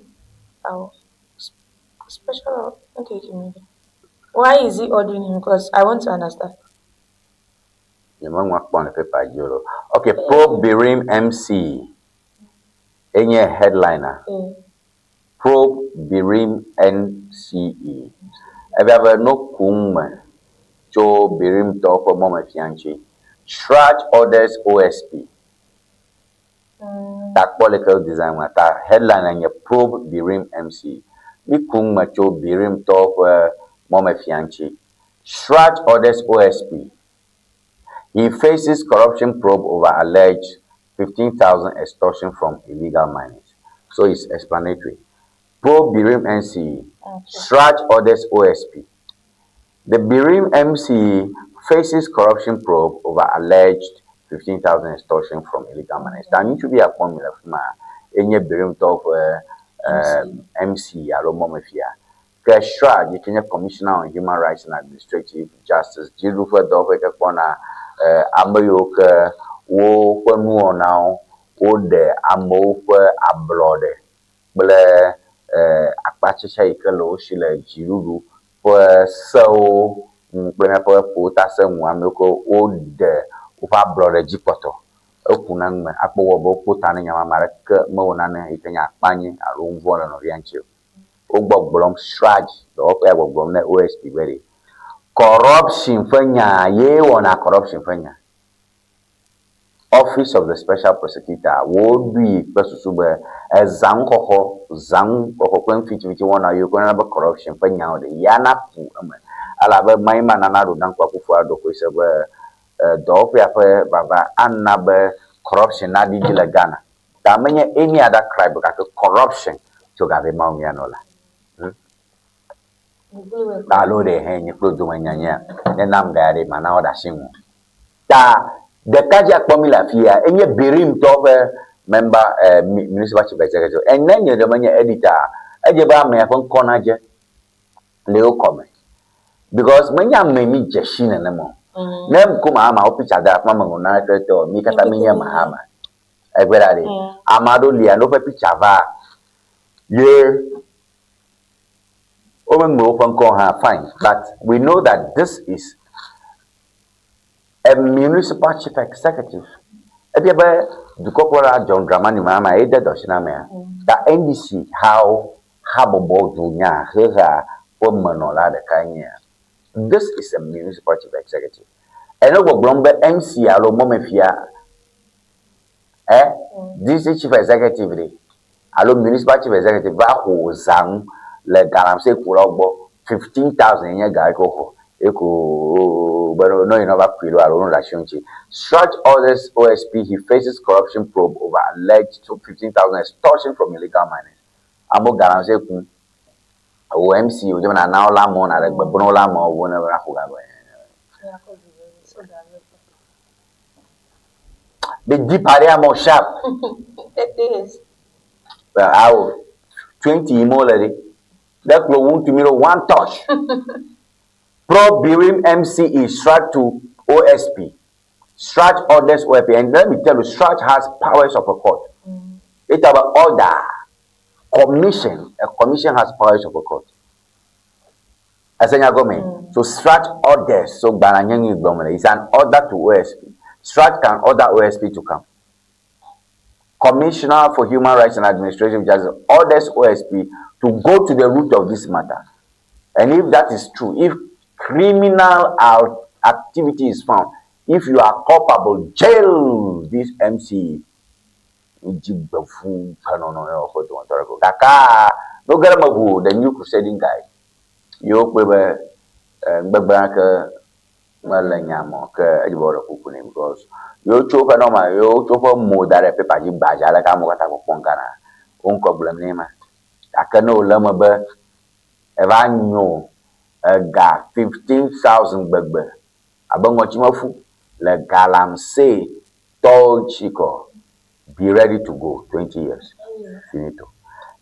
Special. Okay, why is he ordering him? Because I want to understand.
Okay, Probe Birim MC. Any headliner. Probe Birim NCE. Ever no kum Joe Birim top of Mama Fianchi. Shraj orders OSP. That political design with that headliner and your Probe Birim MC. Mi kum Joe Birim top Mama Fianchi. Shraj orders OSP. He faces corruption probe over alleged 15,000 extortion from illegal miners. So it's explanatory. Probe Birim MC, Shraj orders OSP. The Birim MC faces corruption probe over alleged 15,000 extortion from illegal miners. That needs to be a formula for my any Birim top MC Aroma Mafia. Shraj, the Kenya Commissioner on Human Rights and Administrative Justice, Jirufa Doveka Kona. Ambayok wo kwanu now o de amokwe ablode ble akpachicha ikelo shile jiruru po so mplena po puta se mu ameko o de upa ablode jipoto okuna nme akpowo bo puta ne nyama mareke mo na ne ikenya akpanyi arunvo na no rianchi ogbogbom Shraj do ogbogbom na OSP very corruption fanya ye wona corruption fanya Office of the Special Prosecutor would be pesusube zanko kwen fiti wona you gonna have corruption fanya de yana pu ala be maima na do dan kwa kufu ado ko se be do ya fe baba annabe corruption na di la Ghana ta menye any other crime ka corruption to ga be maumi anola Talo de henye produce nyanya nenam gari mana oda shimu ta the kaja formula fia enye birim to member municipal chief executive and then you the manya editor eje ba me afon konaje leo come because manya memi jeshina nemo nem kuma ama opicha da mama ngona to mi kata menya mahama egberare amado lia no pe picture va ye fine, but we know that this is a municipal chief executive. If you have the corporal John Dramani Mama, the NDC, how Habobo Dunya, Heza, Pomanola, the Kanya. This is a municipal chief executive. And over Blombe MC, Alo Momefia, this is chief executive, Alo municipal chief executive, Vaho Zang. Le galamse kulogbo 15,000 yen ga eko but no you never pilo alone la shunchi. Such orders OSP he faces corruption probe over alleged 15,000 extortion from illegal miners. Amo galamse ku OMC o jema na ola mo na regbe bono la mo wo na ra fuga bo. The deep area more sharp.
It is.
Well, I 20 more already. That will want to mirror one touch. Pro Birim MC is struck to OSP. Stretch orders OFP, and let me tell you, stretch has powers of a court. It's about order. Commission. A commission has powers of a court. As in government. So stretch orders. So Bananyangi government. It's an order to OSP. Stretch can order OSP to come. Commissioner for Human Rights and Administrative Justice orders OSP to go to the root of this matter. And if that is true, if criminal activity is found, if you are culpable, jail this MC. Kaka, no garamagu, the new crusading guy. You were Babanka Malanyamo, Edward Kukunim, because you choke a normal, you choke more than a paper, you baja like Amata Pongana, Uncle Blanema. I can no Lamaber, Evanyo, a ga 15,000 begber. Abongochimafu, le galam say, told Chico. Be ready to go. 20 years. Finito.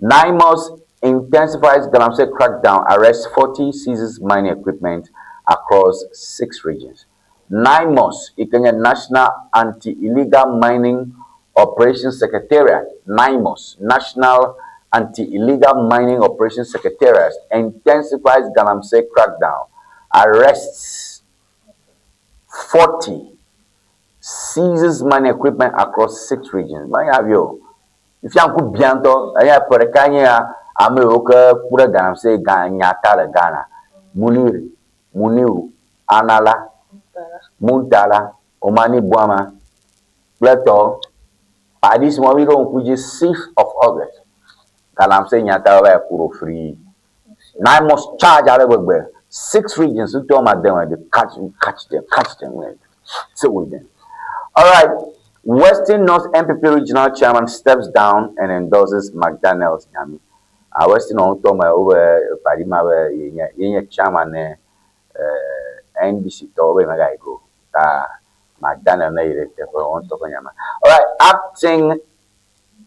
Amos intensifies Galamsey crackdown, arrests 40, seizes mining equipment across 6 regions. Amos, Kenya National Anti-Illegal Mining Operations Secretariat, Amos, National Anti-Illegal Mining Operations Secretariat, intensifies Galamsey crackdown, arrests 40, seizes mining equipment across 6 regions. My have you. If you could bianto, I have for a Kanya, America, Pura Galamsey, Ganyata, Ghana, Muniri, Muniu, Anala, Muntala, Omani Buama, Plato, at this moment, which is 6th of August. Galamsey Nyata, Puro free. Nine must charge out of 6 regions, who told my them, they catch them, sit with them. All right, Western North MPP Regional Chairman steps down and endorses McDonald's. Western North over Padima, Chairman, NBC, where I go. McDonald, all right, acting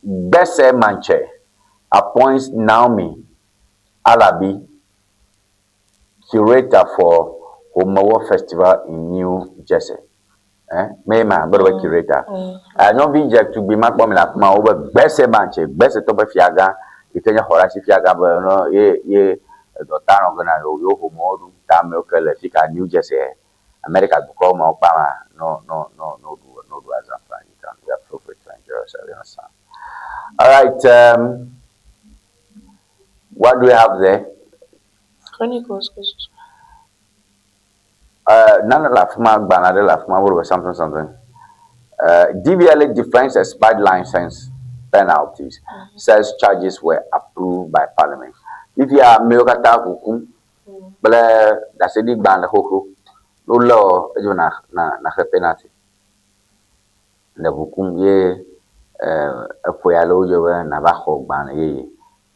Besse Manche appoints Naomi Alabi, curator for Homowo Festival in New Jersey. May man, but a curator. I don't be jack to be my woman at my over Besse Manche, Besse Topa Fiaga, Italian Horace Fiaga, no, ye, Dotano Gana, Homo, Tamil, Fika, New Jersey, America, Bukoma, Obama, no, as I'm trying to be appropriate to enjoy. All right, what do we have there?
Chronicles.
None of Lafma, Banade Lafma, or something. DBLA defines expired license penalties, says charges were approved by Parliament. If you are Milkata Hukum, that's a big band of Hoku, no law, na penalty. The Hukum ye, a Poyalo, Navajo ban ye,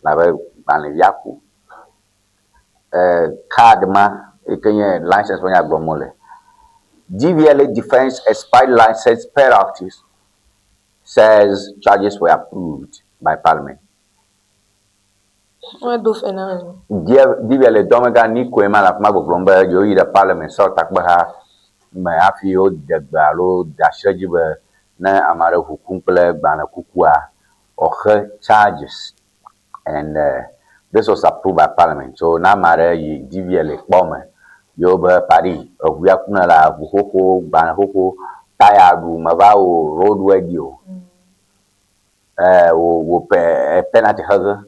Lava ban Yaku, Cardma. License when you go mole. DVLA defends expired license penalties, says charges were approved by Parliament.
What do you
DVLA Domaga Nico Emma Mago Blomberg, you either Parliament, so Takbaha, Mayafio, the Balo, Dashajiba, Na Amara Hukumple, Bana Kukua, or her charges. And this was approved by Parliament. So now Mara DVLA bomber. Yoba Paris, of Yakunala, Buhoko, Banhoko, Tayagu, Mavao, Road Radio, penalty hugger.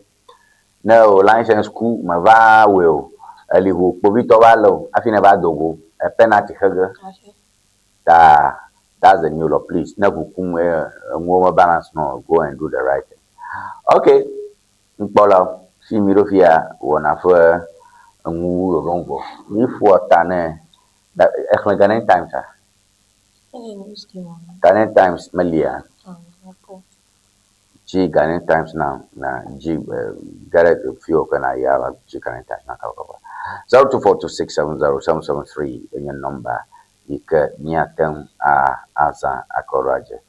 No license school, Mava will, a little Povito Valo, Afinavadogo, a penalty hugger. That's the new law, please. Never come a more balance, no, go and do the right thing. Okay, Bola, see Mirofia, one of her. If what Tane, that Ghanaian times, Ghanaian times, Melia. G Ghanaian times now, G Garrett, few can I have G Ghanaian times now. 0242670773 in your number. You can near them Asa Akoraje.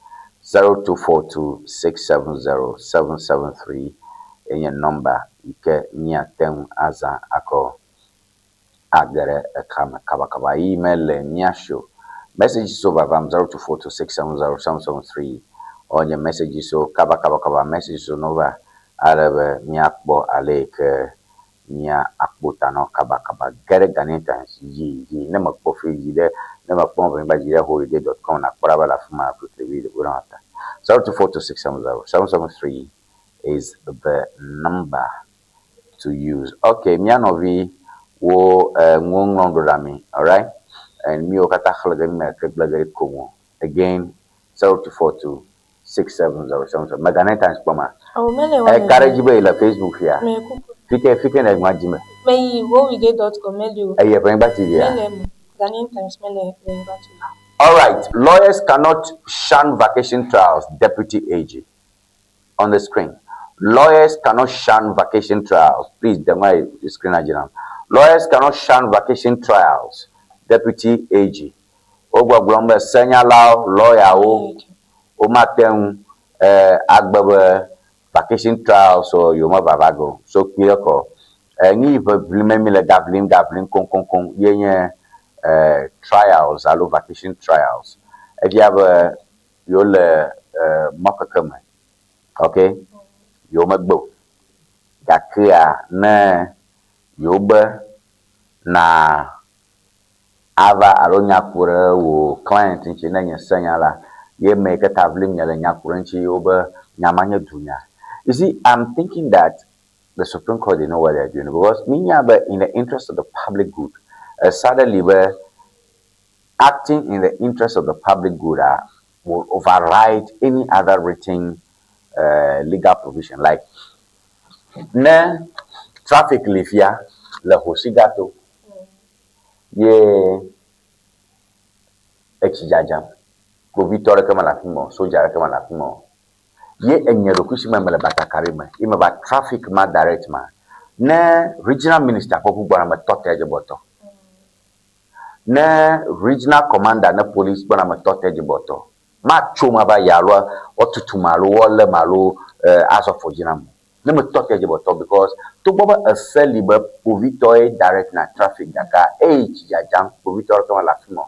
0242670773 in your number. You can near them Asa Akor. Agere Kama Email Nyasho Messages so babam 0242670773 on your messages so kaba messages so nova arabe miakbo alek nya akbota no kaba gere ganitans yi nema kofi yi de nema pombe ba jira holiday.com na kora la fuma quickly we don't 0242670773 is the number to use. Okay, mianovi wo ngonglondo dami, all right? And mi okata khalga mi atlagari komo. Again, 02426707. Magana times pama. Courage be la Facebook here. Fike na majime.
Me BoyeWednesday.com mele.
Aye, bring back to you.
Ghanaian Times mele bring back to you.
All right, lawyers cannot shun vacation trials, Deputy AG. On the screen. Lawyers cannot shun vacation trials. Please, the screen again. Lawyers cannot shun vacation trials. Deputy AG. Ogwa Glomba Senya Lao, lawyer o matem agbabe vacation trials so yoma babago. So clear ko. Ni remember le gavlin kon yenye trials, alo vacation trials. If you have you'll makakama. Okay? Yomagbo. Gakia na yoba na ava aronya kure wo client nchi na nyesanya la ye make tavlim nyale nyakure nchi yoba nyamanya dunya. You see, I'm thinking that the Supreme Court, they know what they're doing because but in the interest of the public good, suddenly we're acting in the interest of the public good will override any other written legal provision like na traffic lifia la hosigato ye exijajam ko vitore kama la fimo soja kama la fimo ye enyero kushima mele batakarima ima ba traffic ma direct ma na regional minister ko bwana ma toteje boto na regional commander na police bwana ma toteje boto ma choma ba yalwa otutumalo wole malo as of ojinam na ma toteje boto because to baba asali ba povitoy direct na traffic daka jajam povitoy kama la fimo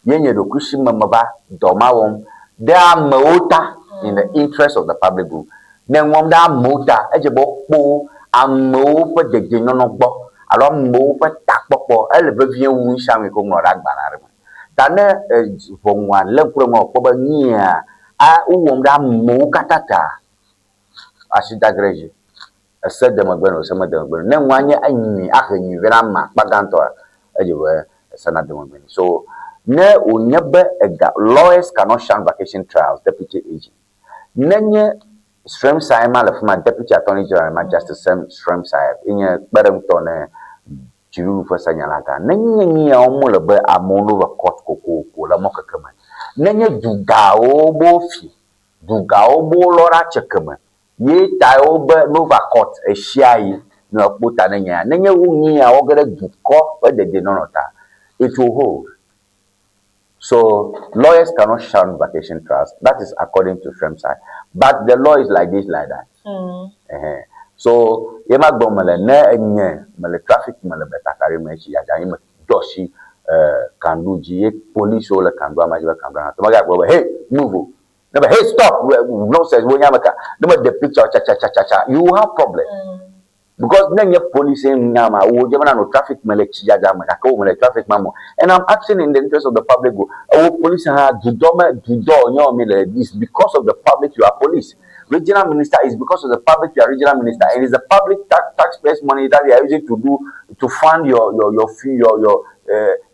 yenye do kushima maba domawon they are mota in the interest of the public good. Then one that mota ejebo po amo pe de no gbo alo mo pe takpopo elebevie wu shame ko no ragbanare tane vonwa lenkuro mo po ba nia a uwom da mo katata asidagreje asede magbeno se magbeno ne nwanye anyi akanyi vera ma paganto ejebo sanade magbeno so ne onyebe lawyers cannot shun vacation trials, Deputy AG. Nenye Shrem Saima lefuma Deputy Attorney General ma Justice Shrem Saib inye beremtone jiru for sanyalaka. Nenye ni omo lebe amono va court koko la mokakema. Nenye dugao bofi dugao bo lora chekema. Ye tayo be nova court e shiai no pota nenye unyi a ogere duko we de nonota. It will hold. So lawyers cannot shun vacation trials. That is according to Fremsai. But the law is like this, like that. So yema gomele ne enye mele traffic mele betakari mechi ya jani me doshi kanduji police ole kandu amajiba kandu na tomaga go hey move never hey stop nonsense wo nyamaka never the picture cha you have problem. Because then your police in Nama, no traffic traffic mamo. And I'm acting in the interest of the public. Police have this because of the public you are police. Regional minister is because of the public you are regional minister. And it's the public taxpayers' money that they are using to fund your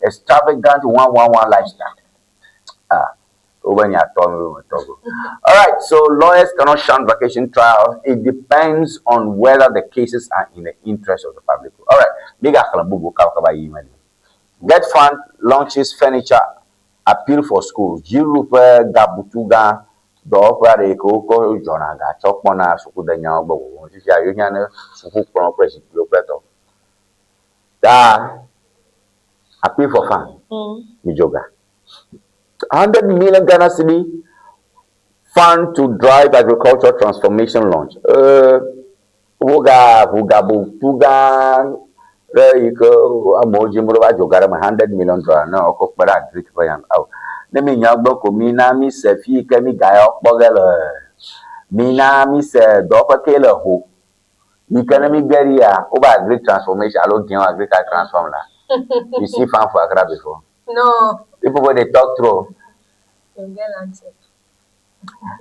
extravagant 111 lifestyle. Alright, so lawyers cannot shun vacation trials. It depends on whether the cases are in the interest of the public. Alright, Get Fund launches furniture appeal for schools. Jirupe Gabutuga Dopare Koko Jonaga Chokmona Sukudanya Bobo. Appeal for fund. Mijoga. 100 million Ghana cedi fund to drive agricultural transformation launch. You go a moji mura jogara $100 million na oko para Greek bayan aw. Ne mi nyagbo ko mina mi se fi ke mi ga okpogel. Mina mi se do pa kele ho. You can me beria over Greek transformation alone can Greek transform la. You see fan for Accra before?
No.
People when they talk through.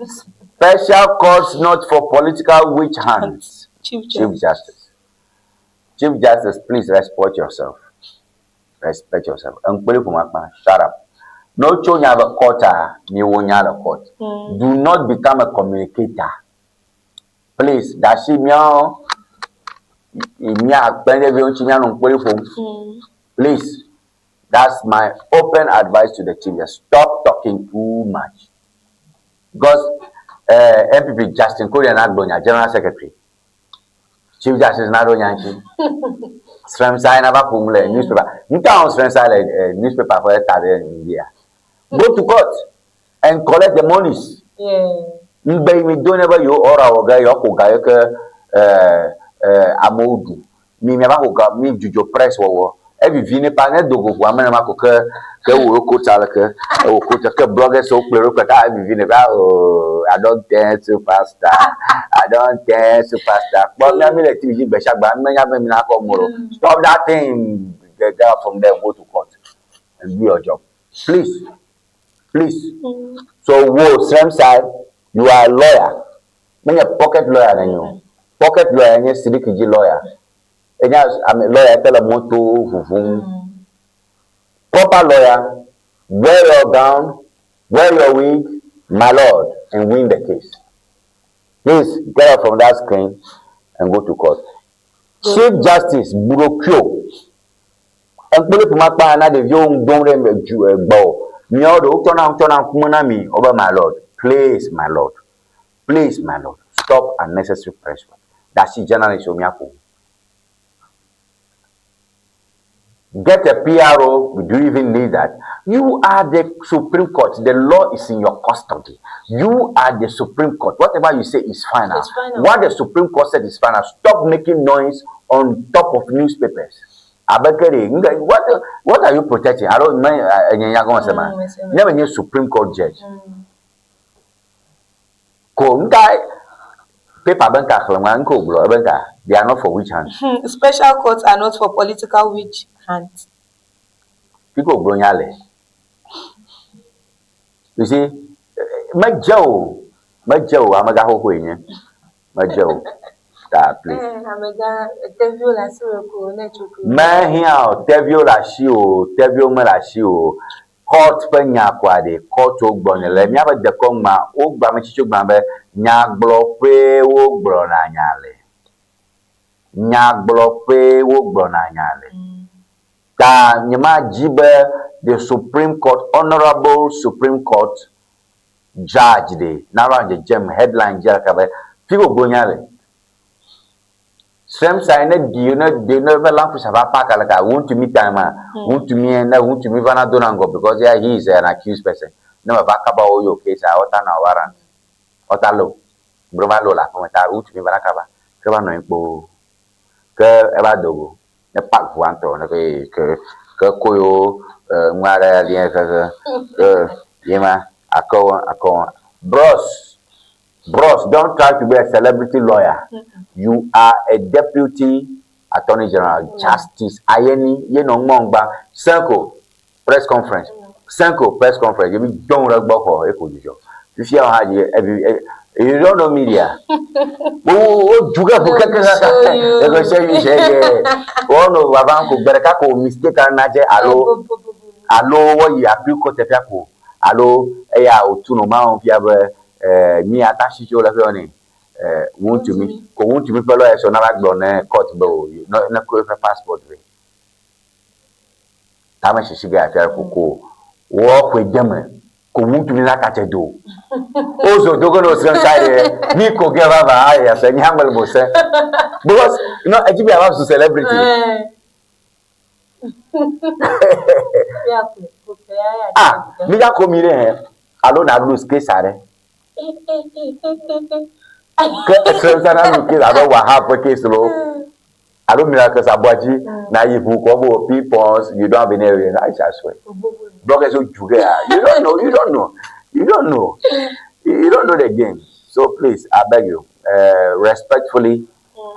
Special courts not for political witch hunts. Chief Justice. Chief Justice, please respect yourself. Respect yourself. Shut up. No chonya have a court, ni wonya the court. Do not become a communicator. Please, dashi meow. Please, that's my open advice to the Chief Justice. Stop talking too much. Because MPP Justin Korean Agbonya, General Secretary. Chief Justice Nado Yanchi. Sremsai Navakumle newspaper. You can't Sremsai newspaper for a in India. Go to court and collect the monies. You don't ever you or our guy or Amodu. Me never got me to your press war. Every vine panel dogo kwa mena makoka ke wo ko talaka o ko take blogger so play ko ta every vine ba I don't dance superstar. I don't dance superstar. But me let you be shagba me nya me na ko moro. Stop that thing. Get out from there, go to court and do your job. Please. Please. So wo same side you are a lawyer. Me a pocket lawyer than you. Pocket lawyer and Sidiki lawyer. And I'm a lawyer, tell a moto, proper lawyer, wear your gown, wear your wig, my lord, and win the case. Please get out from that screen and go to court. Chief Justice Burokyo. And put it to my partner, the young don't bow. Mio do turn out kumanami over my lord. Please, my lord. Please, my lord. Stop unnecessary pressure. That's the generation Miyaku. Get a PRO. We do even need that. You are the Supreme Court. The law is in your custody. You are the Supreme Court. Whatever you say is final. What the Supreme Court said is final. Stop making noise on top of newspapers. What are you protecting? I don't know. Never knew Supreme Court judge. They are not for witch hunts.
Special courts are not for political witch hunts.
People bronyale. You see, my Joe, I'm a gaho queen. My Joe, that please. Man, here, Tevio Lashio, Tevio Melashio, Court Penya Quade, Court Ogbonele, never the Kongma, Ogbamichu Mambe, Nyaglo, Pre, Ogbronanyale. Nyaglope wo gbonanyale. Ta nyama jibe the Supreme Court, Honorable Supreme Court Judge de nara the gem headline jakabe figo gbonyale. Same sign they never laugh to have pack like I want to meet time want to me and I want to me Vana Donango because yeah he is an accused person. Never back about your case otana warrant. Otalo. Bromalo la pometa want to me Vanakaba. Kaba no que ebadogo ne pak wanto ne que koyo ngara lien que yema akon bros don't try to be a celebrity lawyer. You are a deputy attorney general justice ayeni ye no ngba Senko press conference you don't rugbo for ekojijo you see how you don't know media. Oh, juga bukan kata. Ego show you shege. Oh no, babanku bereka ko mistake anaje alo wo ya piko tefia ko. Alo ya otuno ma on fia be mi atashi jo la fe oni. Want to me follow so na gbo na court bo. No ko fe passport we. Tama shishiga afia ko wo ko jeme. Want to be like a do. Also, don't go to Nico gave up a because you know, I give you a celebrity. Mira comire alone a blue case are. Case low. I don't miracle Sabaji, now if you come people, you don't have any area. I swear. Bloggers you don't know, you don't know. You don't know. You don't know the game. So please, I beg you, respectfully,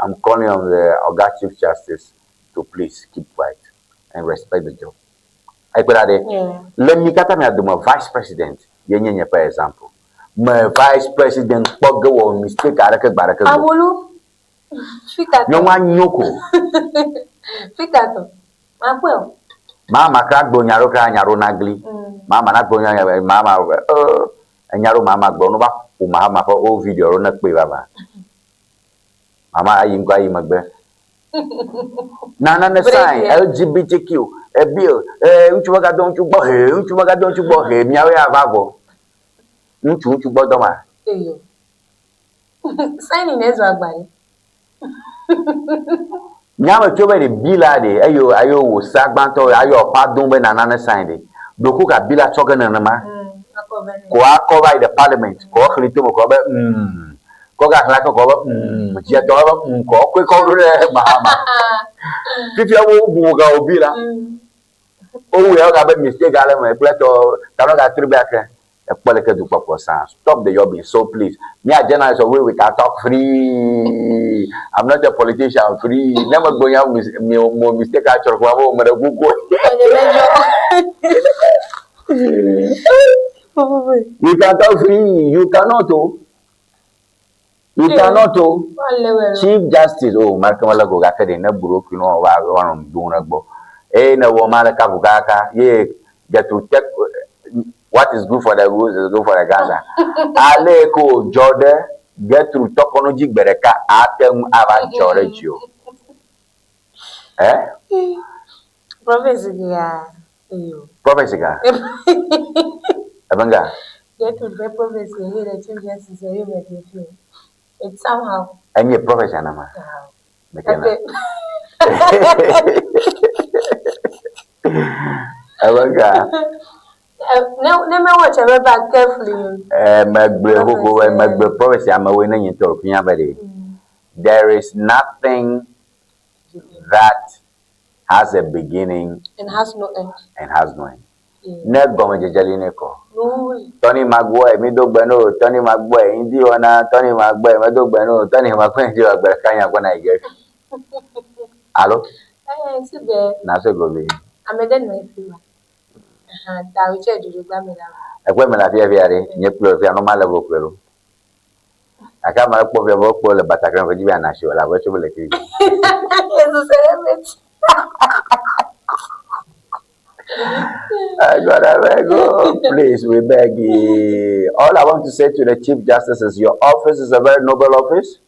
I'm calling on the Oga Chief Justice to please keep quiet and respect the job. I put that let me cut me at the vice president. Yenye for example. My vice president go mistake baraka.
Awolu. Fikato.
No one nyoko.
Fikato. Makwel.
Mama crack go nyaro kra nyaro nagli. Mama na go nyaro mama nyaro mama go no ba ku mama for o video ro na pe baba. Mama ayi ngwa yi magbe. Na sign LGBTQ a bill uchuwaga don't you bo he uchuwaga don't you bo he miawe avavo. Uchu bodoma.
Eyo. Sign in Ezra agbani.
Nyama chobe de bila de ayo wo sagbanto ayo padun be na sign de doku ka bila choga na ma ko cover the parliament ko khilito mo ko be ko ga kla ko be je to ba ko ko re mahama fifi awo bu ga obila o we ga be mistake ale mo pleto tano ga tribe aka stop the job. So please, me a journalist we can talk free. I'm not a politician. I'm free. Never going out more mistake actually. You can talk free. You cannot. You cannot. Chief Justice. Oh, Markamala go gaka de na broke. You know one doing bo. Na woman ka bugaka. Ye get to check. What is good for the goose is good for the Gaza. Aleko Jordan get through tokonoji bereka atem ava Jorejio.
Prophecy ga.
Abanga.
Get through the prophecy here the Chief Justice you make me feel. It's somehow.
Any prophecy nama. Abanga.
Let me watch a back carefully.
Magbe prophecy I'm away in your there is nothing that has a beginning
and has no end.
Net Bomajalineko. Tony Magboy, Middle Tony Magboy, Ŋdi Wɔna, Tony Magboy, Middle Tony Magboy, Berkanya when I get. Hello? Naso Gobi.
I'm a dead man. I will change you.
A woman of Yaviari, Neplo, Yanomala Vopero. I come up with your vocal, but I can give you an actual. I wish you will let you. I gotta go. Please, we beg you. All I want to say to the Chief Justice is your office is a very noble office.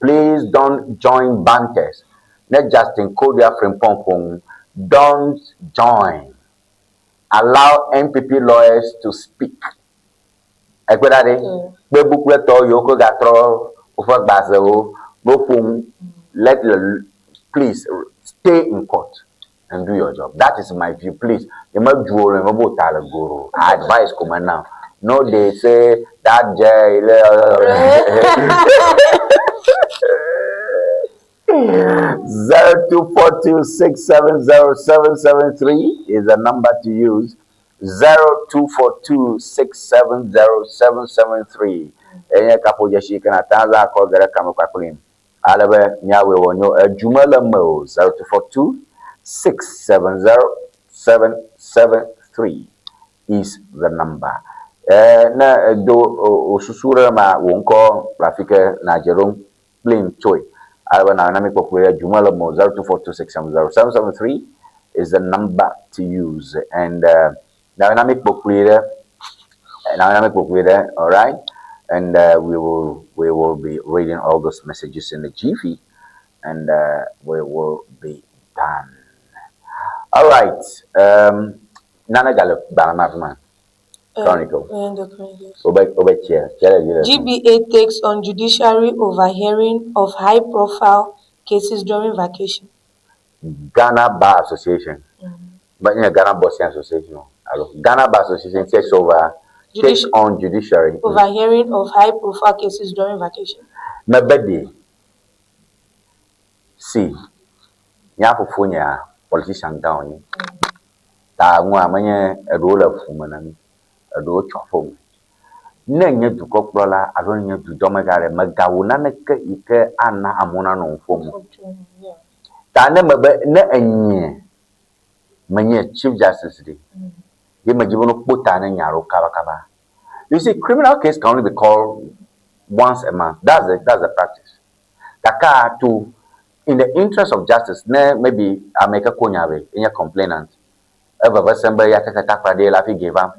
Please don't join bankers. Not just in Kodia Frimpong. Don't join. Allow MPP lawyers to speak. Let please stay in court and do your job. That is my view. Please, I advise come now. No, they say that 0242670773 is the number to use. 0242670773. Enya kapo jeshi kana tanza ko gara kama kwa kulim. Alabe nyawe wonyo jumala mo 0242670773 is the number. Na do osusura ma wonko rafike na Jerome Plain Choi. Dynamic Populator Jumala Mo 0242670773 is the number to use. And Dynamic Populator, all right. And we will be reading all those messages in the GV, and we will be done. All right. Nana Gallup Balamafman. Chronicle.
GBA takes on judiciary overhearing of high-profile cases during vacation.
Ghana Bar Association. But in Ghana Bossing Association. Ghana Bar Association takes on judiciary
overhearing of high-profile cases during vacation.
My birthday. See, nya fufunya politician down ni ta nwa manye edo la fumana ni edo chofo na nya du kokrola ado nya du domagare magawo na ne ke ike ana amuna no fomu ta ne mebe na enye manye chief justice di ye majibono pota na nyaro kaba. You see, criminal case can only be called once a month. That's the practice. Kaka to, in the interest of justice, maybe I make a konyawe in your complainant. Ever somebody ya kaka takwa de la fi give am.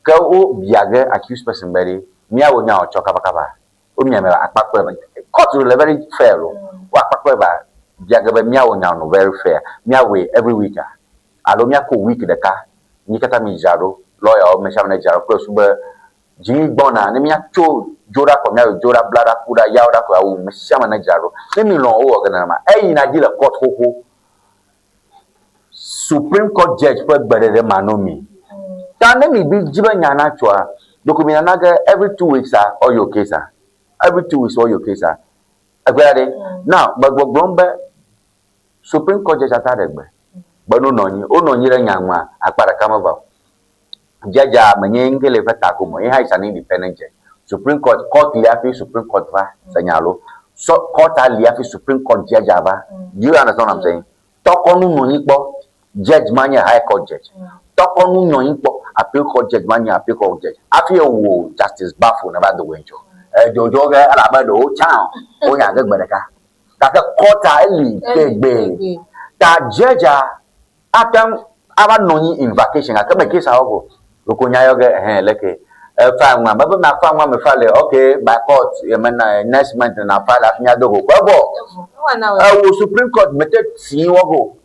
Ka o biage accused person body, mia wo nya o choka bakaba. O mia me akpakwa ba. Court will very fair. Wa akpakwa ba biage ba mia wo nya no very fair. Mia we every week. Alo mia ko week de ka. Ni kata mi jaro lawyer o me shamna jaro ko suba Ŋdi Wɔna ne mia cho jora ko mia jora blada kuda yawda ko awu me shama na jaro ne mi lon o ga na ma e na di la court ho Supreme Court judge for gbere manomi ta ne mi bi jiba nyana chwa dokumina na ga every 2 weeks or your case every 2 weeks or your case agbere now but gbombe Supreme Court judge atare gbe banu nonyi o nonyi re nyanwa akpara kama ba jaja manyengele fata ko he is an independent judge Supreme Court liafi Supreme Court va sanyalo so court liafi Supreme Court judge ava do you understand what I'm saying tokonu nonyi po judge manya high court judge tokonu nonyi po appeal court judge manya appeal court judge afi wo justice bafu na ba do wencho jojo ga alaba do town o nya ga gbedeka ka court ali tegbe ta judge atam aba nonyi in vacation aka make case awo Rukunya yoga leke fa nwa baba ma fa nwa me fa le okay by court next month na fa la nya dogo kwabo wo Supreme Court mete si wogo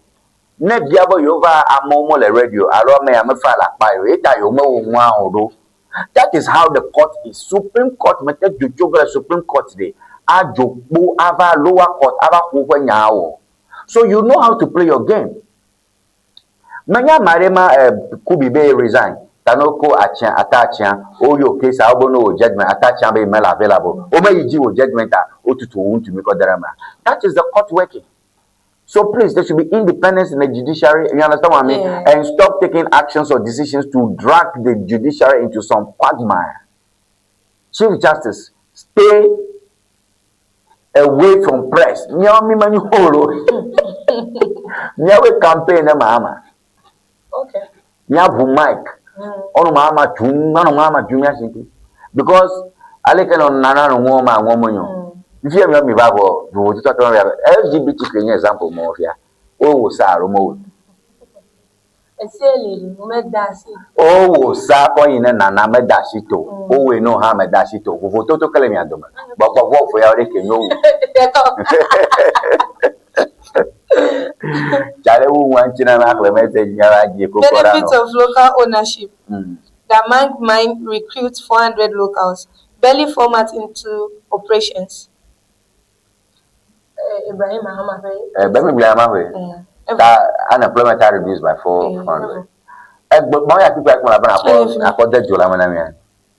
ne biabo yova amomo le radio alo me ya me fa la pa yo eta yo me wo nwa odo. That is how the court is. Supreme Court mete jojoga Supreme Court de ajogbo ava lower court ava ko nyawo, so you know how to play your game. Manya marema kubibe resign tanoko acha atachia o yo case abono judgment atachia be mela available o may ji o judgment otutu won't me drama. That is the court working. So please, there should be independence in the judiciary, you understand what I mean? Yeah. And stop taking actions or decisions to drag the judiciary into some quagmire. Chief Justice, stay away from press. Nyami mani holo. Nyawe campaign na mama.
Okay.
Nyavu mic. Ono mama jumia sinki. Because alekeno nana no ngoma ngomonyo. If you have me babo, you will talk about LGBT kwenye example mo here. Oh sa romo.
Eseli medasi.
Oh sa ko ina nana medasi to. Oh we know ha medasi to. Wo to kele mi adoma. Baba wo fo ya re kenyo. Chale wu wan china na kle message nyara ji ko kora no.
Benefits of local ownership. The Mang mine recruits 400 locals. Barely format into operations.
Ibrahim Mahama.
Unemployment are reduced by 400.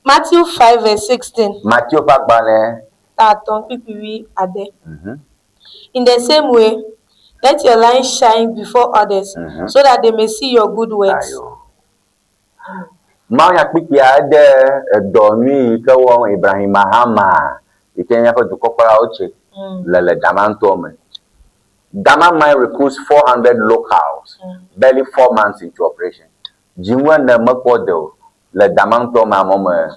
Matthew 5 verse 16.
Matthew 5
In the same way, let your light shine before others, so that they may see your good works.
Maya Pikia de Doni Kawan Ibrahim Mahama. You can have to copper oche. Lele Damantome. Dama mine recruits 400 locals, barely 4 months into operation. Jimwan the Makodo, Le Damantoma Moma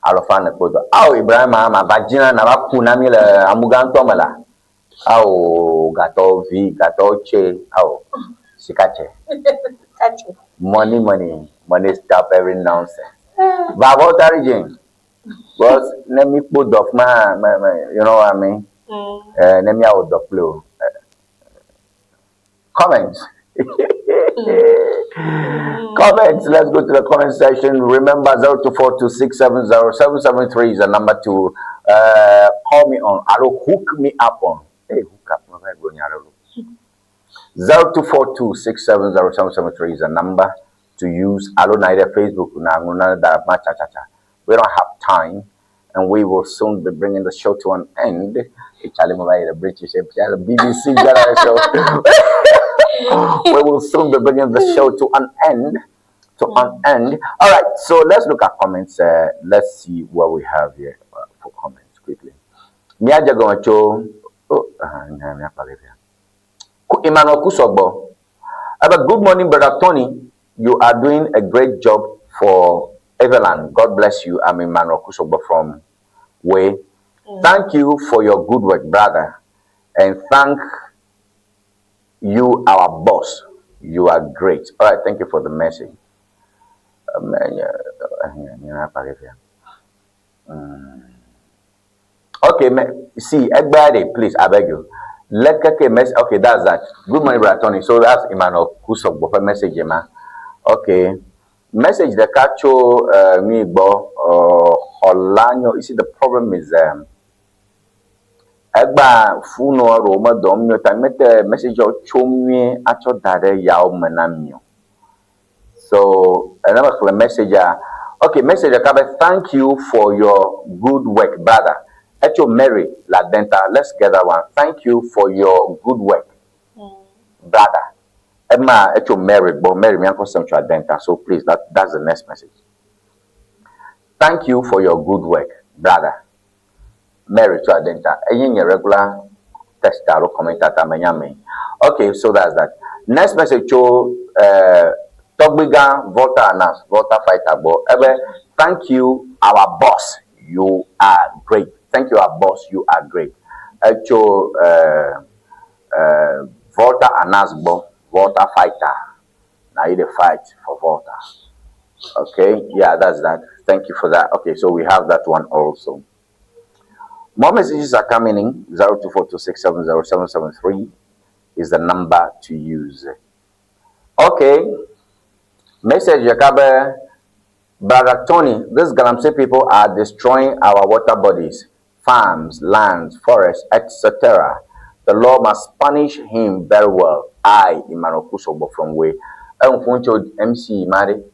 Alofana Kodo. Aw Ibrahim Mahama, Bajina Navakunami Amugantomala. Aw Gato V, Gato Che, aw Sikache. Money, stop every nonsense. Babo Tarijin. Because let me put off my, you know what I mean? Let me out the flow. Comments. Comments. Let's go to the comment section. Remember 0242670773 is the number to call me on. Hook me up on. Hey, hook up. 0242670773 is the number to use. Neither Facebook. We don't have time. and we will soon be bringing the show to an end. Charlie Mobile, the British BBC show. We will soon be bringing the show to an end. All right, so let's look at comments. Let's see what we have here for comments quickly. Emmanuel Kusogbo. Good morning, Brother Tony. You are doing a great job for Everland. God bless you. I'm Emmanuel Kusogbo from Boye. Thank you for your good work, brother. And thank you, our boss. You are great. All right, thank you for the message. Okay, see, everybody, please, I beg you. Okay, that's that. Good morning, Brother Tony. So that's Emmanuel Kusogbo for message, man. Okay. Message the catcho me bo Olanyo. You see, the problem is Egba funo Roma domio tamete message of chomie acho dare yao manamio. So another message. Okay, message Kabe, thank you for your good work, brother. Echo Mary La Denta. Let's get that one. Thank you for your good work, brother. Emma Echo Mary, but Mary me uncle Central Denta. So please, that's the next message. Thank you for your good work, brother. Mary to Denta. Eyin your regular tester or commentator menyame. Okay, so that's that. Next message to Togbiga Volta Anas, Volta Fighter Bo. Thank you, our boss. You are great. Thank you, our boss. You are great. Echo Volta Anas Bo. Volta Fighter. Now you fight for Volta. Okay, yeah, that's that. Thank you for that. Okay, so we have that one also. More messages are coming in. 0242670773 is the number to use. Okay. Message Yakabe, Brother Tony, these Galamsey people are destroying our water bodies, farms, lands, forests, etc. The law must punish him very well. I, Emmanuel Kusogbo from Boye. MC Mari.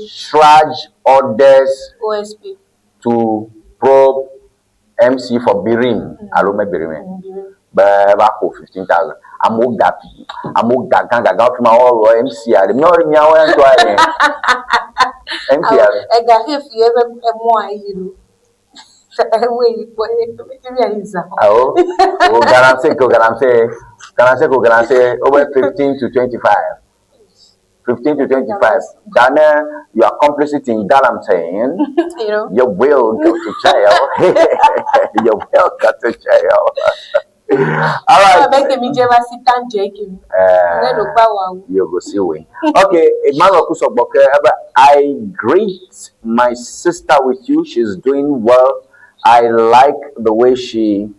Shraj orders to probe MC for Birim. Alome Birim. Back 15,000. I'm more gappy. I'm more gaga my all MC. I'm not in your way. MC. I got if you ever more you. Oh, Garanse over 15 to 25. 15 to 25. Dana, you are complicit in that I'm saying. You will go to jail. You will go to jail. All right. You go see we. Okay, Emmanuel Kusogbo. I greet my sister with you. She's doing well. I like the way she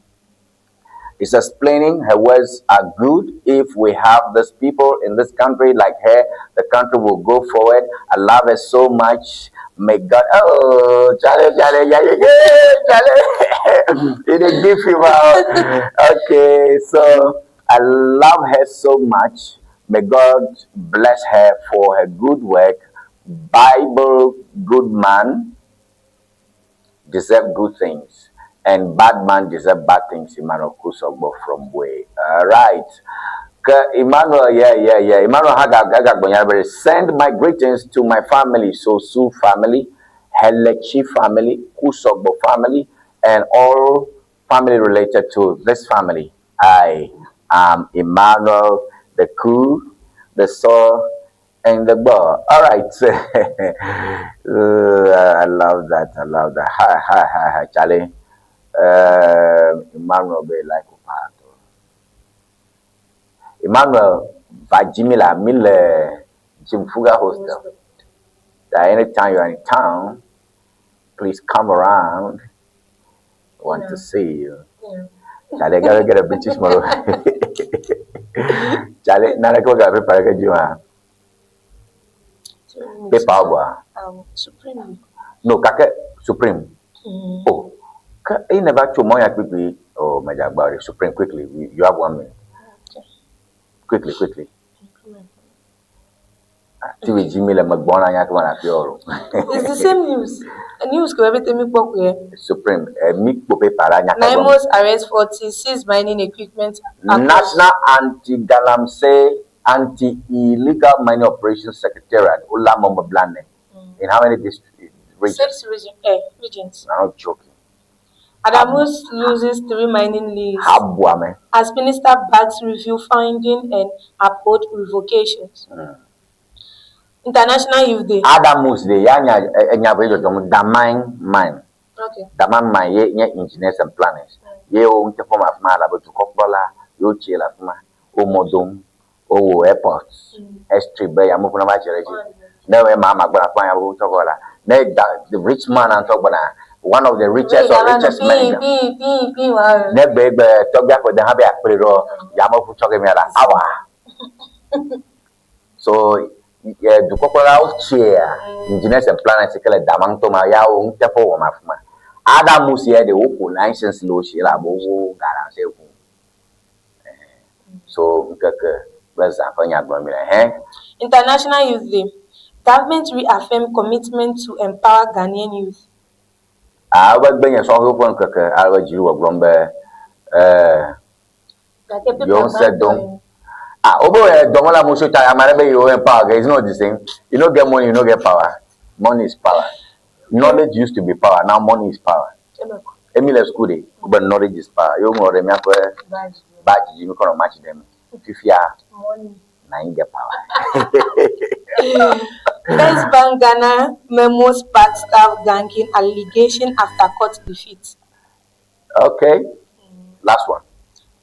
is explaining. Her words are good. If we have these people in this country like her, the country will go forward. I love her so much. May God, oh, Charlie, it is difficult. Okay, so I love her so much. May God bless her for her good work. Bible good man deserve good things, and bad man deserve bad things. Emmanuel Kusogbo from Boye. All right. Emmanuel, yeah. Emmanuel send my greetings to my family, Sosu family, Helechi family, Kusogbo family, and all family related to this family. I am Emmanuel, the Ku, the So, and the Bo. All right. I love that. Hi, Charlie. Emmanuel be like Emmanuel Vajimila Mille Jimfuga Hostel. That anytime you're in town, please come around. I want to see you. Charlie, I gotta get a British model. Charlie, Nana Koga Pepper.
Supreme.
No, Kake Supreme. Oh, I never to Moya quickly. Oh, my God, Supreme quickly. You have 1 minute. Quickly. TV Jimmy le magbona nya kama na fioro.
It's the same news. News ko everything me pok here.
Supreme mi pope para nya ka.
Amos arrest 46 mining equipment.
National Anti-Illegal Mining Operations Secretariat Ula Momba Blane. In how many districts?
6 regions.
I'm not joking.
Adamus loses 3 mining leases.
Habwame.
As minister backs review finding and uphold revocations. International Youth Day.
Adamus Day, enya bredo dom damine mine.
Okay.
Damine mine ye engineers and planners. Ye o unte form of mala but to kokbola yo chela fuma o modom o airports. S3 bay amu kuna ba cheleji. Na we mama gbara kwa ya bo tokola. Na the rich man and talk bana one of the richest men. Nebbe togya ko dan habe akpero ya mo fu toge mera awa. So du kokola o chair engineers and planners kele damang to ma ya o ntepo wo mafuma. Adamus here the open license lo shira bo gara se ku. So nkeke beza fanya gbamira
International Youth Day. Government reaffirm commitment to empower Ghanaian youth.
Gbenya so ho pon keke awa jiru wa glombe you said don't obo domola mo so ta amare be you empower it's not the same. You don't get money, you don't get power. Money is power. Knowledge used to be power, now money is power. Emile school day but knowledge is power. You mo re me akwa badge you me kono match them fifia
money
na get power.
First Bank Ghana memo spark staff ganking allegation after court defeat.
Okay. Last one.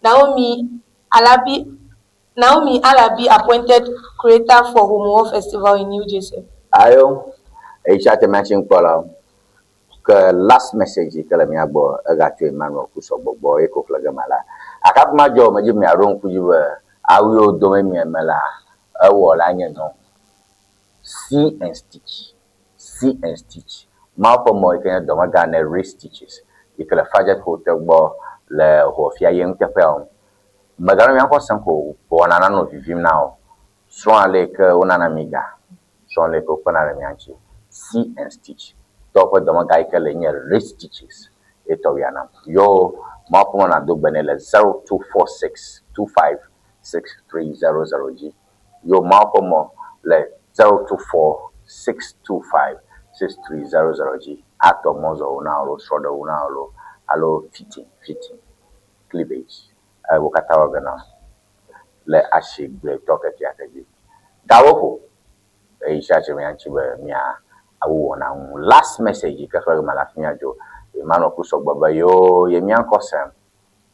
Naomi Alabi appointed curator for Homo Festival in New Jersey.
Ayo, chat mention kola. Last message kala mi agbo aga tu Emmanuel kusobo boy ko flaga mala. Akap ma jo ma jimi aron kujiba awi do me mi mala. Awo la nya no. See and stitch. Malpo mo ikene do ma Ghana race stitches. Ikala fajet hotel bo le ho fia yen tepel. Magana mi anko sanko po nana no vivim now. Swan lake onana miga. Swan lake openare mi anchi. See and stitch. Top of the Magaika race stitches. Etoviana. Yo, Mapona do Benele 0246 256300G. Yo, Mapomo le 0246256300G. Ato Mozo Unalo, Shoda Unalo, Alo fitting, cleavage. I will cut our gana. Le Ashi, the talk at Yakaji. Dawoho, a Shachi Anchiba, Mia. Last message because malafia jo Emmanuel kusobo yo yemian kosem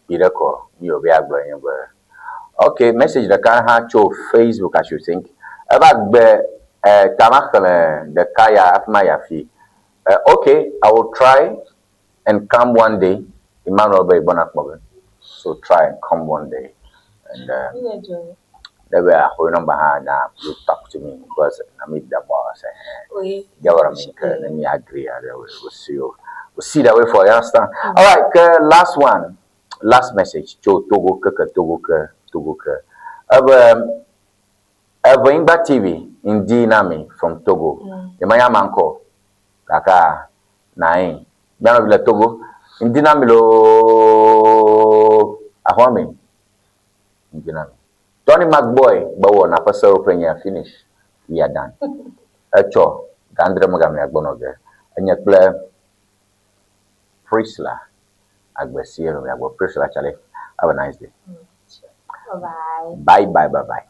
ireko yo be agba yen be. Okay, message that can ha cho Facebook as you think about be tamakale the kaya afma yafi. Okay, I will try and come one day. Emmanuel be bonakmobe. So try and come one day and they were who number now you talk to me because I meet the boss and let me agree. We'll see that way for you understand. Alright, last one. Last message. Togo Ewenyigba TV Ŋdi Nami from Togo. Yemaya manko kaka nine. Bana bila Togo. Ŋdi Nami lo ahome. Ŋdi Nami. Tony McBoy, bawo na pasa open ya finish. We are done. Echo, Gandre Magami Agbonoge. And yet play Prisla. Agbesiero, we have Prisla Chale. Have a nice day.
Bye.
Bye.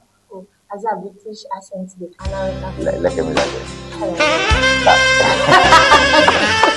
As a British accent, they can
let me like it.